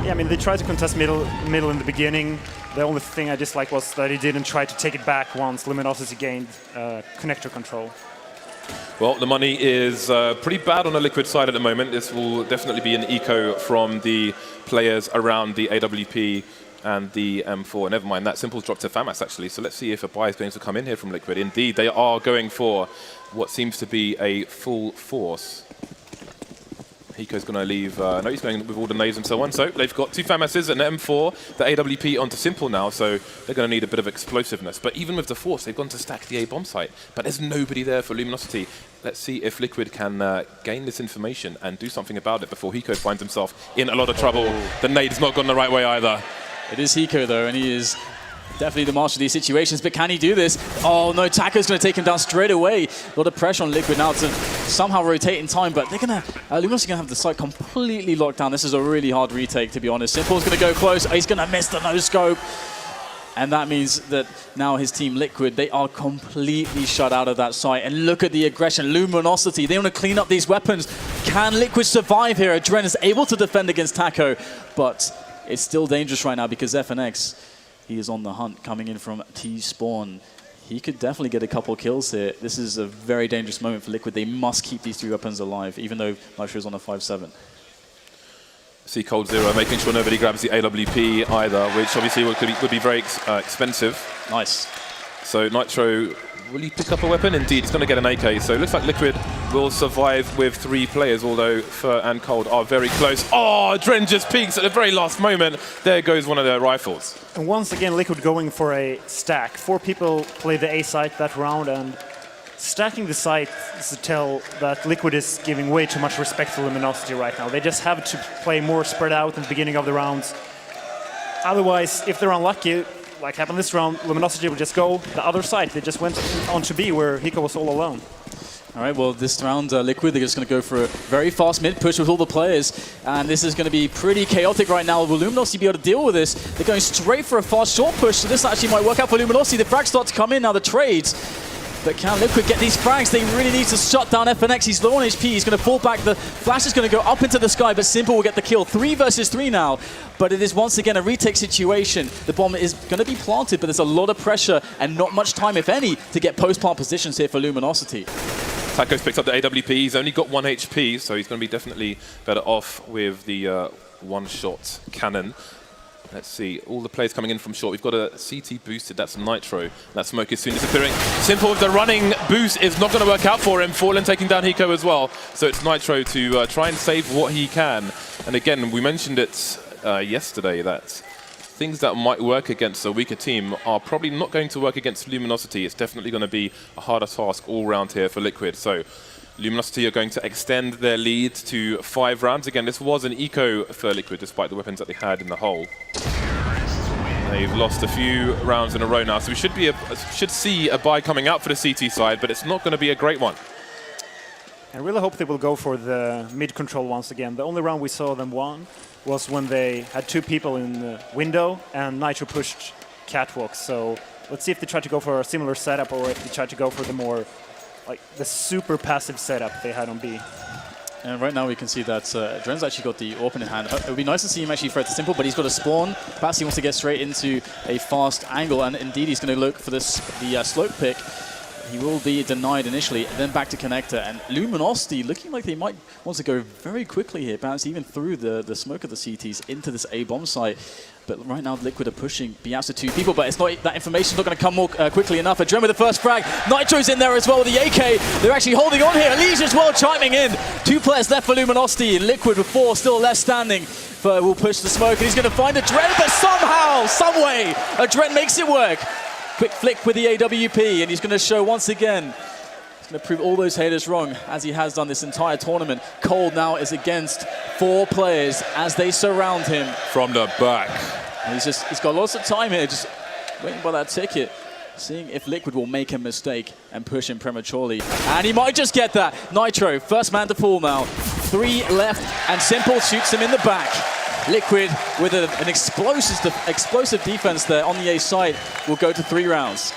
Yeah, I mean, they tried to contest middle in the beginning. The only thing I disliked was that he didn't try to take it back once Luminosity gained connector control. Well, the money is pretty bad on the Liquid side at the moment. This will definitely be an eco from the players around the AWP and the M4. Never mind, that Simple's dropped to FAMAS actually. So let's see if a buy is going to come in here from Liquid. Indeed, they are going for what seems to be a full force. Hiko's going to leave, no, he's going with all the nades and so on. So they've got 2 FAMASs and M4, the AWP onto Simple now, so they're going to need a bit of explosiveness. But even with the force, they've gone to stack the A bomb site. But there's nobody there for Luminosity. Let's see if Liquid can gain this information and do something about it before Hiko finds himself in a lot of trouble. The nade's not gone the right way either. It is Hiko though, and he is definitely the master of these situations, but can he do this? Oh no, Taco's going to take him down straight away. A lot of pressure on Liquid now to somehow rotate in time, but they're going to, Luminosity going to have the site completely locked down. This is a really hard retake, to be honest. Simple's going to go close. Oh, he's going to miss the no-scope. And that means that now his team Liquid, they are completely shut out of that site. And look at the aggression, Luminosity. They want to clean up these weapons. Can Liquid survive here? Adren is able to defend against Taco, but it's still dangerous right now because FNX, he is on the hunt coming in from T-Spawn. He could definitely get a couple kills here. This is a very dangerous moment for Liquid. They must keep these 3 weapons alive, even though Nitro is on a 5-7. See Cold Zero making sure nobody grabs the AWP either, which obviously would be very expensive. Nice. So Nitro, will he pick up a weapon? Indeed, he's going to get an AK. So it looks like Liquid will survive with 3 players, although Fer and Cold are very close. Oh, Dren just peeks at the very last moment. There goes one of their rifles. And once again, Liquid going for a stack. 4 people play the A site that round, and stacking the site is to tell that Liquid is giving way too much respect to Luminosity right now. They just have to play more spread out in the beginning of the rounds. Otherwise, if they're unlucky, like happened this round, Luminosity will just go the other side. They just went on to B, where Hiko was all alone. All right, well, this round, Liquid, they're just going to go for a very fast mid push with all the players. And this is going to be pretty chaotic right now. Will Luminosity be able to deal with this? They're going straight for a fast short push, so this actually might work out for Luminosity. The frags start to come in now, the trades. But can Liquid get these frags? They really need to shut down FNX. He's low on HP. He's going to fall back. The flash is going to go up into the sky, but Simple will get the kill. 3 versus 3 now. But it is once again a retake situation. The bomb is going to be planted, but there's a lot of pressure and not much time, if any, to get post-plant positions here for Luminosity. Taco's picked up the AWP. He's only got 1 HP, so he's going to be definitely better off with the one-shot cannon. Let's see, all the players coming in from short. We've got a CT boosted, that's Nitro. That smoke is soon disappearing. Simple with the running boost is not going to work out for him. Fallen taking down Hiko as well. So it's Nitro to try and save what he can. And again, we mentioned it yesterday that things that might work against a weaker team are probably not going to work against Luminosity. It's definitely going to be a harder task all round here for Liquid. So Luminosity are going to extend their lead to 5 rounds. Again, this was an eco for Liquid, despite the weapons that they had in the hole. They've lost a few rounds in a row now, so we should see a buy coming out for the CT side, but it's not going to be a great one. I really hope they will go for the mid control once again. The only round we saw them won was when they had 2 people in the window and Nitro pushed catwalk. So let's see if they try to go for a similar setup or if they try to go for the more like the super passive setup they had on B. And right now we can see that Dren's actually got the AWP in hand. It would be nice to see him actually threat to Simple, but he's got a spawn. Perhaps he wants to get straight into a fast angle, and indeed he's going to look for the slope pick. He will be denied initially, then back to Connector. And Luminosity looking like they might want to go very quickly here, perhaps even through the smoke of the CTs into this A-bomb site. But right now, Liquid are pushing Bias to 2 people, but it's not, that information's not going to come more quickly enough. Adren with the first frag. Nitro's in there as well with the AK. They're actually holding on here. Elise as well chiming in. 2 players left for Luminosity. Liquid with 4 still left standing. But will push the smoke, and he's going to find Adren, but somehow, some way, Adren makes it work. Quick flick with the AWP, and he's going to show once again. He's going to prove all those haters wrong, as he has done this entire tournament. Cold now is against 4 players as they surround him. From the back. And he's got lots of time here, just waiting by that ticket, seeing if Liquid will make a mistake and push him prematurely. And he might just get that. Nitro, first man to fall now. 3 left, and Simple shoots him in the back. Liquid with an explosive defense there on the A side will go to 3 rounds.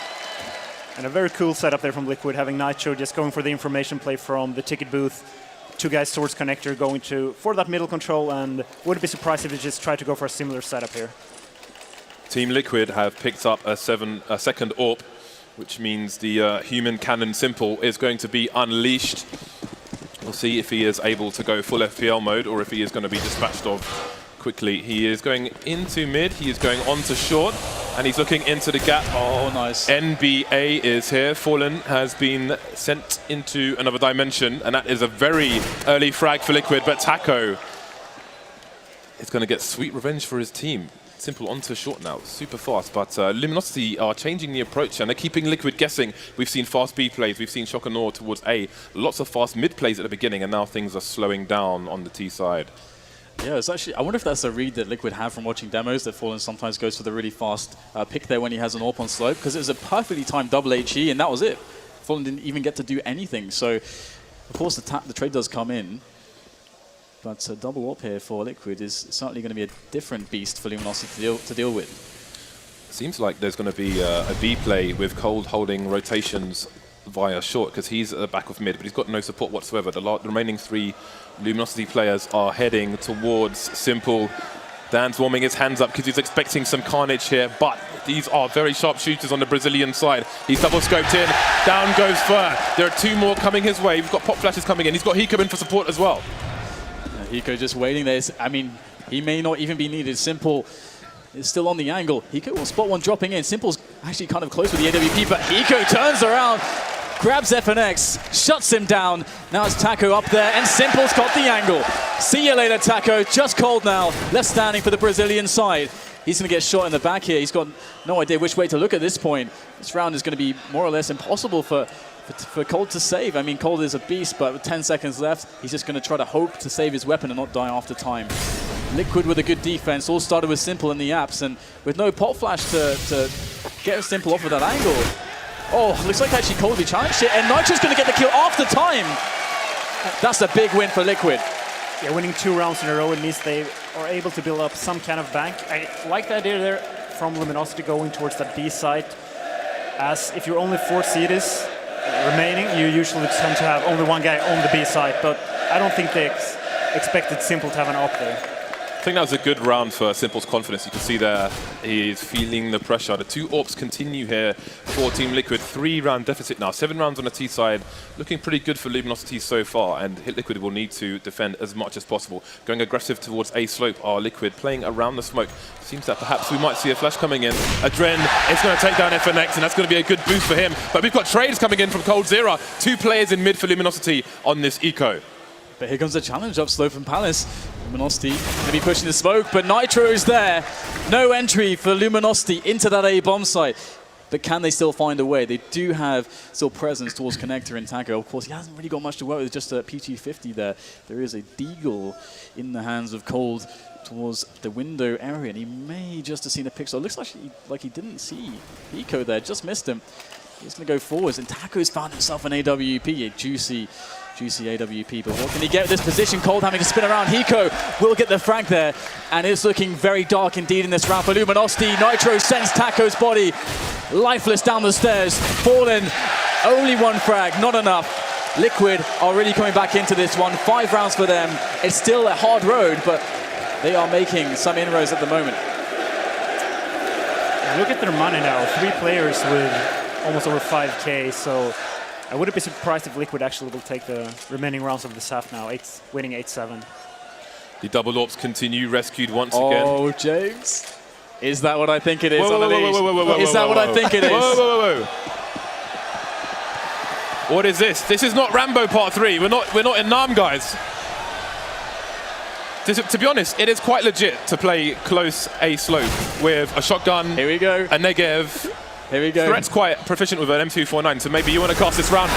And a very cool setup there from Liquid, having Nitro just going for the information play from the ticket booth. 2 guys towards Connector going for that middle control, and wouldn't be surprised if they just try to go for a similar setup here. Team Liquid have picked up a second AWP, which means the human cannon Simple is going to be unleashed. We'll see if he is able to go full FPL mode or if he is going to be dispatched off quickly. He is going into mid, he is going on to short, and he's looking into the gap. Oh, nice. NBA is here. Fallen has been sent into another dimension, and that is a very early frag for Liquid, but Taco is going to get sweet revenge for his team. Simple onto short now, super fast, but Luminosity are changing the approach and they're keeping Liquid guessing. We've seen fast B plays, we've seen Shock and Awe towards A, lots of fast mid plays at the beginning, and now things are slowing down on the T side. Yeah, it's actually, I wonder if that's a read that Liquid have from watching demos, that Fallen sometimes goes for the really fast pick there when he has an AWP on slope, because it was a perfectly timed double HE and that was it. Fallen didn't even get to do anything, so of course the trade does come in. But a double AWP here for Liquid is certainly going to be a different beast for Luminosity to deal with. Seems like there's going to be a B play with Cold holding rotations via short, because he's at the back of mid, but he's got no support whatsoever. The remaining 3 Luminosity players are heading towards Simple. Dan's warming his hands up because he's expecting some carnage here, but these are very sharp shooters on the Brazilian side. He's double scoped in, down goes Fur. There are 2 more coming his way. We've got pop flashes coming in. He's got Hiko in for support as well. Hiko just waiting there. I mean, he may not even be needed. Simple is still on the angle. Hiko will spot one dropping in. Simple's actually kind of close with the AWP, but Hiko turns around, grabs FNX, shuts him down. Now it's Taco up there, and Simple's got the angle. See you later, Taco. Just Cold now, left standing for the Brazilian side. He's going to get shot in the back here. He's got no idea which way to look at this point. This round is going to be more or less impossible for Cold to save. I mean, Cold is a beast, but with 10 seconds left, he's just going to try to hope to save his weapon and not die after time. Liquid with a good defense, all started with Simple in the apps, and with no pop flash to get Simple off of that angle. Oh, looks like actually Cold will be challenged here, and Nitro's going to get the kill after time. That's a big win for Liquid. Yeah, winning 2 rounds in a row, at least they are able to build up some kind of bank. I like the idea there from Luminosity going towards that B site, as if you're only 4 CDs remaining, you usually tend to have only one guy on the B site, but I don't think they expected Simple to have an op there. I think that was a good round for Simple's confidence. You can see there he's feeling the pressure. The 2 AWPs continue here for Team Liquid. 3-round deficit now. 7 rounds on the T side. Looking pretty good for Luminosity so far, and Liquid will need to defend as much as possible. Going aggressive towards A slope are Liquid, playing around the smoke. Seems that perhaps we might see a flash coming in. Adren is going to take down FNX, and that's going to be a good boost for him. But we've got trades coming in from coldzera. 2 players in mid for Luminosity on this eco. But here comes the challenge up slope from Palace. Luminosity going to be pushing the smoke, but Nitro is there. No entry for Luminosity into that A bomb site. But can they still find a way? They do have still presence towards Connector and Taco. Of course, he hasn't really got much to work with, just a PT-50 there. There is a Deagle in the hands of Cold towards the window area, and he may just have seen a pixel. It looks like he didn't see Eco there, just missed him. He's going to go forwards, and Taco's found himself an AWP, a juicy AWP, but what can he get with this position? Cold having to spin around. Hiko will get the frag there, and it's looking very dark indeed in this round for Luminosity. Nitro sends Taco's body lifeless down the stairs. Fallen, only 1 frag, not enough. Liquid are really coming back into this one. 5 rounds for them. It's still a hard road, but they are making some inroads at the moment. Yeah, look at their money now. 3 players with almost over 5K, so I wouldn't be surprised if Liquid actually will take the remaining rounds of this half now, winning 8-7. The double AWPs continue, rescued once again. Oh, James. Is that what I think it is? Is that what I think it is? Whoa. What is this? This is not Rambo Part 3. We're not in Nam, guys. To be honest, it is quite legit to play close A slope with a shotgun. Here we go. A Negev. Here we go. Threat's quite proficient with an M249, so maybe you want to cast this round.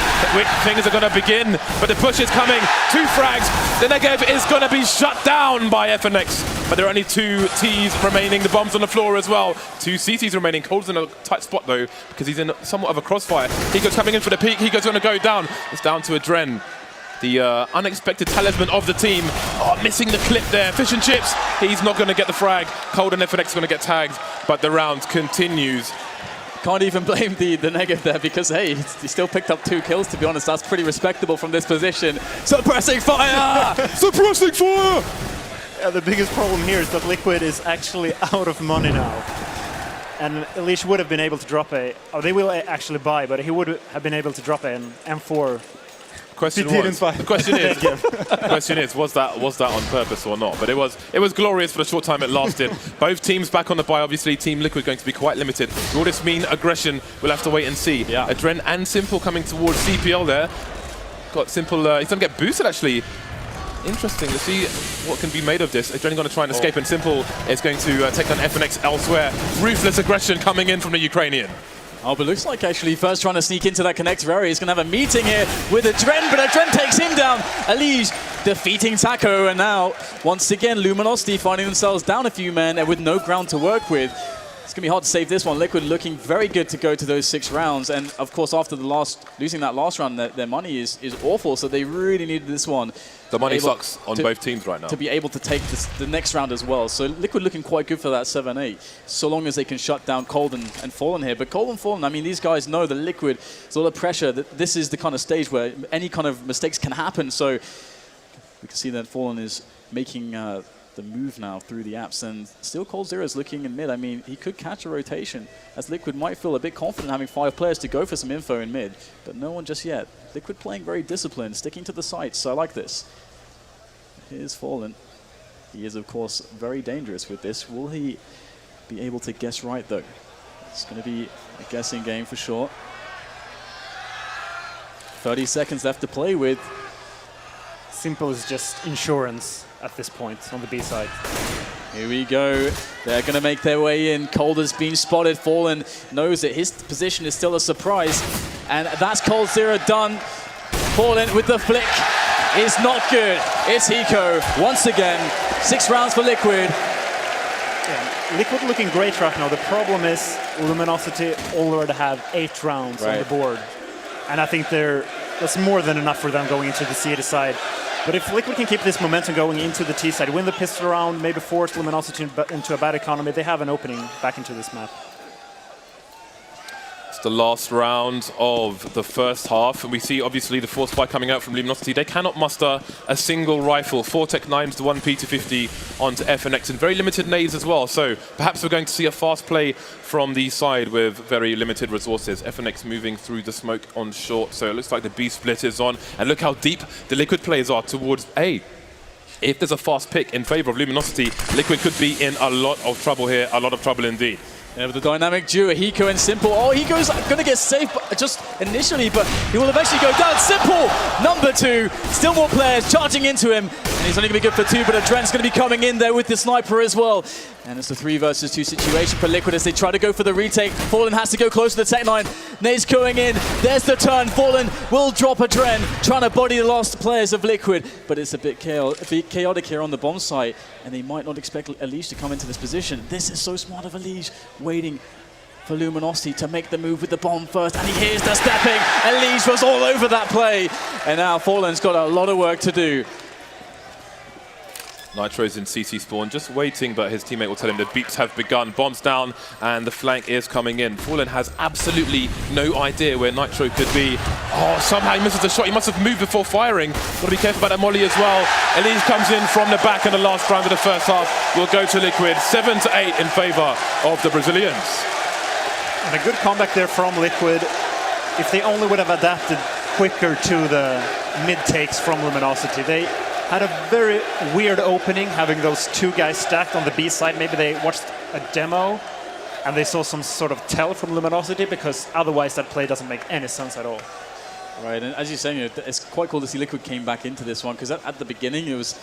Things are going to begin, but the push is coming. 2 frags. The Negev is going to be shut down by FNX, but there are only 2 Ts remaining. The bomb's on the floor as well. 2 CTs remaining. Cold's in a tight spot though, because he's in somewhat of a crossfire. Higo's coming in for the peak. Higo's going to go down. It's down to Adren, the unexpected talisman of the team. Oh, missing the clip there. Fish and chips. He's not going to get the frag. Cold and FNX are going to get tagged, but the round continues. Can't even blame the Negev there, because, hey, he still picked up 2 kills, to be honest. That's pretty respectable from this position. Suppressing fire! Suppressing fire! Yeah, the biggest problem here is that Liquid is actually out of money now. And Elish would have been able to drop they will actually buy, but he would have been able to drop an M4. Question is, was that on purpose or not? But it was glorious for the short time it lasted. Both teams back on the buy. Obviously, Team Liquid going to be quite limited. Will this mean aggression? We'll have to wait and see. Yeah. Adren and Simple coming towards CPL there. Got Simple. He's going to get boosted actually. Interesting to see what can be made of this. Adren going to try and escape, and Simple is going to take on FNX elsewhere. Ruthless aggression coming in from the Ukrainian. Oh, but looks like actually first trying to sneak into that connector area. He's going to have a meeting here with Adren, but Adren takes him down. Elige defeating Taco, and now, once again, Luminosity finding themselves down a few men and with no ground to work with. It's going to be hard to save this one. Liquid looking very good to go to those 6 rounds, and of course, after losing that last round, their money is awful, so they really needed this one. The money sucks on both teams right now. To be able to take the next round as well. So Liquid looking quite good for that 7-8, so long as they can shut down Cold and Fallen here. But Cold and Fallen, I mean, these guys know that Liquid, there's a lot of pressure. That this is the kind of stage where any kind of mistakes can happen. So we can see that Fallen is making the move now through the apps, and still coldzera is looking in mid. I mean, he could catch a rotation, as Liquid might feel a bit confident having 5 players to go for some info in mid, but no one just yet. Liquid playing very disciplined, sticking to the sites, so I like this. Here's Fallen. He is, of course, very dangerous with this. Will he be able to guess right, though? It's going to be a guessing game for sure. 30 seconds left to play with. Simple is just insurance at this point on the B side. Here we go. They're going to make their way in. Cold has been spotted. Fallen knows that his position is still a surprise. And that's coldzera done. Fallen with the flick is not good. It's Hiko once again. 6 rounds for Liquid. Yeah. Liquid looking great right now. The problem is Luminosity already have 8 rounds on the board. And I think that's more than enough for them going into the CT side. But if Liquid can keep this momentum going into the T side, win the pistol round, maybe force Luminosity into a bad economy, they have an opening back into this map. It's the last round of the first half, and we see obviously the force spike coming out from Luminosity. They cannot muster a single rifle. 4 Tech 9s to 1 P250 onto FNX, and very limited nades as well. So perhaps we're going to see a fast play from the side with very limited resources. FNX moving through the smoke on short, so it looks like the B split is on. And look how deep the Liquid players are towards A. If there's a fast pick in favor of Luminosity, Liquid could be in a lot of trouble here, a lot of trouble indeed. Yeah, with the dynamic duo, Hiko and Simple. Oh, Hiko's going to get safe just initially, but he will eventually go down. Simple, number 2. Still more players charging into him. And he's only going to be good for 2, but Adren's going to be coming in there with the sniper as well. And it's the 3 versus 2 situation for Liquid as they try to go for the retake. Fallen has to go close to the Tech 9. Nade's going in. There's the turn. Fallen will drop Adren, trying to body the last players of Liquid. But it's a bit chaotic here on the bomb site, and they might not expect Elise to come into this position. This is so smart of Elise, waiting for Luminosity to make the move with the bomb first, and he hears the stepping. Elise was all over that play, and now Fallen's got a lot of work to do. Nitro's in CC spawn, just waiting, but his teammate will tell him the beeps have begun. Bombs down, and the flank is coming in. Fallen has absolutely no idea where Nitro could be. Oh, somehow he misses the shot. He must have moved before firing. Got to be careful about that molly as well. Elise comes in from the back in the last round of the first half. Will go to Liquid, 7-8 in favor of the Brazilians. And a good comeback there from Liquid. If they only would have adapted quicker to the mid takes from Luminosity. They had a very weird opening, having those 2 guys stacked on the B side. Maybe they watched a demo and they saw some sort of tell from Luminosity, because otherwise that play doesn't make any sense at all. Right, and as you're saying, it's quite cool to see Liquid came back into this one, because at the beginning it was...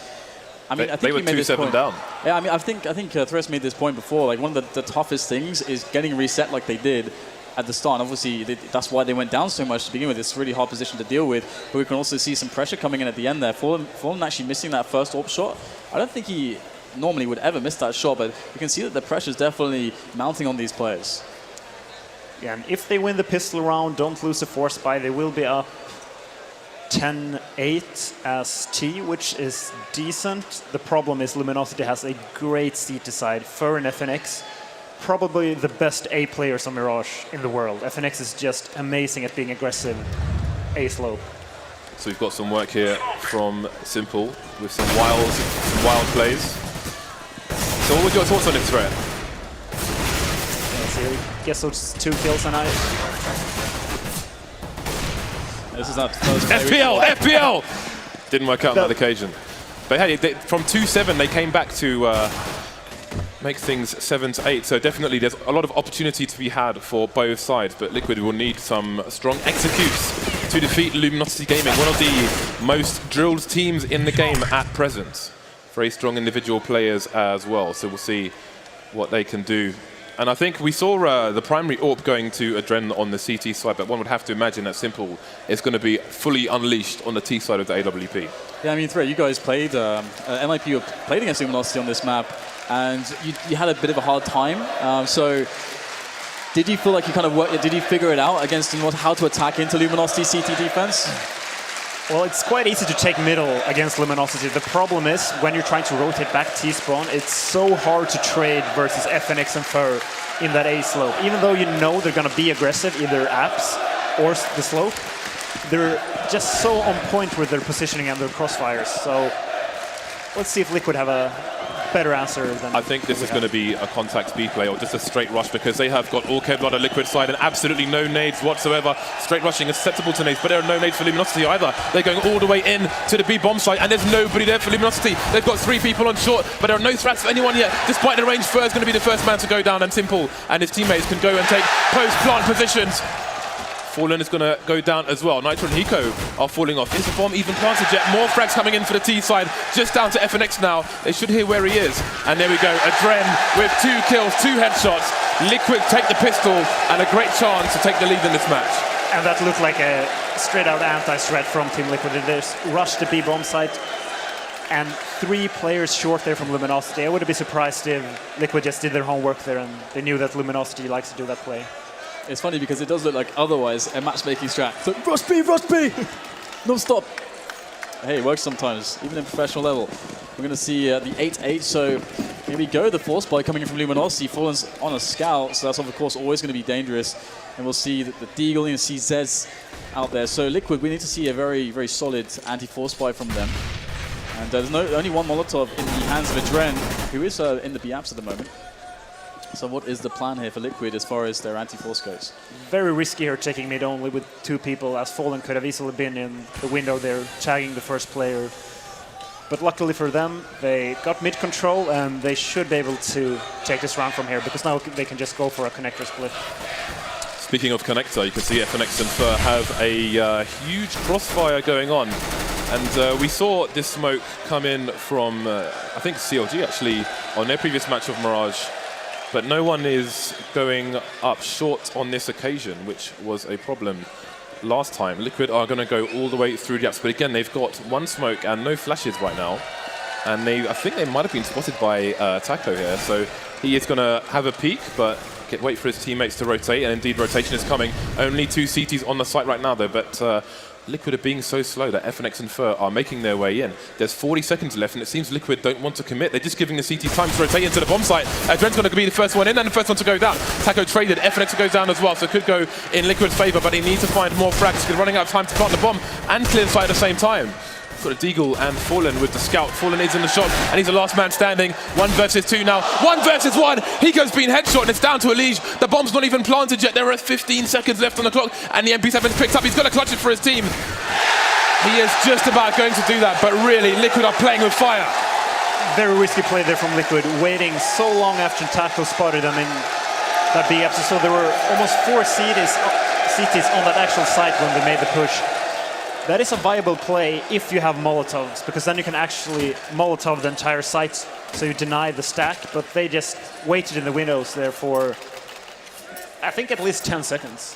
I mean, I think they were 2-7 down. Yeah, I mean, I think Thresh made this point before. Like, one of the toughest things is getting reset like they did at the start. And obviously, that's why they went down so much to begin with. It's a really hard position to deal with. But we can also see some pressure coming in at the end there. Fallen actually missing that first AWP shot. I don't think he normally would ever miss that shot, but you can see that the pressure is definitely mounting on these players. Yeah, and if they win the pistol round, don't lose a force buy, they will be up 10-8 as T, which is decent. The problem is Luminosity has a great CT side. Fur and FNX, probably the best A players on Mirage in the world. FNX is just amazing at being aggressive A slope. So we've got some work here from Simple with some wild plays. So what were your thoughts on this threat? Yeah, so I guess those 2 kills and This is not first FPL! Didn't work out on that occasion. But hey, from 2-7 they came back to make things 7-8. So definitely there's a lot of opportunity to be had for both sides. But Liquid will need some strong executes to defeat Luminosity Gaming, one of the most drilled teams in the game at present. Very strong individual players as well. So we'll see what they can do. And I think we saw the primary AWP going to Adren on the CT side, but one would have to imagine that Simple is going to be fully unleashed on the T side of the AWP. Yeah, I mean, you guys played, MIP played against Luminosity on this map, and you had a bit of a hard time. So did you feel like you kind of did you figure it out against how to attack into Luminosity CT defense? Well, it's quite easy to take middle against Luminosity. The problem is, when you're trying to rotate back T-spawn, it's so hard to trade versus FNX and Fur in that A slope. Even though you know they're going to be aggressive, either apps or the slope, they're just so on point with their positioning and their crossfires. So let's see if Liquid have a better answer than... I think this is going to be a contact B play or just a straight rush, because they have got all Kevlar on Liquid side and absolutely no nades whatsoever. Straight rushing is susceptible to nades, but there are no nades for Luminosity either. They're going all the way in to the B bomb site, and there's nobody there for Luminosity. They've got 3 people on short, but there are no threats for anyone yet. Despite the range, Fur is going to be the first man to go down, and Simple and his teammates can go and take post-plant positions. Fallen is going to go down as well. Nitro and Hiko are falling off. Is the bomb even planted yet? More frags coming in for the T side. Just down to FNX now. They should hear where he is. And there we go. Adren with 2 kills, 2 headshots. Liquid take the pistol and a great chance to take the lead in this match. And that looked like a straight-out anti-strat from Team Liquid. They just rushed the B-bomb site. and 3 players short there from Luminosity. I wouldn't be surprised if Liquid just did their homework there and they knew that Luminosity likes to do that play. It's funny because it does look like otherwise a matchmaking strat. So, rush B! Non-stop. Hey, it works sometimes, even in professional level. We're going to see the 8-8, so here we go. The force buy coming in from Luminosity. Fallen's on a scout, so that's of course always going to be dangerous. And we'll see the Deagle and CZs out there. So Liquid, we need to see a very, very solid anti-force buy from them. And there's only one Molotov in the hands of Adren, who is in the B-apps at the moment. So what is the plan here for Liquid as far as their anti-force goes? Very risky here taking mid only with 2 people, as Fallen could have easily been in the window there, tagging the first player. But luckily for them, they got mid control and they should be able to take this round from here, because now they can just go for a connector split. Speaking of connector, you can see FNX and Fur have a huge crossfire going on. And we saw this smoke come in from, I think, CLG actually, on their previous match of Mirage. But no one is going up short on this occasion, which was a problem last time. Liquid are going to go all the way through the apps. But again, they've got 1 smoke and no flashes right now. And I think they might have been spotted by Taco here. So he is going to have a peek, but wait for his teammates to rotate. And indeed, rotation is coming. Only 2 CTs on the site right now, though. But Liquid are being so slow that FNX and Fur are making their way in. There's 40 seconds left, and it seems Liquid don't want to commit. They're just giving the CT time to rotate into the bomb site. Dren's going to be the first one in and the first one to go down. Taco traded. FNX goes down as well, so it could go in Liquid's favor, but he needs to find more frags. He's running out of time to plant the bomb and clear the site at the same time. Got a Deagle and Fallen with the scout. Fallen is in the shot, and he's the last man standing. 1 versus 2 now. 1 versus 1. Hiko's been headshot, and it's down to Elige. The bomb's not even planted yet. There are 15 seconds left on the clock, and the MPs have been picked up. He's got to clutch it for his team. He is just about going to do that, but really, Liquid are playing with fire. Very risky play there from Liquid, waiting so long after Taco spotted them in that B episode. So there were almost 4 CTs on that actual site when they made the push. That is a viable play if you have Molotovs, because then you can actually Molotov the entire site, so you deny the stack, but they just waited in the windows there for, I think, at least 10 seconds.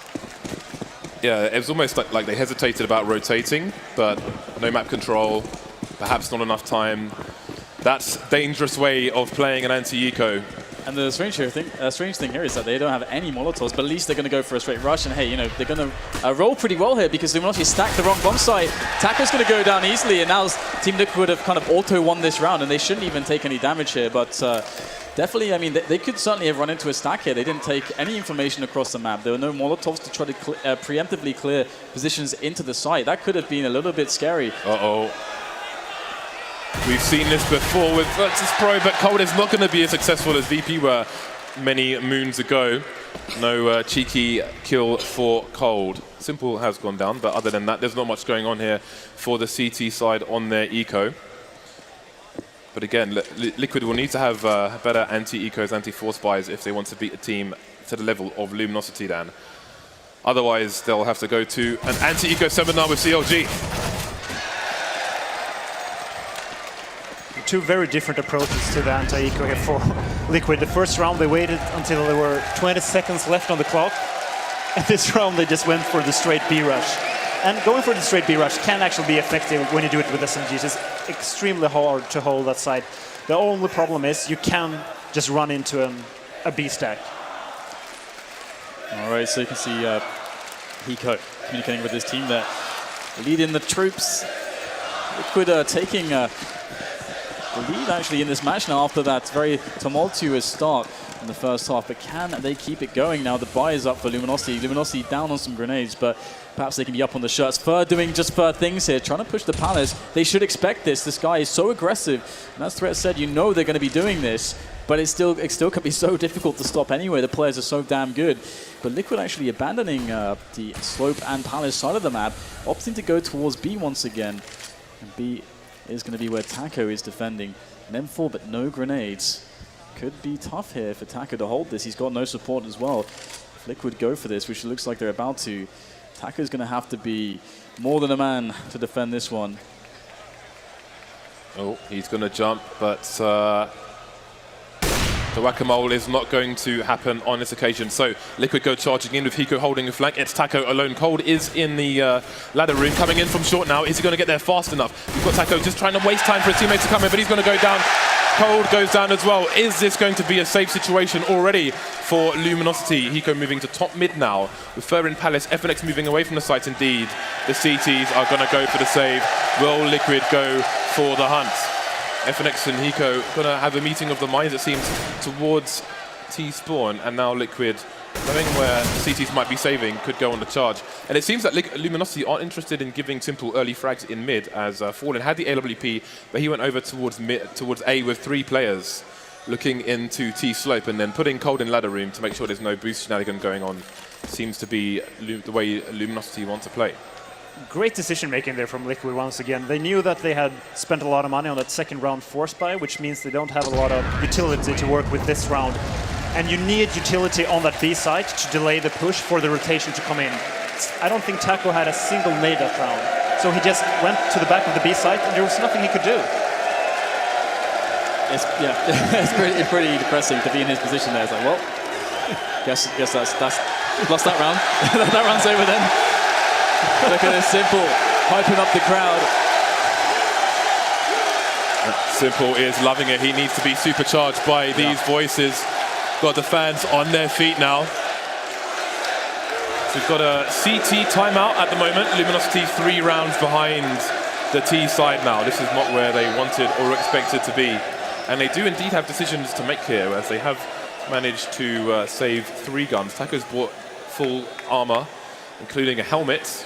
Yeah, it was almost like they hesitated about rotating, but no map control, perhaps not enough time. That's a dangerous way of playing an anti-eco. And the strange thing here is that they don't have any Molotovs, but at least they're going to go for a straight rush. And hey, they're going to roll pretty well here because Luminosity stacked the wrong bomb site. Taco's going to go down easily, and now Team Liquid have kind of auto-won this round, and they shouldn't even take any damage here. But definitely, I mean, they could certainly have run into a stack here. They didn't take any information across the map. There were no Molotovs to try to preemptively clear positions into the site. That could have been a little bit scary. Uh-oh. We've seen this before with Virtus Pro, but Cold is not going to be as successful as VP were many moons ago. No cheeky kill for Cold. Simple has gone down, but other than that, there's not much going on here for the CT side on their eco. But again, Liquid will need to have better anti-ecos, anti-force buys if they want to beat a team to the level of Luminosity then. Otherwise, they'll have to go to an anti-eco seminar with CLG. 2 very different approaches to the anti-eco here for Liquid. The first round they waited until there were 20 seconds left on the clock, and this round they just went for the straight B rush. And going for the straight B rush can actually be effective when you do it with SMGs. It's extremely hard to hold that side. The only problem is you can just run into a B stack. All right, so you can see Hiko communicating with his team there, leading the troops. Liquid taking the lead actually in this match now after that very tumultuous start in the first half, but can they keep it going now? The buy is up for Luminosity. Luminosity down on some grenades, but perhaps they can be up on the shots. Fur doing just Fur things here, trying to push the Palace. They should expect this. This guy is so aggressive, and as Threat said, you know they're going to be doing this, but it still can be so difficult to stop anyway. The players are so damn good. But Liquid actually abandoning the Slope and Palace side of the map, opting to go towards B once again, and B is going to be where Taco is defending. An M4, but no grenades. Could be tough here for Taco to hold this. He's got no support as well. If Liquid go for this, which looks like they're about to, Taco's going to have to be more than a man to defend this one. Oh, he's going to jump, but The whack-a-mole is not going to happen on this occasion. So Liquid go charging in with Hiko holding a flank. It's Taco alone. Cold is in the ladder room, coming in from short now. Is he going to get there fast enough? You've got Taco just trying to waste time for his teammate to come in, but he's going to go down. Cold goes down as well. Is this going to be a safe situation already for Luminosity? Hiko moving to top mid now. With Fur in Palace, FNX moving away from the site indeed. The CTs are going to go for the save. Will Liquid go for the hunt? FNX and Hiko going to have a meeting of the minds, it seems, towards T-spawn. And now Liquid, knowing where CTs might be saving, could go on the charge. And it seems that Luminosity aren't interested in giving Simple early frags in mid, as Fallen had the AWP, but he went over towards A with 3 players, looking into T-slope and then putting Cold in ladder room to make sure there's no boost shenanigan going on. Seems to be the way Luminosity want to play. Great decision making there from Liquid once again. They knew that they had spent a lot of money on that second round force buy, which means they don't have a lot of utility to work with this round. And you need utility on that B side to delay the push for the rotation to come in. I don't think Taco had a single nade that round. So he just went to the back of the B side and there was nothing he could do. It's pretty depressing to be in his position there. It's like, well, guess that's lost that round. That round's over then. Look at this, Simple hyping up the crowd. Simple is loving it. He needs to be supercharged by these voices. Got the fans on their feet now. So we've got a CT timeout at the moment. Luminosity 3 rounds behind the T side now. This is not where they wanted or expected to be. And they do indeed have decisions to make here, as they have managed to save 3 guns. Taco's bought full armor, including a helmet,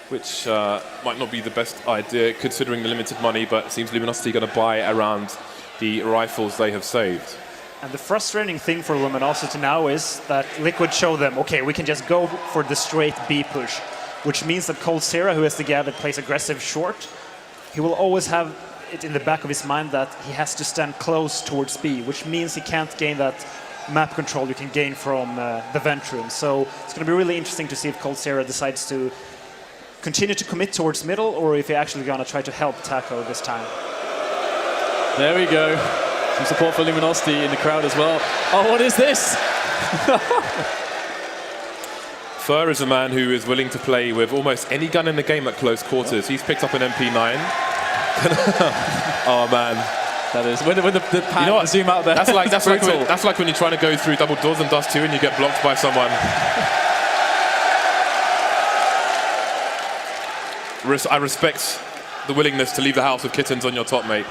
which might not be the best idea considering the limited money, but it seems Luminosity going to buy around the rifles they have saved. And the frustrating thing for Luminosity now is that Liquid showed them, okay, we can just go for the straight B push, which means that Coldzera, who is the guy that plays aggressive short, he will always have it in the back of his mind that he has to stand close towards B, which means he can't gain that map control you can gain from the vent room. So it's going to be really interesting to see if Coldzera decides to continue to commit towards middle or if he's actually going to try to help Taco this time. There we go. Some support for Luminosity in the crowd as well. Oh, what is this? Fur is a man who is willing to play with almost any gun in the game at close quarters. He's picked up an MP9. Oh, man. That is when the pan, you know what? zoom out there. That's like when you're trying to go through double doors and dust 2 and you get blocked by someone. I respect the willingness to leave the house with kittens on your top, mate.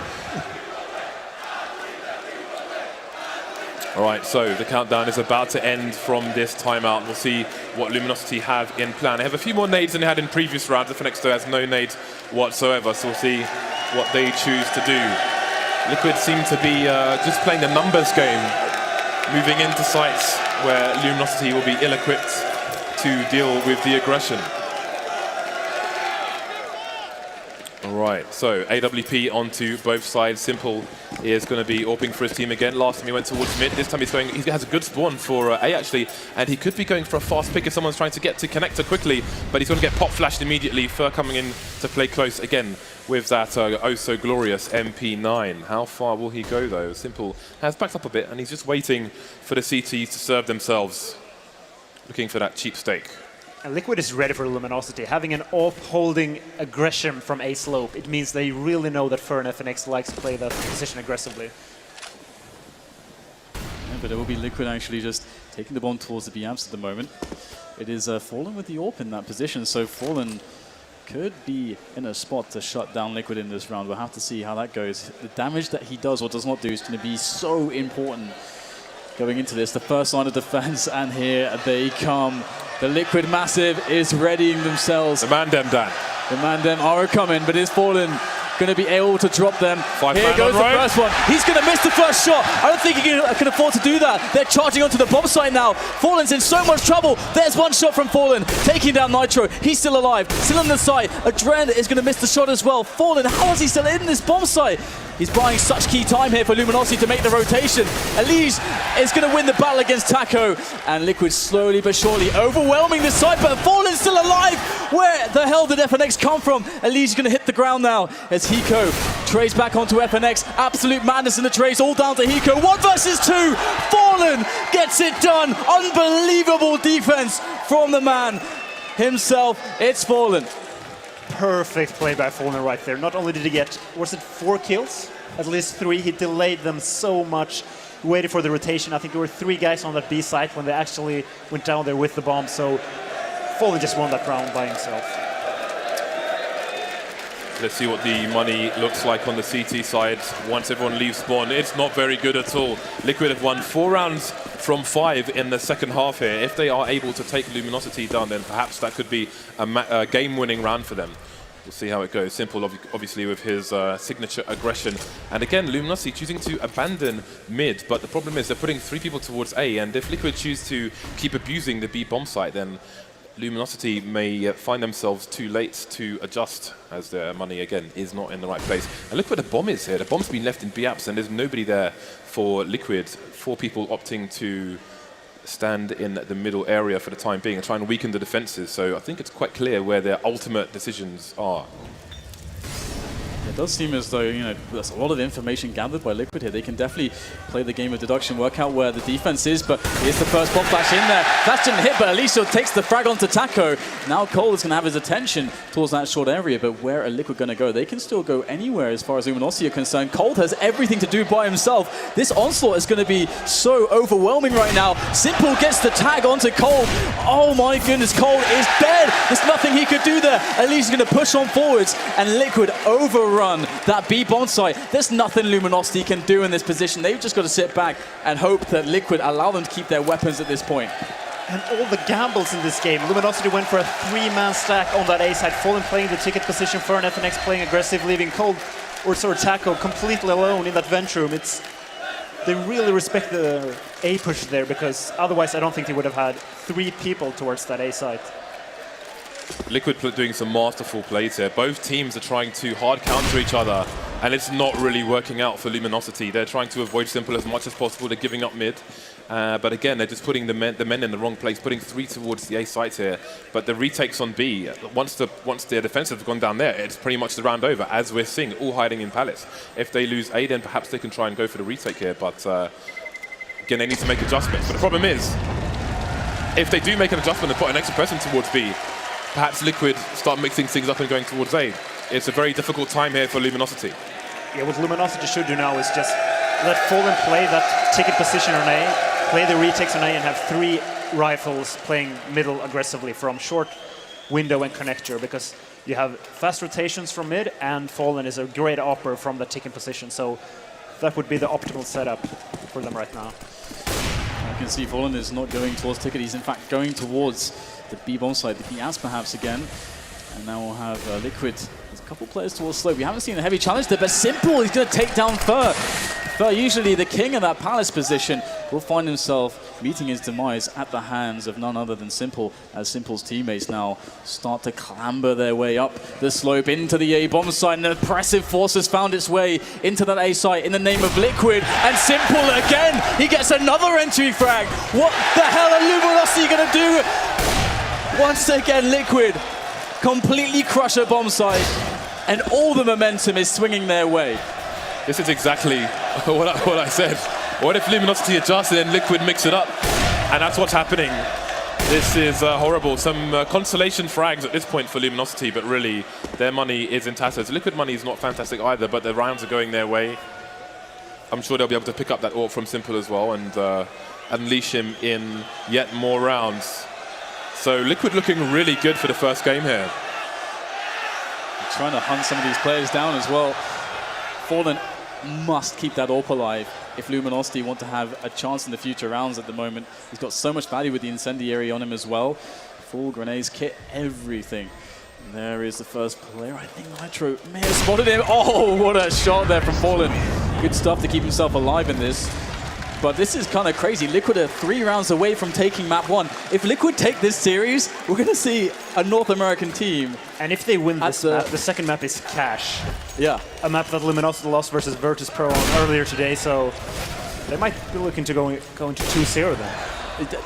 All right, so the countdown is about to end from this timeout. We'll see what Luminosity have in plan. They have a few more nades than they had in previous rounds. FNX has no nades whatsoever, so we'll see what they choose to do. Liquid seem to be just playing the numbers game, moving into sites where Luminosity will be ill-equipped to deal with the aggression. All right, so AWP onto both sides. Simple is going to be AWPing for his team again. Last time he went towards mid, this time he has a good spawn for A actually, and he could be going for a fast pick if someone's trying to get to connector quickly, but he's going to get pop flashed immediately. Fur coming in to play close again with that oh so glorious MP9. How far will he go though? Simple has backed up a bit and he's just waiting for the CTs to serve themselves, looking for that cheap steak. And Liquid is ready for Luminosity. Having an off-holding aggression from A slope, it means they really know that Fur and FNX likes to play that position aggressively. Yeah, but it will be Liquid actually just taking the bomb towards the B amps at the moment. It is Fallen with the AWP in that position, so Fallen could be in a spot to shut down Liquid in this round. We'll have to see how that goes. The damage that he does or does not do is going to be so important going into this. The first line of defense, and here they come. The Liquid Massive is readying themselves. The Mandem, Dan. The Mandem are coming, but is Fallen going to be able to drop them? Here goes the first one. He's going to miss the first shot. I don't think he can afford to do that. They're charging onto the bomb site now. Fallen's in so much trouble. There's one shot from Fallen, taking down Nitro. He's still alive, still on the site. Adren is going to miss the shot as well. Fallen, how is he still in this bomb site? He's buying such key time here for Luminosity to make the rotation. Elise is going to win the battle against Taco. And Liquid slowly but surely overwhelming this side, but Fallen's still alive. Where the hell did FNX come from? Elise is going to hit the ground now as Hiko trace back onto FNX. Absolute madness in the trace, all down to Hiko. 1 versus 2. Fallen gets it done. Unbelievable defense from the man himself. It's Fallen. Perfect play by Fallen right there. Not only did he get, was it 4 kills? At least 3. He delayed them so much. Waited for the rotation. I think there were 3 guys on that B site when they actually went down there with the bomb. So Fallen just won that round by himself. Let's see what the money looks like on the CT side once everyone leaves spawn. It's not very good at all. Liquid have won 4 rounds from 5 in the second half here. If they are able to take Luminosity down, then perhaps that could be a game-winning round for them. We'll see how it goes. Simple, obviously, with his signature aggression. And again, Luminosity choosing to abandon mid, but the problem is they're putting 3 people towards A, and if Liquid choose to keep abusing the B bomb site, then Luminosity may find themselves too late to adjust, as their money, again, is not in the right place. And look where the bomb is here. The bomb's been left in B apps, and there's nobody there for Liquid. 4 people opting to stand in the middle area for the time being and try and weaken the defenses. So I think it's quite clear where their ultimate decisions are. It does seem as though, you know, there's a lot of information gathered by Liquid here. They can definitely play the game of deduction, work out where the defense is, but here's the first pop flash in there. Flash didn't hit, but Aliso takes the frag onto Taco. Now Cole is going to have his attention towards that short area, but where are Liquid going to go? They can still go anywhere as far as Luminosity are concerned. Cold has everything to do by himself. This onslaught is going to be so overwhelming right now. Simple gets the tag onto Cold. Oh my goodness, Cold is dead. There's nothing he could do there. Aliso's going to push on forwards, and Liquid overrun that B bomb site. There's nothing Luminosity can do in this position. They've just got to sit back and hope that Liquid allow them to keep their weapons at this point. And all the gambles in this game. Luminosity went for a 3-man stack on that A side. Fallen playing the ticket position for an FNX playing aggressive, leaving Cold or Taco completely alone in that vent room. They really respect the A push there, because otherwise I don't think they would have had 3 people towards that A side. Liquid doing some masterful plays here. Both teams are trying to hard counter each other, and it's not really working out for Luminosity. They're trying to avoid Simple as much as possible. They're giving up mid. But again, they're just putting the men in the wrong place, putting 3 towards the A site here. But the retakes on B, once their defensive have gone down there, it's pretty much the round over, as we're seeing, all hiding in Palace. If they lose A, then perhaps they can try and go for the retake here. But again, they need to make adjustments. But the problem is, if they do make an adjustment and put an extra person towards B, perhaps Liquid start mixing things up and going towards A. It's a very difficult time here for Luminosity. Yeah, what Luminosity should do now is just let Fallen play that ticket position on A, play the retakes on A, and have 3 rifles playing middle aggressively from short, window, and connector, because you have fast rotations from mid, and Fallen is a great opera from the ticket position. So that would be the optimal setup for them right now. You can see Fallen is not going towards ticket. He's in fact going towards the B bomb side, the B as perhaps again. And now we'll have Liquid. There's a couple players towards slope. We haven't seen a heavy challenge there, but Simple, he's going to take down Fur. Fur, usually the king of that Palace position, will find himself meeting his demise at the hands of none other than Simple, as Simple's teammates now start to clamber their way up the slope into the A bomb site. An oppressive force has found its way into that A site in the name of Liquid, and Simple again, he gets another entry frag. What the hell are Luminosity going to do? Once again, Liquid completely crush a bomb site, and all the momentum is swinging their way. This is exactly what I said. What if Luminosity adjusts and then Liquid mix it up? And that's what's happening. This is horrible. Some consolation frags at this point for Luminosity, but really, their money is in tatters. Liquid money is not fantastic either, but the rounds are going their way. I'm sure they'll be able to pick up that AWP from Simple as well and unleash him in yet more rounds. So Liquid looking really good for the first game here. Trying to hunt some of these players down as well. Fallen must keep that AWP alive if Luminosity want to have a chance in the future rounds at the moment. He's got so much value with the incendiary on him as well. Full grenades, kit, everything. And there is the first player. I think Nitro may have spotted him. Oh, what a shot there from Fallen. Good stuff to keep himself alive in this. But this is kind of crazy. Liquid are 3 rounds away from taking map 1. If Liquid take this series, we're going to see a North American team. And if they win this map, the second map is Cash. Yeah. A map that Luminosity lost versus Virtus Pro on earlier today, so they might be looking to go into 2-0 then.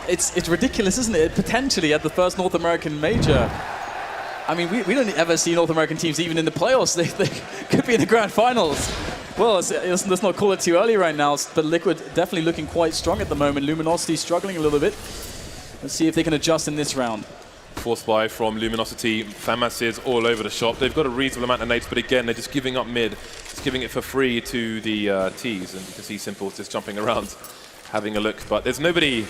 It's ridiculous, isn't it? Potentially at the first North American major. I mean, we don't ever see North American teams even in the playoffs. They could be in the grand finals. Well, let's not call it too early right now, but Liquid definitely looking quite strong at the moment. Luminosity struggling a little bit. Let's see if they can adjust in this round. Force buy from Luminosity. FAMAS is all over the shop. They've got a reasonable amount of nades, but again, they're just giving up mid. Just giving it for free to the T's. And you can see Simple's just jumping around, having a look. But there's nobody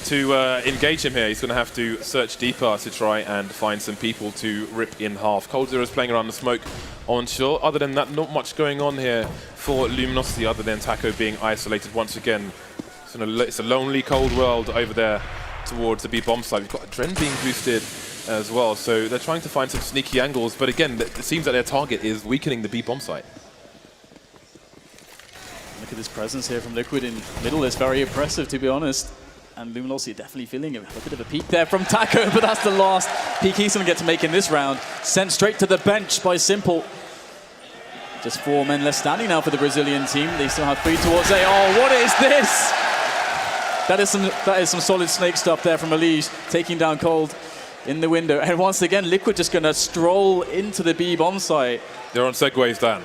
to engage him here. He's going to have to search deeper to try and find some people to rip in half. Cold Zero is playing around the smoke on shore. Other than that, not much going on here for Luminosity other than Taco being isolated once again. It's a lonely, cold world over there towards the B bomb site. We've got Adren being boosted as well, so they're trying to find some sneaky angles, but again, it seems that their target is weakening the B bomb site. Look at this presence here from Liquid in middle. It's very impressive, to be honest. And Luminosity definitely feeling a bit of a peak there from Taco, but that's the last peak he's going to get to make in this round. Sent straight to the bench by Simple. Just 4 men left standing now for the Brazilian team. They still have 3 towards A. Oh, what is this? That is some solid snake stuff there from Elise, taking down Cold in the window. And once again, Liquid just going to stroll into the B bomb site. They're on segways, Dan.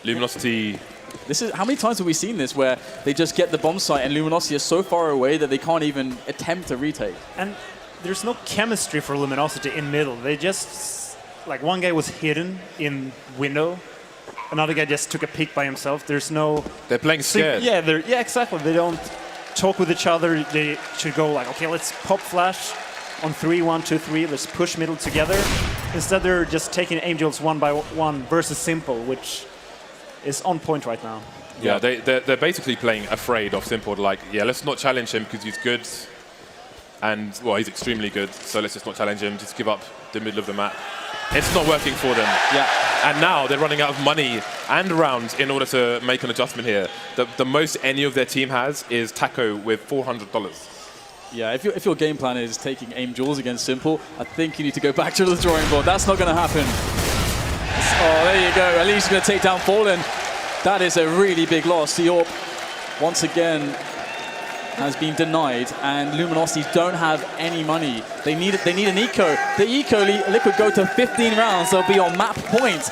Luminosity. This is how many times have we seen this where they just get the bomb site and Luminosity is so far away that they can't even attempt to retake. And there's no chemistry for Luminosity in middle. They just, like, one guy was hidden in window. Another guy just took a peek by himself. There's no... They're playing scared. Yeah, exactly. They don't talk with each other. They should go like, okay, let's pop flash on 3, 1, 2, 3. Let's push middle together. Instead, they're just taking Angels one by one versus Simple, which is on point right now. Yeah, they're basically playing afraid of Simple. Like, yeah, let's not challenge him because he's good. And, well, he's extremely good. So let's just not challenge him. Just give up the middle of the map. It's not working for them. Yeah. And now they're running out of money and rounds in order to make an adjustment here. The most any of their team has is Taco with $400. Yeah, if your game plan is taking aim duels against Simple, I think you need to go back to the drawing board. That's not going to happen. Oh, there you go. At least going to take down Fallen. That is a really big loss. The AWP, once again, has been denied, and Luminosity don't have any money. They need an eco. The eco Liquid go to 15 rounds. They'll be on map point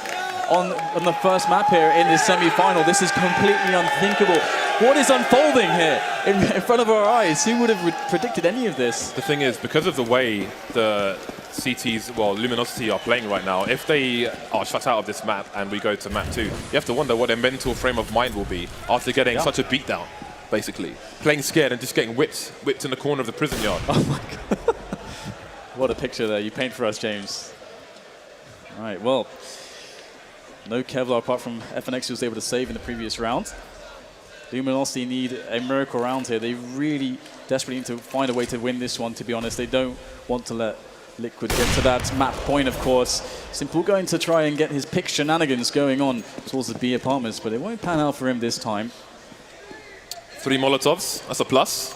on the first map here in this semi-final. This is completely unthinkable. What is unfolding here in front of our eyes? Who would have predicted any of this? The thing is, because of the way the CTs, well, Luminosity are playing right now, if they are shut out of this map and we go to map 2, you have to wonder what their mental frame of mind will be after getting such a beatdown. Basically, playing scared and just getting whipped in the corner of the prison yard. Oh my God. What a picture there you paint for us, James. All right, well, no Kevlar apart from FNX who was able to save in the previous round. Luminosity need a miracle round here. They really desperately need to find a way to win this one, to be honest. They don't want to let Liquid get to that map point, of course. Simple going to try and get his pick shenanigans going on towards the B apartments, but it won't pan out for him this time. 3 Molotovs, that's a plus.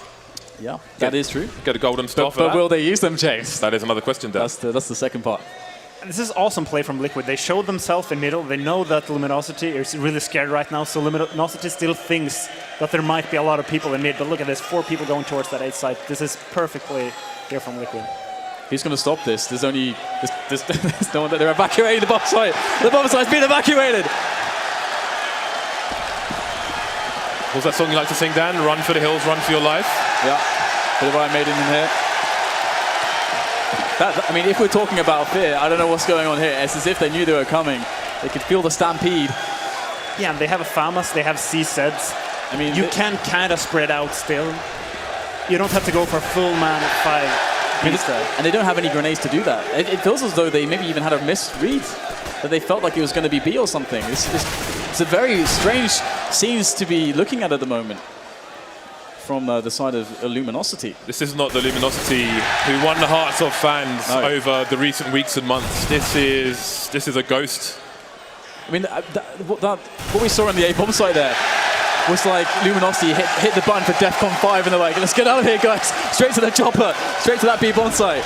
Yeah, that is true. Get a golden star for that. But will they use them, James? That is another question, Dan. That's the second part. This is awesome play from Liquid. They showed themselves in middle. They know that Luminosity is really scared right now, so Luminosity still thinks that there might be a lot of people in mid. But look at this, 4 people going towards that 8 side. This is perfectly here from Liquid. Who's going to stop this? There's no one that they're evacuating the bomb site. The bomb site's been evacuated. What's that song you like to sing, Dan? Run for the hills, run for your life. Yeah, bit of Iron Maiden in here. I mean, if we're talking about fear, I don't know what's going on here. It's as if they knew they were coming. They could feel the stampede. Yeah, and they have a FAMAS, they have C-Seds. I mean, you can kind of spread out still. You don't have to go for full man at 5. And they don't have any grenades to do that. It feels as though they maybe even had a misread, that they felt like it was going to be B or something. It's a very strange scenes to be looking at the moment from the side of Luminosity. This is not the Luminosity who won the hearts of fans over the recent weeks and months. This is a ghost. I mean, what we saw on the A-bomb site there was like Luminosity hit the button for DEFCON 5 and they're like, let's get out of here, guys. Straight to the chopper, straight to that B-bomb site.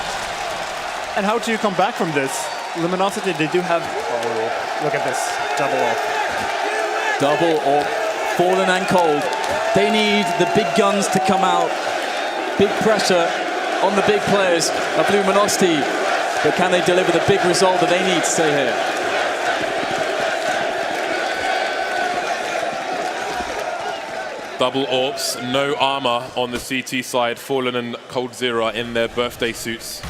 And how do you come back from this? Luminosity, they do have... Oh, look at this. Double off. Double or Fallen and Cold. They need the big guns to come out. Big pressure. on the big players of Luminosity. But can they deliver the big result that they need to stay here? Double AWPs, no armor on the CT side. Fallen and Cold Zero are in their birthday suits.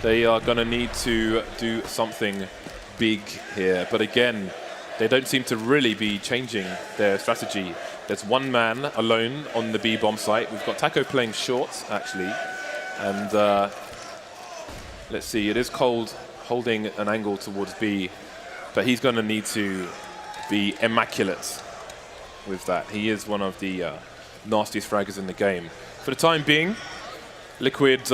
They are going to need to do something big here. But again, they don't seem to really be changing their strategy. There's one man alone on the B bomb site. We've got Taco playing short, actually. And let's see, it is Cold holding an angle towards B. But he's going to need to be immaculate with that. He is one of the nastiest fraggers in the game. For the time being, Liquid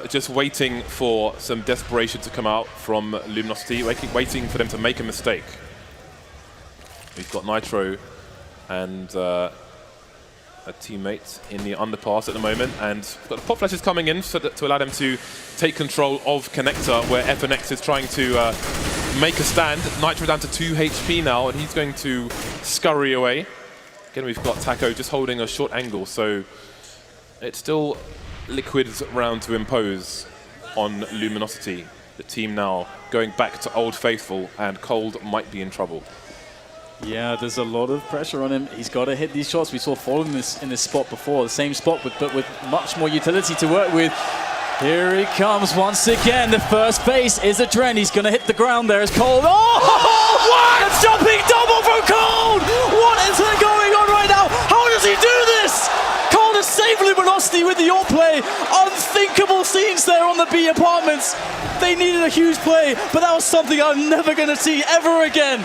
just waiting for some desperation to come out from Luminosity, waiting for them to make a mistake. We've got Nitro and a teammate in the underpass at the moment, and we've got the pop flashes coming in to allow them to take control of Connector, where FNX is trying to make a stand. Nitro down to 2 HP now, and he's going to scurry away. Again, we've got Taco just holding a short angle, so it's still Liquid's round to impose on Luminosity. The team now going back to Old Faithful, and Cold might be in trouble. Yeah, there's a lot of pressure on him. He's got to hit these shots. We saw Fallen in this spot before, the same spot, but with much more utility to work with. Here he comes once again. The first base is a Dren. He's going to hit the ground there as Cold. Oh, what? A jumping double from Cold! What is going on right now? How does he do this? Cold has saved Luminosity with the AWP play. Unthinkable scenes there on the B apartments. They needed a huge play, but that was something I'm never going to see ever again.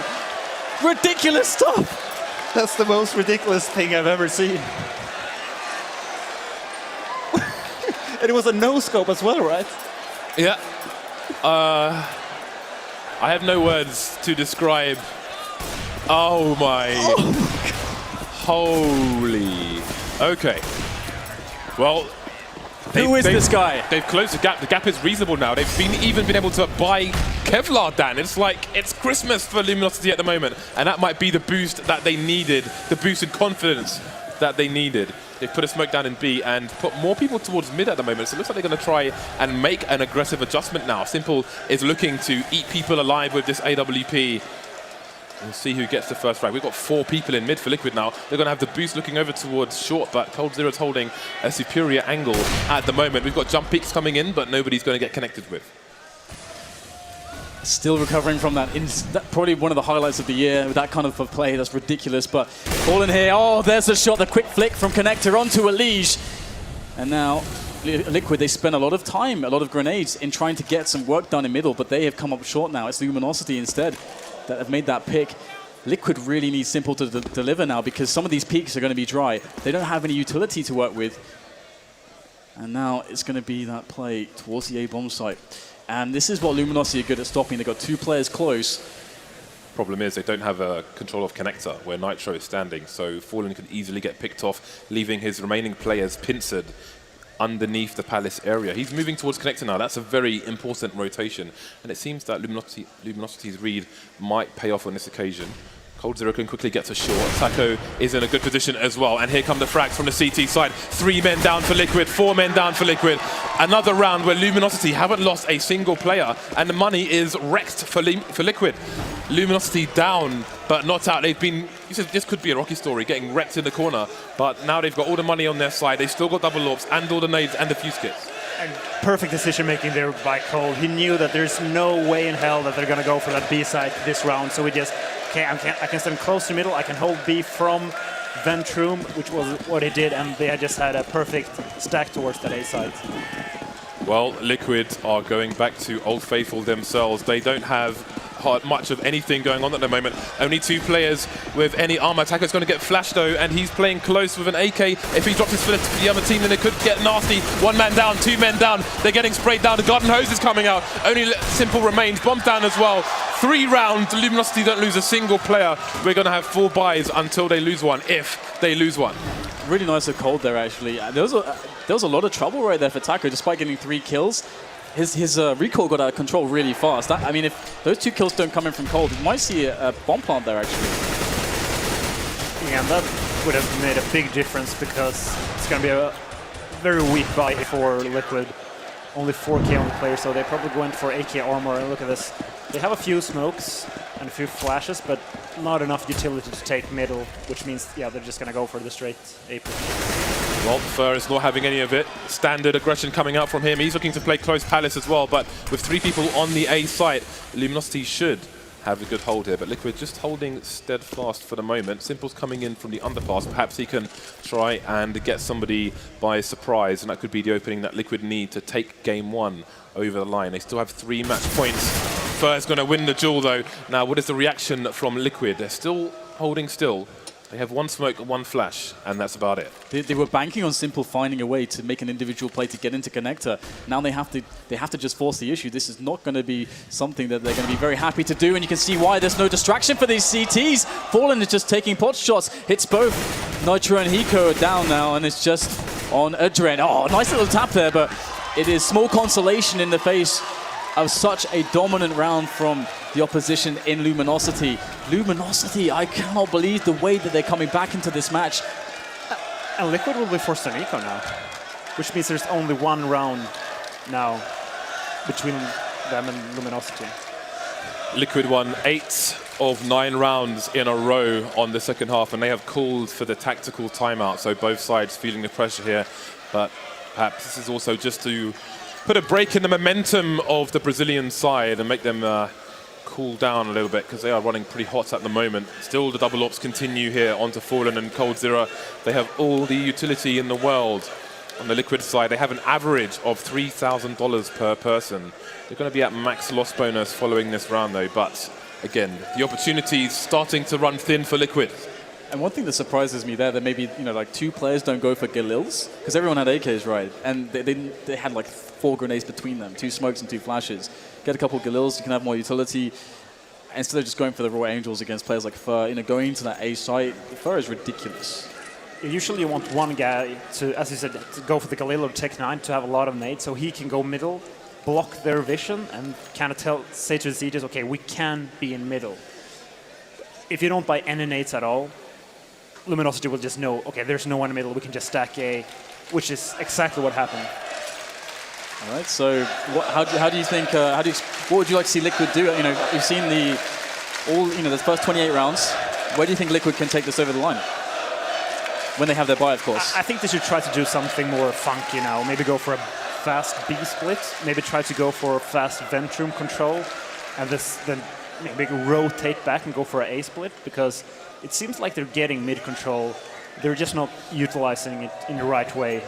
Ridiculous stuff. That's the most ridiculous thing I've ever seen. And it was a no-scope as well, right? Yeah. I have no words to describe. Oh my. Holy. Okay. Well, who is this guy? They've closed the gap. The gap is reasonable now. They've even been able to buy Kevlar, Dan. It's like it's Christmas for Luminosity at the moment. And that might be the boost that they needed, the boost in confidence that they needed. They've put a smoke down in B and put more people towards mid at the moment. So it looks like they're going to try and make an aggressive adjustment now. Simple is looking to eat people alive with this AWP. We'll see who gets the first frag. We've got 4 people in mid for Liquid now. They're going to have the boost looking over towards short, but Cold Zero's holding a superior angle at the moment. We've got jump peaks coming in, but nobody's going to get connected with. Still recovering from that. Probably one of the highlights of the year with that kind of a play. That's ridiculous. But Fallen here. Oh, there's the shot. The quick flick from Connector onto Elige. And now Liquid, they spent a lot of time, a lot of grenades in trying to get some work done in middle, but they have come up short now. It's Luminosity instead that have made that pick. Liquid really needs Simple to deliver now, because some of these peaks are going to be dry. They don't have any utility to work with. And now it's going to be that play towards the A bomb site. And this is what Luminosity are good at stopping. They've got 2 players close. Problem is they don't have a control of Connector where Nitro is standing, so Fallen could easily get picked off, leaving his remaining players pincered underneath the Palace area. He's moving towards Connector now. That's a very important rotation, and it seems that Luminosity's read might pay off on this occasion. Cold Zero can quickly get to short. Taco is in a good position as well. And here come the frags from the CT side. 3 men down for Liquid, 4 men down for Liquid. Another round where Luminosity haven't lost a single player, and the money is wrecked for Liquid. Luminosity down, but not out. They've been, you said this could be a Rocky story, getting wrecked in the corner, but now they've got all the money on their side. They've still got double AWPs and all the nades and the fuse kits. And perfect decision making there by Cole. He knew that there's no way in hell that they're going to go for that B side this round, so he just, okay, I can stand close to middle, I can hold B from vent room, which was what he did, and they had just had a perfect stack towards that A side. Well, Liquid are going back to Old Faithful themselves. They don't have much of anything going on at the moment. Only 2 players with any armor. Taco's going to get flashed though, and he's playing close with an AK. If he drops his foot to the other team, then it could get nasty. 1 man down, 2 men down. They're getting sprayed down. The garden hose is coming out. Only Simple remains. Bomb down as well. 3 rounds. Luminosity don't lose a single player. We're going to have 4 buys until they lose one, if they lose one. Really nice of Cold there, actually. There was a lot of trouble right there for Taco, despite getting 3 kills. His recall got out of control really fast. I mean, if those 2 kills don't come in from Cold, we might see a bomb plant there, actually. Yeah, and that would have made a big difference, because it's going to be a very weak buy for Liquid. only 4k on the player, so they probably went for 8k armor. And look at this. They have a few smokes and a few flashes, but not enough utility to take middle, which means, yeah, they're just going to go for the straight A push. Well, Fur is not having any of it. Standard aggression coming out from him. He's looking to play close Palace as well, but with 3 people on the A site, Luminosity should have a good hold here, but Liquid just holding steadfast for the moment. Simple's coming in from the underpass. Perhaps he can try and get somebody by surprise, and that could be the opening that Liquid need to take game 1 over the line. They still have 3 match points. Fur's going to win the duel, though. Now, what is the reaction from Liquid? They're still holding still. They have 1 smoke, 1 flash, and that's about it. They were banking on Simple finding a way to make an individual play to get into connector. Now they have to just force the issue. This is not going to be something that they're going to be very happy to do, and you can see why there's no distraction for these CTs. Fallen is just taking pot shots, hits both. Nitro and Hiko are down now, and it's just on Adren. Oh, nice little tap there, but it is small consolation in the face of such a dominant round from the opposition in Luminosity. Luminosity, I cannot believe the way that they're coming back into this match. And Liquid will be forced on eco now, which means there's only 1 round now between them and Luminosity. Liquid won 8 of 9 rounds in a row on the second half, and they have called for the tactical timeout, so both sides feeling the pressure here. But perhaps this is also just to put a break in the momentum of the Brazilian side and make them cool down a little bit, because they are running pretty hot at the moment. Still, the double ops continue here onto Fallen and Coldzera. They have all the utility in the world. On the Liquid side, they have an average of $3,000 per person. They're going to be at max loss bonus following this round, though. But again, the opportunity's starting to run thin for Liquid. And one thing that surprises me there, that maybe, like 2 players don't go for Galils, because everyone had AKs, right? And they had like 4 grenades between them, 2 smokes and 2 flashes. Get a couple of Galils, you can have more utility. Instead of just going for the Raw Angels against players like Fur, going to that A site, Fur is ridiculous. Usually you want one guy to, as you said, to go for the Galil or Tech 9 to have a lot of nades, so he can go middle, block their vision, and kind of say to the CTs, okay, we can be in middle. If you don't buy any nades at all, Luminosity will just know, okay, there's no one in the middle, we can just stack A, which is exactly what happened. All right, so how do you think, what would you like to see Liquid do? You've seen the first 28 rounds. Where do you think Liquid can take this over the line? When they have their buy, of course. I think they should try to do something more funky now. Maybe go for a fast B split. Maybe try to go for a fast vent room control. And then maybe rotate back and go for an A split, because it seems like they're getting mid control. They're just not utilizing it in the right way.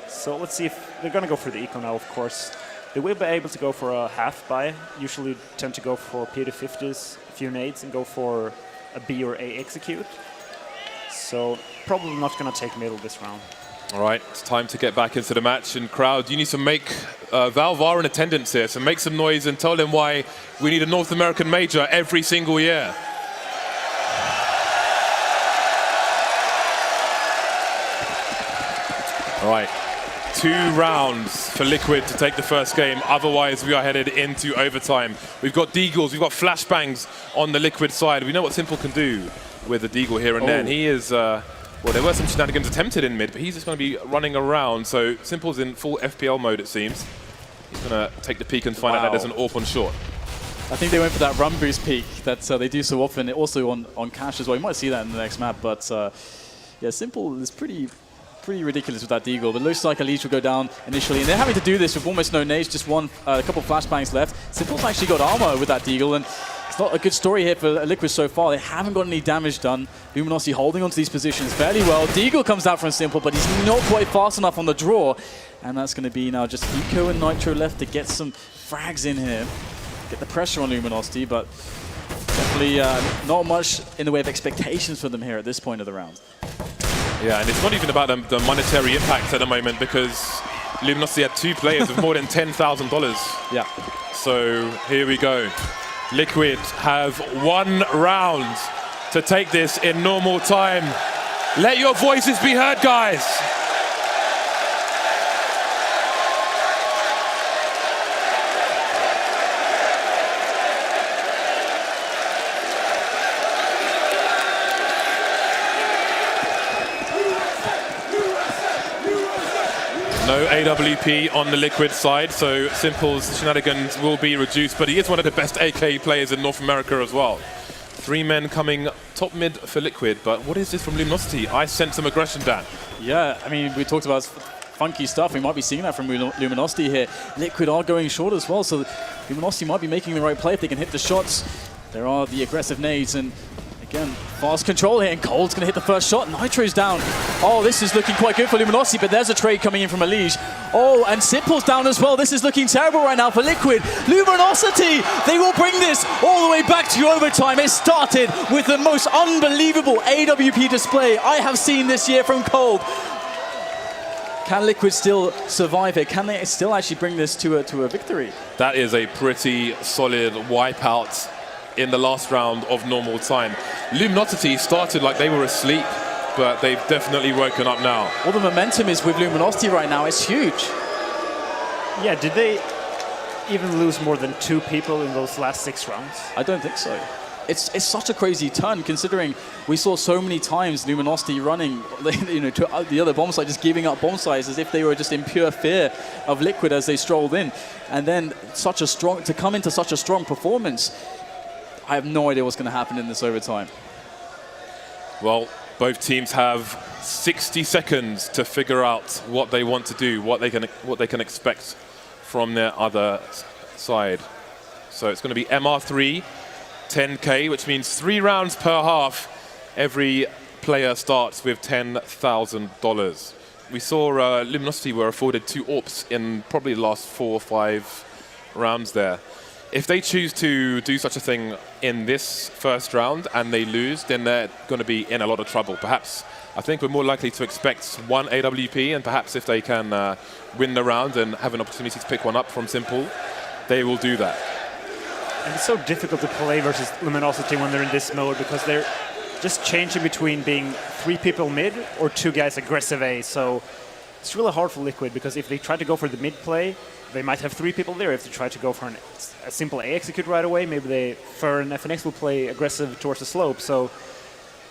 So let's see if they're going to go for the eco now, of course. They will be able to go for a half buy. Usually tend to go for P250s, a few nades, and go for a B or A execute. So probably not going to take middle this round. All right, it's time to get back into the match. And crowd, you need to make Valve are in attendance here, so make some noise and tell them why we need a North American major every single year. All right, 2 rounds for Liquid to take the first game. Otherwise, we are headed into overtime. We've got Deagles, we've got flashbangs on the Liquid side. We know what Simple can do with the Deagle here and there. And he is, well, there were some shenanigans attempted in mid, but he's just going to be running around. So Simple's in full FPL mode, it seems. He's going to take the peek and find out that there's an AWP on short. I think they went for that run boost peek that they do so often, also on Cash as well. You might see that in the next map, but yeah, Simple is pretty ridiculous with that Deagle, but it looks like Elite will go down initially, and they're having to do this with almost no nades, just a couple of flashbangs left. Simple's actually got armor with that Deagle, and it's not a good story here for Liquid so far. They haven't got any damage done. Luminosity holding onto these positions fairly well. Deagle comes out from Simple, but he's not quite fast enough on the draw, and that's going to be now just Eco and Nitro left to get some frags in here, get the pressure on Luminosity, but definitely not much in the way of expectations for them here at this point of the round. Yeah, and it's not even about the monetary impact at the moment, because Luminosity had 2 players with more than $10,000. Yeah. So here we go. Liquid have 1 round to take this in normal time. Let your voices be heard, guys. No AWP on the Liquid side, so Simple's shenanigans will be reduced, but he is one of the best AK players in North America as well. 3 men coming top mid for Liquid, but what is this from Luminosity? I sense some aggression, Dan. Yeah, I mean, we talked about funky stuff. We might be seeing that from Luminosity here. Liquid are going short as well, so Luminosity might be making the right play if they can hit the shots. There are the aggressive nades, and again, fast control here, and Cold's going to hit the first shot. Nitro's down. Oh, this is looking quite good for Luminosity, but there's a trade coming in from Elige. Oh, and Simple's down as well. This is looking terrible right now for Liquid. Luminosity, they will bring this all the way back to overtime. It started with the most unbelievable AWP display I have seen this year from Cold. Can Liquid still survive here? Can they still actually bring this to a victory? That is a pretty solid wipeout in the last round of normal time. Luminosity started like they were asleep, but they've definitely woken up now. All the momentum is with Luminosity right now. It's huge. Yeah, did they even lose more than 2 people in those last 6 rounds? I don't think so. It's such a crazy turn, considering we saw so many times Luminosity running, to the other bomb site, just giving up bomb sites as if they were just in pure fear of Liquid as they strolled in, and then to come into such a strong performance. I have no idea what's going to happen in this overtime. Well, both teams have 60 seconds to figure out what they want to do, what they can expect from their other side. So it's going to be MR3. 10K, which means 3 rounds per half. Every player starts with $10,000. We saw Luminosity were afforded 2 AWPs in probably the last 4 or 5 rounds there. If they choose to do such a thing in this first round and they lose, then they're going to be in a lot of trouble. Perhaps, I think we're more likely to expect 1 AWP, and perhaps if they can win the round and have an opportunity to pick one up from Simple, they will do that. And it's so difficult to play versus Luminosity when they're in this mode, because they're just changing between being 3 people mid or 2 guys aggressive A. So it's really hard for Liquid, because if they try to go for the mid play, they might have 3 people there. If they try to go for a simple A execute right away, maybe Fer and FNX will play aggressive towards the slope. So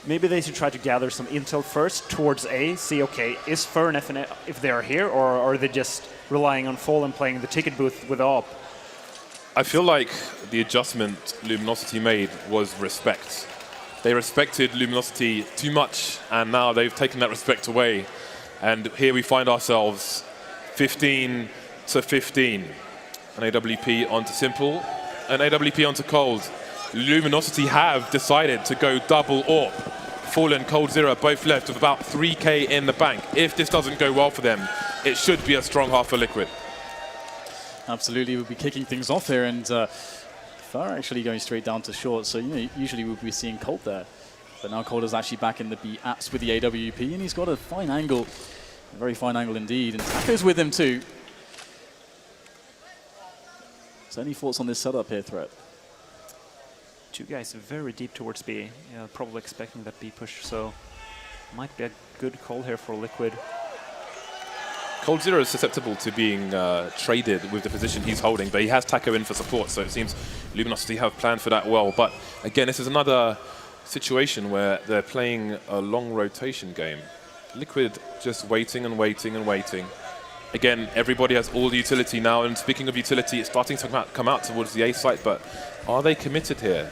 maybe they should try to gather some intel first towards A, see, okay, is Fer and FNX, if they are here, or are they just relying on Fall and playing the ticket booth with AWP? I feel like the adjustment Luminosity made was respect. They respected Luminosity too much, and now they've taken that respect away. And here we find ourselves 15 to 15. An AWP onto Simple, an AWP onto Cold. Luminosity have decided to go double AWP. Fall and Cold Zero both left with about 3K in the bank. If this doesn't go well for them, it should be a strong half for Liquid. Absolutely, we'll be kicking things off here, and Fer actually going straight down to short. So usually we'll be seeing Colt there, but now Colt is actually back in the B apps with the AWP, and he's got a fine angle, a very fine angle indeed. And Taco's with him too. So any thoughts on this setup here, Threat? 2 guys very deep towards B, probably expecting that B push. So might be a good call here for Liquid. Cold Zero is susceptible to being traded with the position he's holding, but he has Taco in for support, so it seems Luminosity have planned for that well. But again, this is another situation where they're playing a long rotation game. Liquid just waiting and waiting and waiting. Again, everybody has all the utility now, and speaking of utility, it's starting to come out towards the A site, but are they committed here?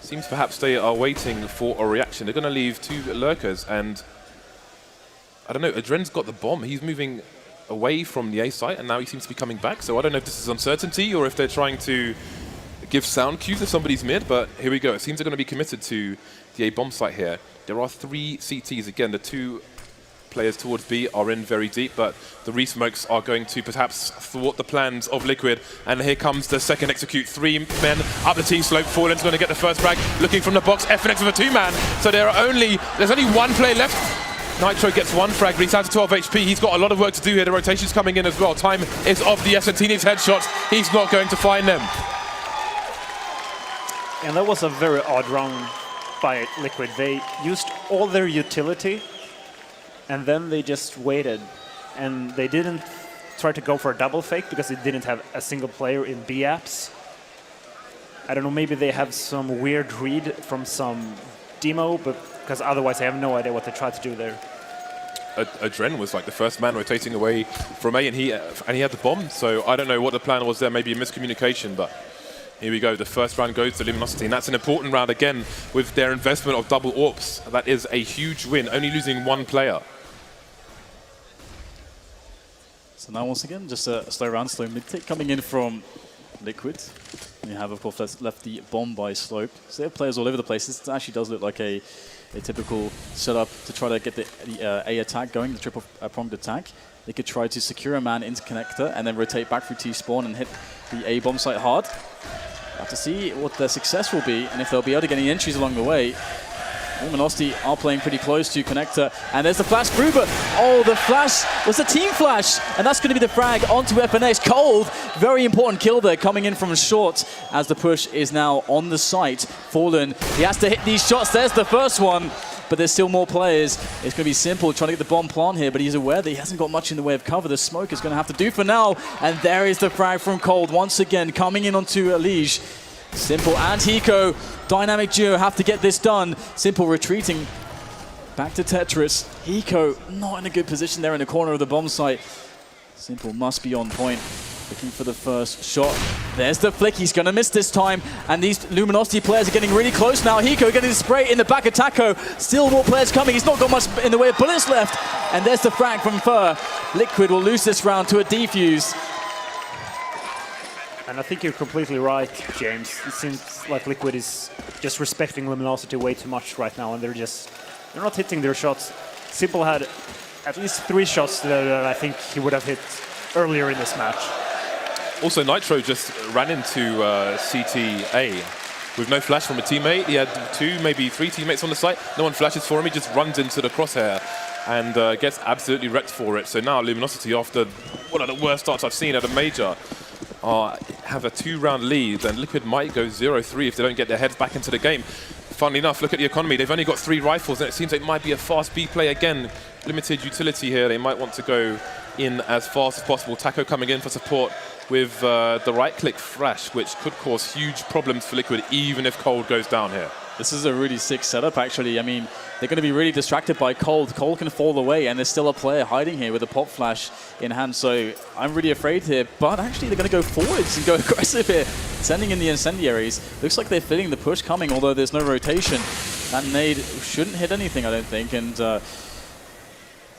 Seems perhaps they are waiting for a reaction. They're going to leave 2 lurkers, and I don't know, Adren's got the bomb. He's moving away from the A site, and now he seems to be coming back. So I don't know if this is uncertainty or if they're trying to give sound cues if somebody's mid, but here we go. It seems they're going to be committed to the A bomb site here. There are 3 CTs. Again, the 2 players towards B are in very deep, but the re-smokes are going to perhaps thwart the plans of Liquid. And here comes the second execute. 3 men up the T-slope. Fallen's going to get the first frag. Looking from the box, FNX with a 2-man. So there's only 1 player left. Nitro gets 1 frag, but he's down to 12 HP. He's got a lot of work to do here. The rotation's coming in as well. Time is of the essence. He needs headshots. He's not going to find them. And that was a very odd round by Liquid. They used all their utility, and then they just waited. And they didn't try to go for a double fake because they didn't have a single player in B apps. I don't know, maybe they have some weird read from some demo, but because otherwise I have no idea what they tried to do there. Adren was like the first man rotating away from A, and he had the bomb. So I don't know what the plan was there. Maybe a miscommunication, but here we go. The first round goes to Luminosity, and that's an important round again with their investment of double AWPs. That is a huge win, only losing one player. So now once again, just a slow round, slow mid-tick coming in from Liquid. And you have, of course, left the bomb by Slope. So they have players all over the place. This actually does look like a typical setup to try to get the A attack going, the triple pronged attack. They could try to secure a man into connector and then rotate back through T-spawn and hit the A bomb site hard. We'll have to see what their success will be and if they'll be able to get any entries along the way. Luminosity are playing pretty close to connector, and there's the flash through, but oh, the flash was a team flash, and that's going to be the frag onto FNX. Cold, very important kill there, coming in from short as the push is now on the site. Fallen, he has to hit these shots. There's the first one, but there's still more players. It's going to be simple trying to get the bomb plant here, but he's aware that he hasn't got much in the way of cover. The smoke is going to have to do for now, and there is the frag from Cold once again, coming in onto Elige. Simple and Hiko, dynamic duo, have to get this done. Simple retreating back to Tetris. Hiko not in a good position there in the corner of the bomb site. Simple must be on point, looking for the first shot. There's the flick, he's going to miss this time. And these Luminosity players are getting really close now. Hiko getting the spray in the back of Taco. Still more players coming, he's not got much in the way of bullets left. And there's the frag from Fur. Liquid will lose this round to a defuse. And I think you're completely right, James. It seems like Liquid is just respecting Luminosity way too much right now, and they're not hitting their shots. Simple had at least 3 shots that I think he would have hit earlier in this match. Also, Nitro just ran into CTA with no flash from a teammate. He had 2, maybe 3 teammates on the site. No one flashes for him. He just runs into the crosshair and gets absolutely wrecked for it. So now Luminosity, after one of the worst starts I've seen at a major, have a 2-round lead, and Liquid might go 0-3 if they don't get their heads back into the game. Funnily enough, look at the economy. They've only got 3 rifles, and it seems it might be a fast B play again. Limited utility here. They might want to go in as fast as possible. Taco coming in for support with the right-click flash, which could cause huge problems for Liquid, even if Cold goes down here. This is a really sick setup, actually. I mean, they're going to be really distracted by Cold. Cold can fall away, and there's still a player hiding here with a pop flash in hand. So I'm really afraid here. But actually, they're going to go forwards and go aggressive here, sending in the incendiaries. Looks like they're feeling the push coming, although there's no rotation. That nade shouldn't hit anything, I don't think. And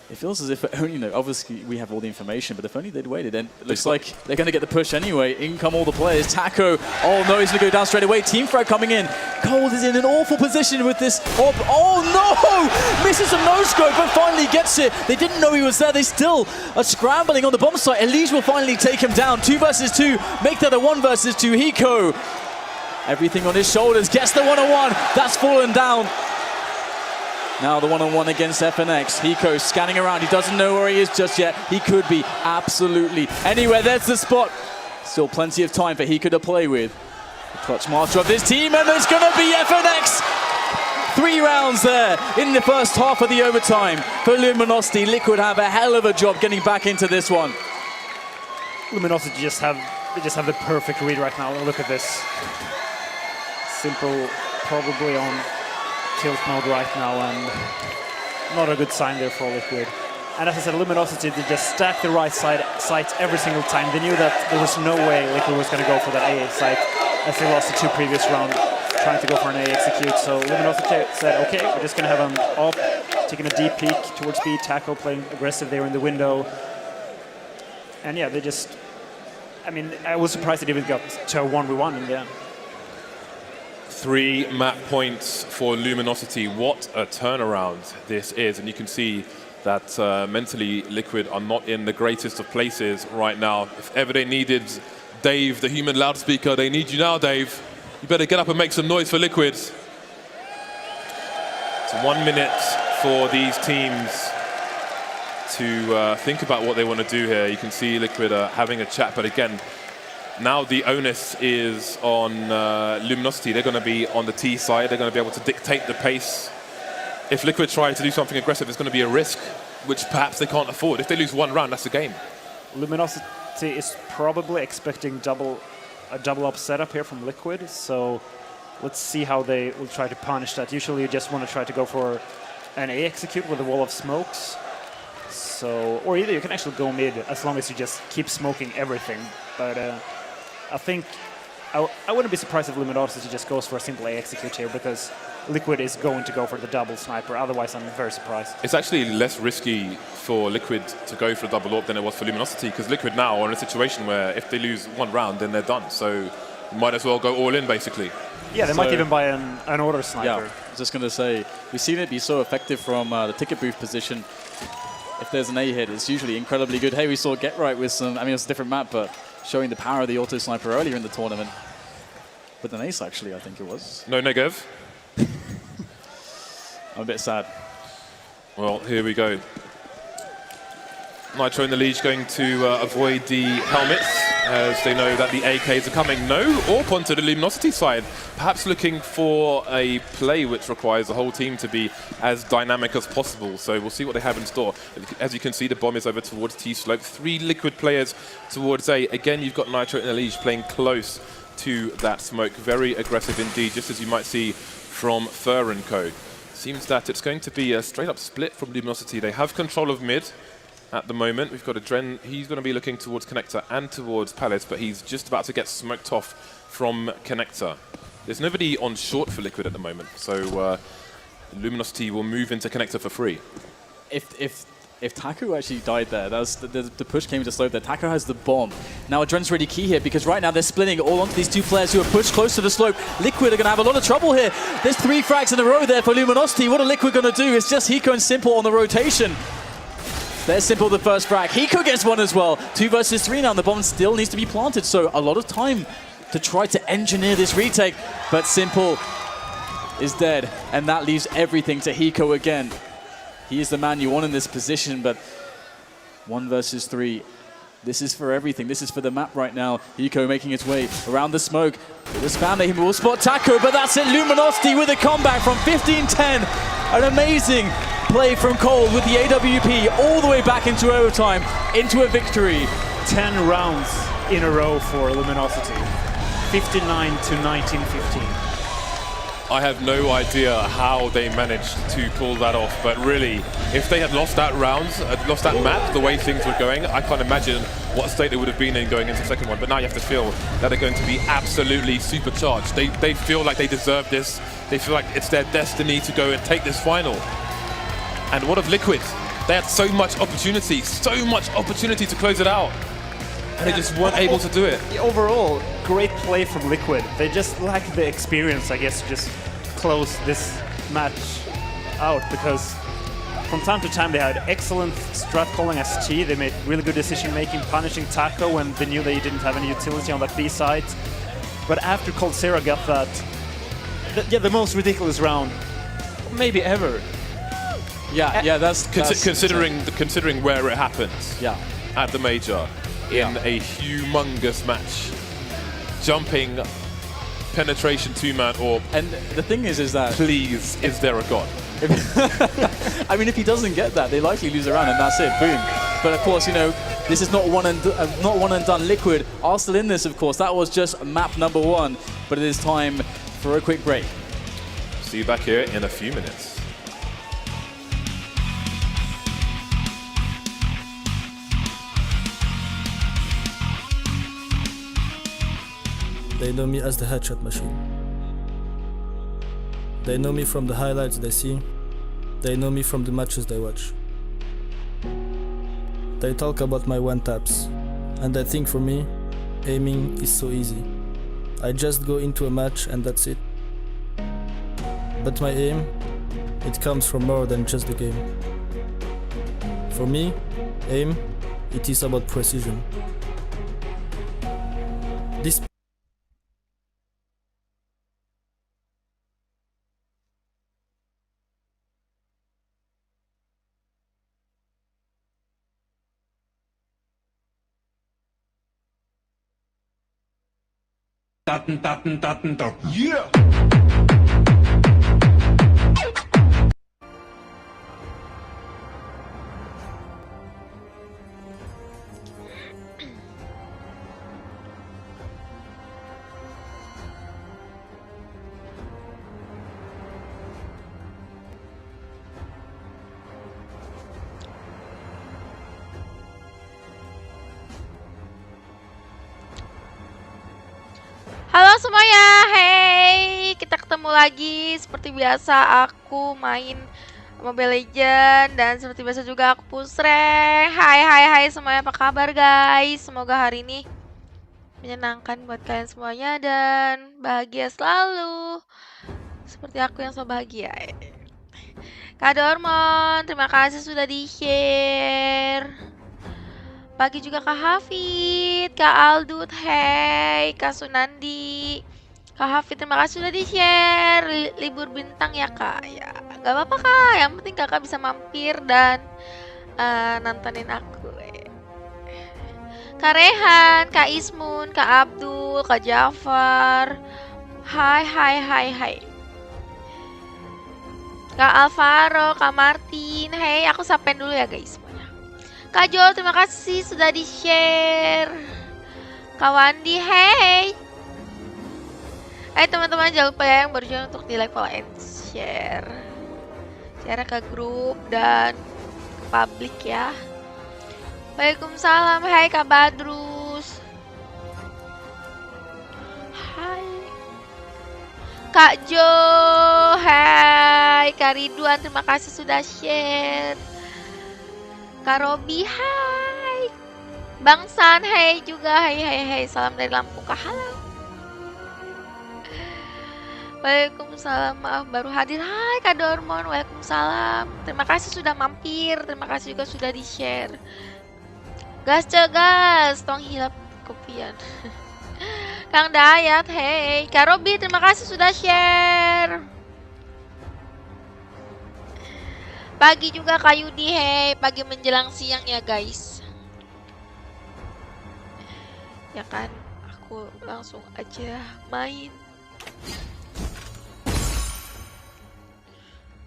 it feels as if only, you know, obviously we have all the information, but if only they'd waited, then it looks like they're going to get the push anyway. In come all the players. Taco, oh no, he's going to go down straight away. Team frag coming in. Cold is in an awful position with this. Oh no! Misses a no-scope, but finally gets it. They didn't know he was there. They still are scrambling on the bomb site. Elige will finally take him down. 2 versus 2. Make that a 1 versus 2. Hiko, everything on his shoulders. Gets the 1-on-1. That's fallen down. Now the 1-on-1 against FNX. Hiko scanning around. He doesn't know where he is just yet. He could be absolutely anywhere. There's the spot. Still plenty of time for Hiko to play with. The clutch master of this team, and it's going to be FNX. 3 rounds there in the first half of the overtime for Luminosity. Liquid have a hell of a job getting back into this one. Luminosity just have the perfect read right now. Look at this. Simple, probably on tilt mode right now, and not a good sign there for Liquid. And as I said, Luminosity, they just stacked the right site every single time. They knew that there was no way Liquid was going to go for that A site, as they lost the 2 previous rounds trying to go for an A execute. So Luminosity said, okay, we're just going to have them up, taking a deep peek towards B, Taco playing aggressive there in the window. And yeah, they just, I mean, I was surprised they even got to a 1v1 in the end. 3 map points for Luminosity. What a turnaround this is. And you can see that mentally Liquid are not in the greatest of places right now. If ever they needed Dave, the human loudspeaker, they need you now, Dave. You better get up and make some noise for Liquid. It's 1 minute for these teams to think about what they want to do here. You can see Liquid having a chat, but again, now the onus is on Luminosity. They're going to be on the T side. They're going to be able to dictate the pace. If Liquid try to do something aggressive, it's going to be a risk, which perhaps they can't afford. If they lose 1 round, that's the game. Luminosity is probably expecting a double up setup here from Liquid, so let's see how they will try to punish that. Usually you just want to try to go for an A execute with a wall of smokes, So, or either you can actually go mid as long as you just keep smoking everything. But I think I wouldn't be surprised if Luminosity just goes for a simple A execute here, because Liquid is going to go for the double sniper. Otherwise, I'm very surprised. It's actually less risky for Liquid to go for a double AWP than it was for Luminosity, because Liquid now are in a situation where if they lose one round, then they're done. So might as well go all in, basically. Yeah, they might even buy an order sniper. Yeah, I was just going to say, we've seen it be so effective from the ticket booth position. If there's an A hit, it's usually incredibly good. Hey, we saw Get Right with some, I mean, it's a different map, but showing the power of the auto sniper earlier in the tournament. With an ace, actually, I think it was. No Negev. I'm a bit sad. Well, here we go. Nitro in the lead going to avoid the helmets, as they know that the AKs are coming. No AWP onto the Luminosity side. Perhaps looking for a play which requires the whole team to be as dynamic as possible. So we'll see what they have in store. As you can see, the bomb is over towards T-slope. 3 Liquid players towards A. Again, you've got Nitro in the lead playing close to that smoke. Very aggressive indeed, just as you might see from Fur & Co. Seems that it's going to be a straight-up split from Luminosity. They have control of mid at the moment. We've got a Dren. He's going to be looking towards Connector and towards Palace, but he's just about to get smoked off from Connector. There's nobody on short for Liquid at the moment, so Luminosity will move into Connector for free. If Taco actually died there, that was the push came into slope there. Taco has the bomb. Now Adren's really key here, because right now they're splitting all onto these 2 players who are pushed close to the slope. Liquid are going to have a lot of trouble here. There's 3 frags in a row there for Luminosity. What are Liquid going to do? It's just Hiko and Simple on the rotation. There's Simple the first frag. Hiko gets one as well. 2 versus 3 now, and the bomb still needs to be planted, so a lot of time to try to engineer this retake. But Simple is dead, and that leaves everything to Hiko again. He is the man you want in this position, but 1 versus 3. This is for everything. This is for the map right now. Hiko making its way around the smoke. With a spam that he will spot Taco, but that's it. Luminosity with a comeback from 15-10. An amazing play from Cole with the AWP all the way back into overtime, into a victory. 10 rounds in a row for Luminosity. 59 to 19-15. I have no idea how they managed to pull that off, but really, if they had lost that round, lost that map, the way things were going, I can't imagine what state they would have been in going into the second one. But now you have to feel that they're going to be absolutely supercharged. They feel like they deserve this. They feel like it's their destiny to go and take this final. And what of Liquid? They had so much opportunity to close it out. And they just weren't able to do it. Overall, great play from Liquid. They just lack the experience, I guess, to just close this match out, because from time to time they had excellent strat calling as T. They made really good decision making, punishing Taco when they knew they didn't have any utility on that B side. But after Coldzera got the most ridiculous round, maybe ever. Yeah, that's considering where it happened. Yeah, at the major. In a humongous match. Jumping, penetration 2-man AWP. And the thing is that... Please, is there a god? I mean, if he doesn't get that, they likely lose a round and that's it, boom. But of course, you know, this is not one and done. Liquid are still in this, of course. That was just map number 1, but it is time for a quick break. See you back here in a few minutes. They know me as the headshot machine. They know me from the highlights they see. They know me from the matches they watch. They talk about my one-taps. And I think for me, aiming is so easy. I just go into a match and that's it. But my aim, it comes from more than just the game. For me, aim, it is about precision. This Yeah! Halo semuanya, hey, kita ketemu lagi. Seperti biasa aku main Mobile Legends dan seperti biasa juga aku push rank. Hai semuanya, apa kabar guys? Semoga hari ini menyenangkan buat kalian semuanya dan bahagia selalu. Seperti aku yang selalu bahagia. Kak Dormon, terima kasih sudah di-share. Pagi juga Kak Hafid, Kak Aldut, hey, Kak Sunandi, Kak Hafid, terima kasih sudah di-share. Libur bintang ya Kak, ya gak apa-apa Kak, yang penting Kakak bisa mampir dan nontonin aku. Kak Rehan, Kak Ismun, Kak Abdul, Kak Jafar, hai. Kak Alvaro, Kak Martin, hey, aku sapain dulu ya guys. Kak Jo, terima kasih sudah di-share. Kak Wandi, hey. Teman-teman, jangan lupa ya yang baru join untuk di like, follow, and share. Share ke grup dan ke publik ya. Waalaikumsalam, hai Kak Badrus. Hai. Kak Jo, hai. Kak Ridwan, terima kasih sudah share. Kak Robi, hai. Bang San, hai juga, hai. Salam dari Lampung, Kak, halo. Waalaikumsalam, maaf baru hadir. Hai Kak Dormon, waalaikumsalam. Terima kasih sudah mampir, terima kasih juga sudah di-share. Gas cegas, tong hilap kopian. Kang Dayat, hey. Kak Robi, terima kasih sudah share. Pagi juga Kak Yudi, hey. Pagi menjelang siang ya guys. Ya kan, aku langsung aja main.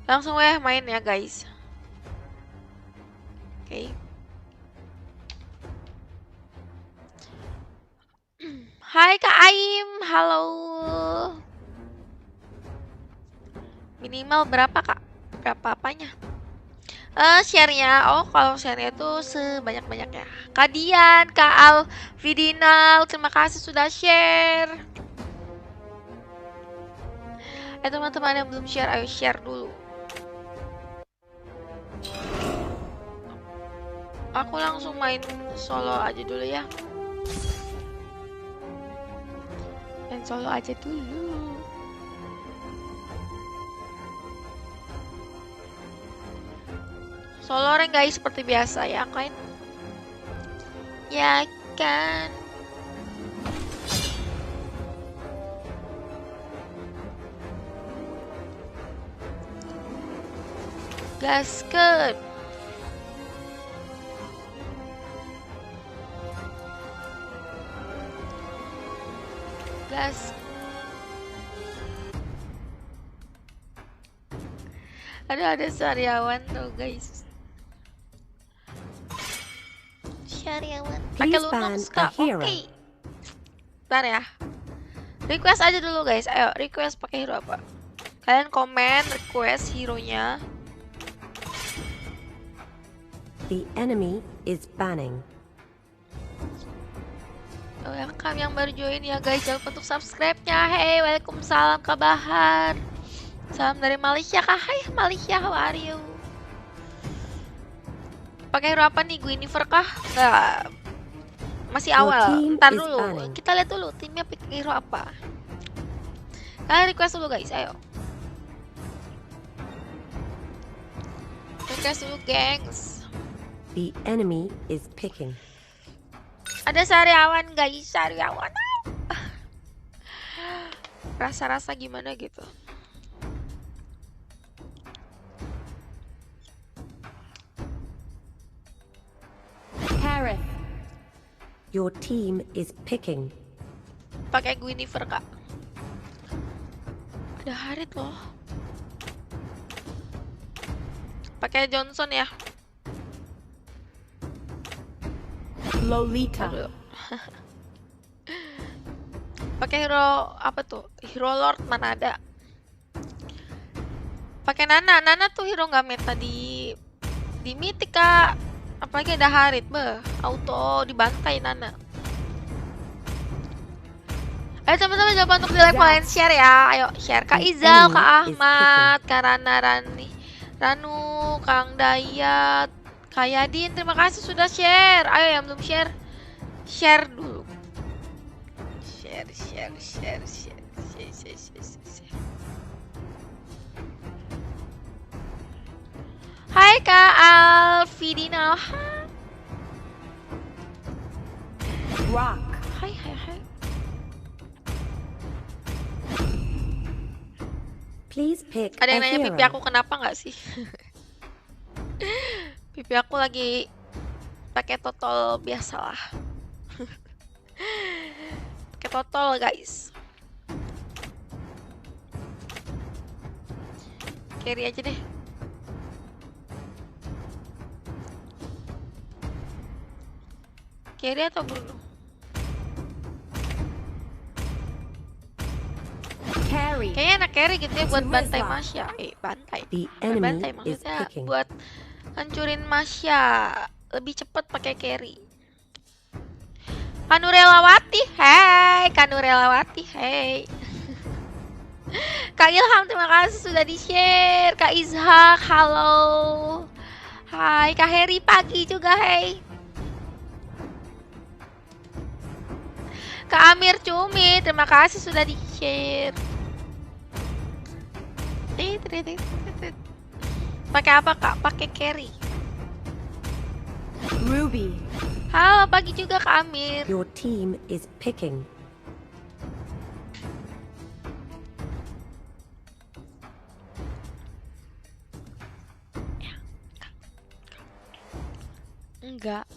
Langsung main ya guys. Oke. Hai Kak Aim, halo. Minimal berapa Kak? Berapa apanya? Share-nya, kalau share-nya itu sebanyak-banyaknya. Kak Dian, Kak Alvidinal, terima kasih sudah share. Teman-teman yang belum share, ayo share dulu. Aku langsung main solo aja dulu ya. Main solo aja dulu. Solo rank guys seperti biasa ya kan? Ya kan? Gaskeun. Gas. Ada Sariawan tuh guys. Sariawan. Pakai Lunox Kak. Oke. Bentar ya. Request aja dulu guys. Ayo request pakai hero apa? Kalian komen request hero-nya. The enemy is banning. Welcome yang baru join ya guys, jangan lupa untuk subscribe-nya. Hey, waalaikumsalam Kak Bahar. Salam dari Malaysia Kak. Hai Malaysia, how are you? Pakai hero apa nih? Guinevere kah? Nggak. Masih awal. Ntar dulu. Kita lihat dulu timnya pakai hero apa. Kalian request dulu guys, ayo. Request dulu gengs. The enemy is picking. Ada Sariawan guys, Sariawan. Rasa-rasa gimana gitu. Paris. Your team is picking. Pakai Guinevere Kak. Ada Harit loh. Pakai Johnson ya. Lolita. Pakai hero apa tuh? Hero Lord mana ada? Pakai Nana. Nana tuh hero nggak meta di Mythic Kak. Apalagi ada Harit, auto dibantai Nana. Ayo teman-teman coba untuk di like, kalian share ya. Ayo share Kak Izal, Kak Ahmad, Kak Ranu, Kang Dayat, Kak Yadin. Terima kasih sudah share. Ayo yang belum share, share dulu. Share. Hai Kak Alfidina. Rock. Hai. Please pick Ada yang a nanya hero. pipi aku kenapa nggak sih? Pipi aku lagi pakai totol biasalah. Pakai totol guys. Carry aja deh. Carry atau Bruno? Carry. Kayaknya enak carry gitu ya buat bantai Masya. Bantai. enemy Bantai is maksudnya picking. buat hancurin Masya. Lebih cepat pakai carry. Kanurelawati, hai Kanurelawati, hai. Kak Ilham, terima kasih sudah di-share. Kak Izhak, halo. Hai, Kak Heri pagi juga, hai. Kak Amir Cumi, terima kasih sudah di-share. Pakai apa Kak? Pakai carry. Ruby. Halo, pagi juga Kak Amir. Your team is picking. Enggak.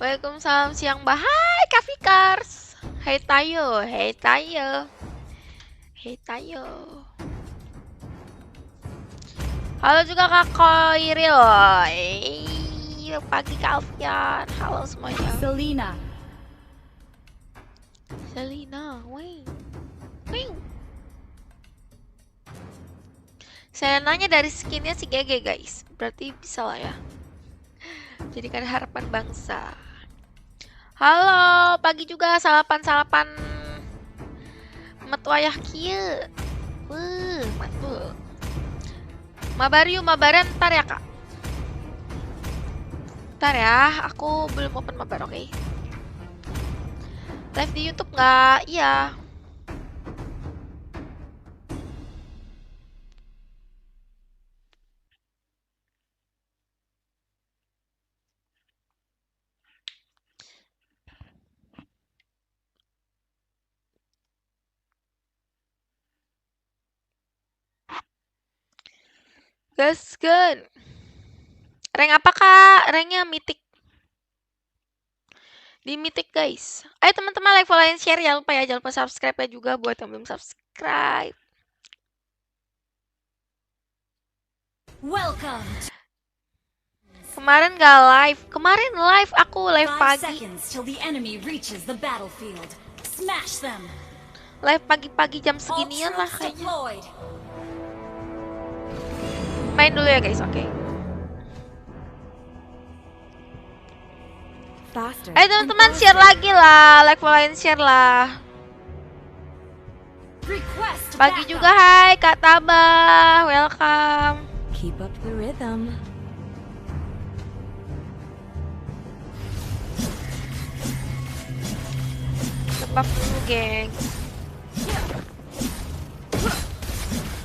Waalaikumsalam siang bah. Hai Kak Fikars. Hai Tayo. Halo juga Kak Koiril. Pagi Kak Alfian. Halo semuanya. Selina, wih. Selenanya dari skinnya si GG guys. Berarti bisa lah ya. Jadikan harapan bangsa. Halo, pagi juga salapan metuayah kieu. Mantul. Mabaran ntar ya Kak. Ntar ya, aku belum open mabar, oke? Live di YouTube nggak? Iya. Gaskeun. Rank apa Kak? Ranknya mythic. Di mythic guys. Ayo teman-teman like, follow, dan share ya. Lupa ya, jangan lupa subscribe ya juga buat yang belum subscribe. Welcome. Kemarin gak live. Kemarin live aku live 5 pagi. seconds till the enemy reaches the battlefield. Smash them. Live pagi-pagi jam seginian lah kayaknya. Deployed. Main dulu ya guys, oke? Ayo teman-teman share lagi lah, like, follow, dan share lah. Pagi juga, hai Kak Tabah, welcome. Keep up the rhythm. Tebak dulu, geng.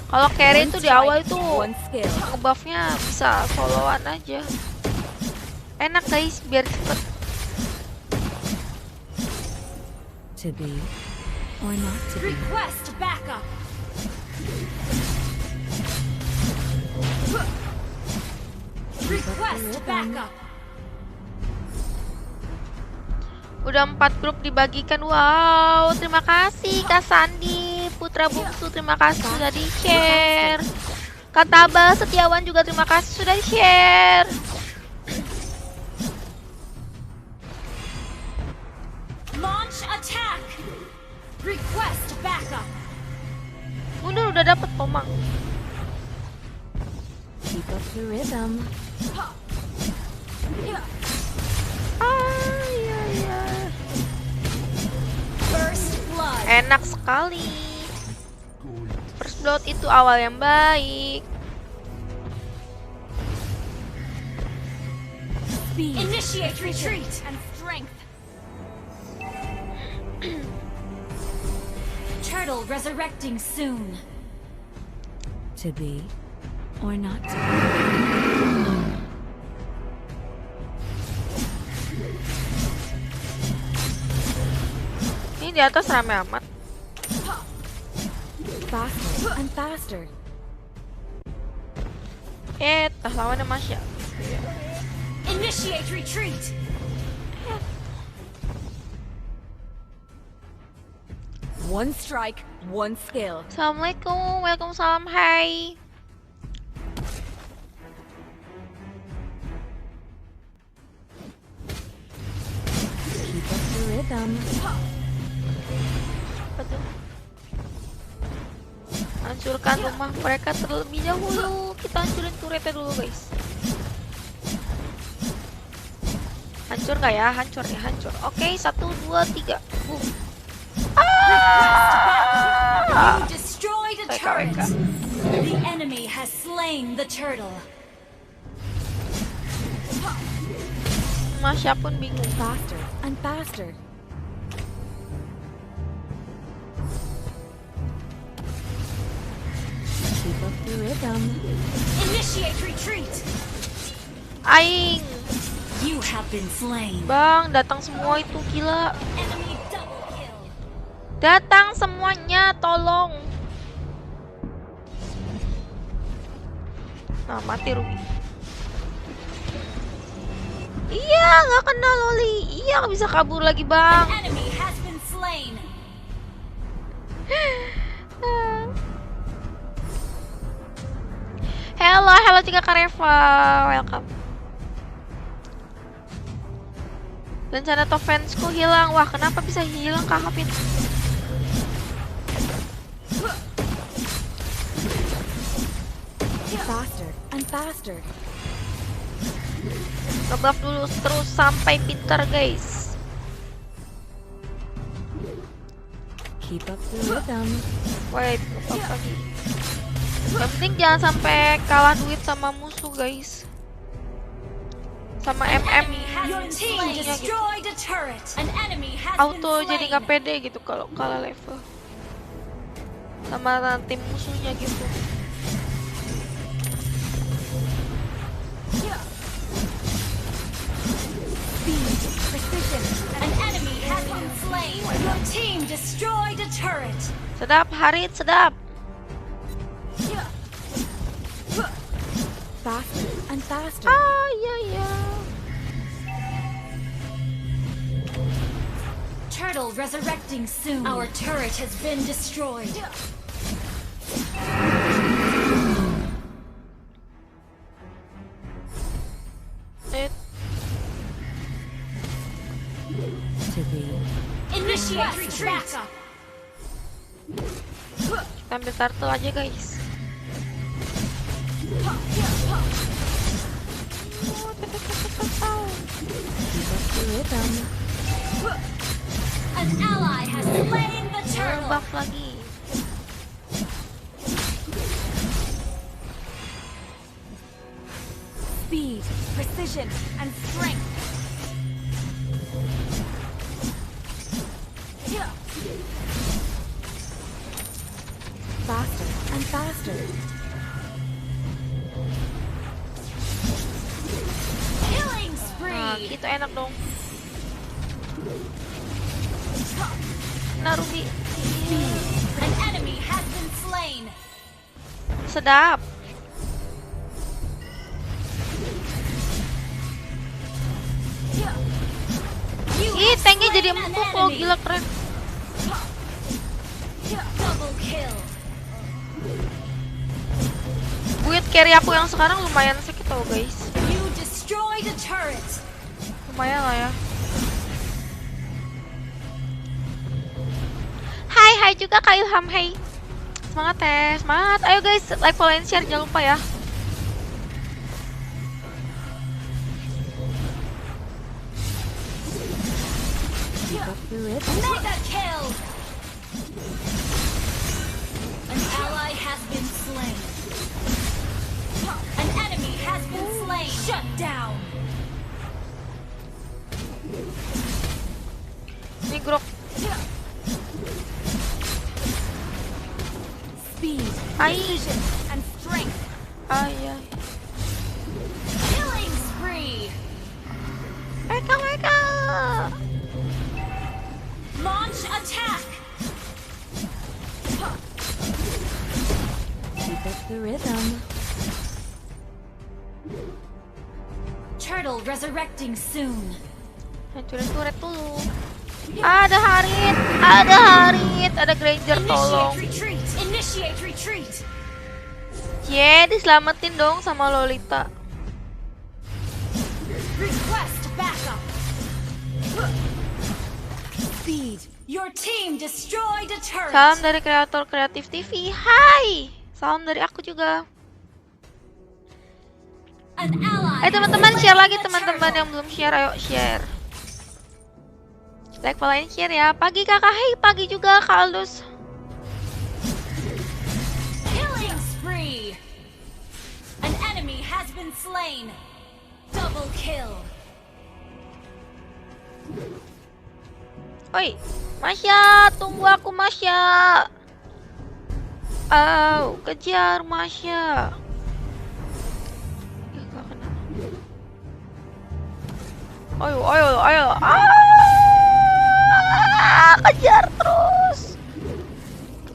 Kalau carry itu di awal itu ngebuffnya bisa followan aja. Enak guys, biar cepet. To be or not to be. Request backup. Request backup. Udah 4 grup dibagikan. Wow, terima kasih Kak Sandi, Putra Bungsu, terima kasih sudah di-share. Kak Tabal Setiawan juga terima kasih sudah di-share. Launch attack. Request backup. Mundur, udah dapet pomang. Keep up the rhythm. Enak sekali. First blood itu awal yang baik. Initiate retreat and strength. Turtle resurrecting soon. To be or not to be. Ini di atas rame amat. Faster and faster. Tas lawannya Masya. Initiate retreat. One strike, one skill. Assalamualaikum, waalaikumsalam, hai. Keep up the rhythm. Apa tuh? Hancurkan rumah mereka terlebih dahulu. Kita hancurin turretnya dulu, guys. Hancur nggak ya? Hancur ya, hancur. Oke, 1, 2, 3. Boom. You destroyed a turret. The enemy has slain the turtle. Masya pun bingung. Faster and faster. Keep up the rhythm. Initiate retreat. Aing. You have been slain. Bang, datang semua itu, gila. Enemy double kill. Datang semuanya, tolong. Nah, mati Ruby. Iya, nggak kena Loli. Iya, nggak bisa kabur lagi, bang. Enemy has been slain. Hello Cika Kareva, welcome. Rencana top fansku hilang. Wah, kenapa bisa hilang, Kak Hafid? Faster and faster. Ngebuff dulu terus sampai pintar, guys. Keep up the rhythm. Wait, ngebuff lagi. Yang penting jangan sampai kalah duit sama musuh, guys. Sama MM Your team destroyed a turret. An enemy has auto been jadi slain. nggak pede gitu kalau kalah level sama tim musuhnya gitu. Speed, precision. An enemy has been slain. Your team destroyed a turret. Sedap, Harit, sedap. Faster and faster. Iya. Turtle resurrecting soon. Our turret has been destroyed. To be. Initiate retreat. Kita ambil turtle aja, guys. Keep up the rhythm. An ally has slain the turtle. Buff lagi. Speed, precision, and strength. Faster and faster. Killing spree. Nah, gitu enak dong. Nah, Ruby. An enemy has been slain. Sedap. Ih, tanknya jadi empuk loh, gila keren. Double kill. Build carry aku yang sekarang lumayan sakit tau, guys. You destroyed a turret. Lumayan lah ya. Hai juga Kak Ilham, hai. Semangat semangat. Ayo guys, like, follow, and share, jangan lupa ya. Mega kill. An ally has been slain. An enemy has been slain. Shut down. Ini grok. Speed, precision, and strength. Ay. Killing spree. Mereka. Launch attack. Keep up the rhythm. Turtle resurrecting soon. Hancurin turret dulu. Ada Harit, ada Granger, tolong. Initiate retreat. Diselamatin dong sama Lolita. Request backup. Speed. Your team destroyed a turret. Salam dari kreator Kreatif TV. Hai. Salam dari aku juga. Ayo teman-teman share lagi, teman-teman yang belum share, ayo share. Like, follow, and share ya. Pagi kakak, hey pagi juga Kak Aldus. Killing spree. An enemy has been slain. Double kill. Oi, Masya, tunggu aku Masya. Kejar Masya. Gak kena. Ayo.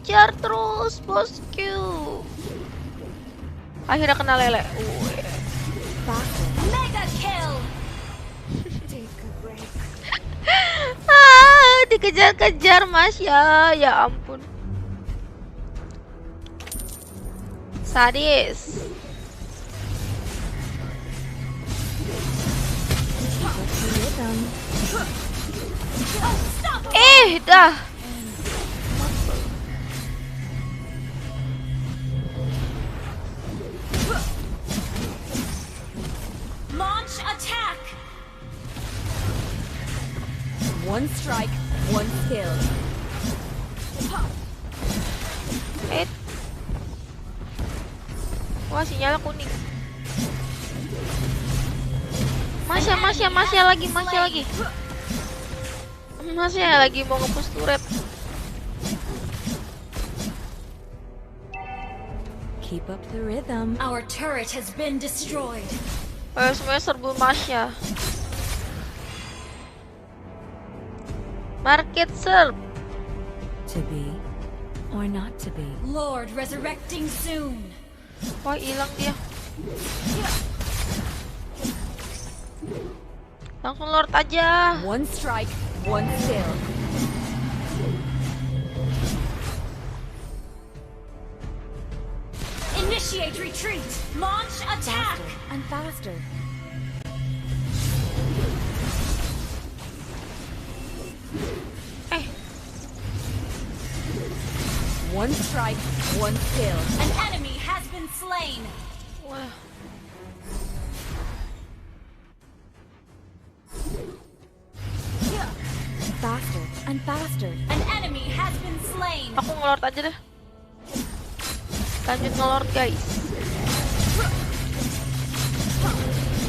Kejar terus, bosku. Akhirnya kena lele. Mega kill. Dikejar-kejar Mas ya ampun. Sadis. Dah. Launch attack. One strike, one kill. Wah, sinyalnya kuning. Masya lagi. Masya lagi mau nge-push turret. Keep up the rhythm. Our turret has been destroyed. Ayo semuanya serbu Masya. Market serve. To be or not to be. Lord resurrecting soon. Wah, hilang dia. Langsung Lord aja. One strike, one kill. Initiate retreat. Launch attack. Faster and faster. One strike, one kill. An enemy has been slain. Wah. Faster and faster. An enemy has been slain. Aku ngelord aja deh. Lanjut ngelord guys.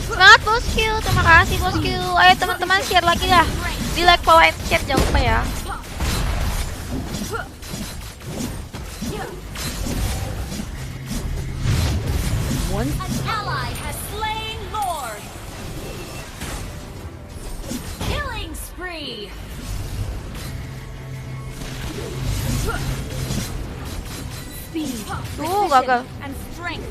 Semangat bosku, terima kasih bosku. Ayo teman-teman share lagi lah. Di like, follow, and share jangan lupa ya. An ally has slain Lord. Killing spree. Speed, Gagal. And strength.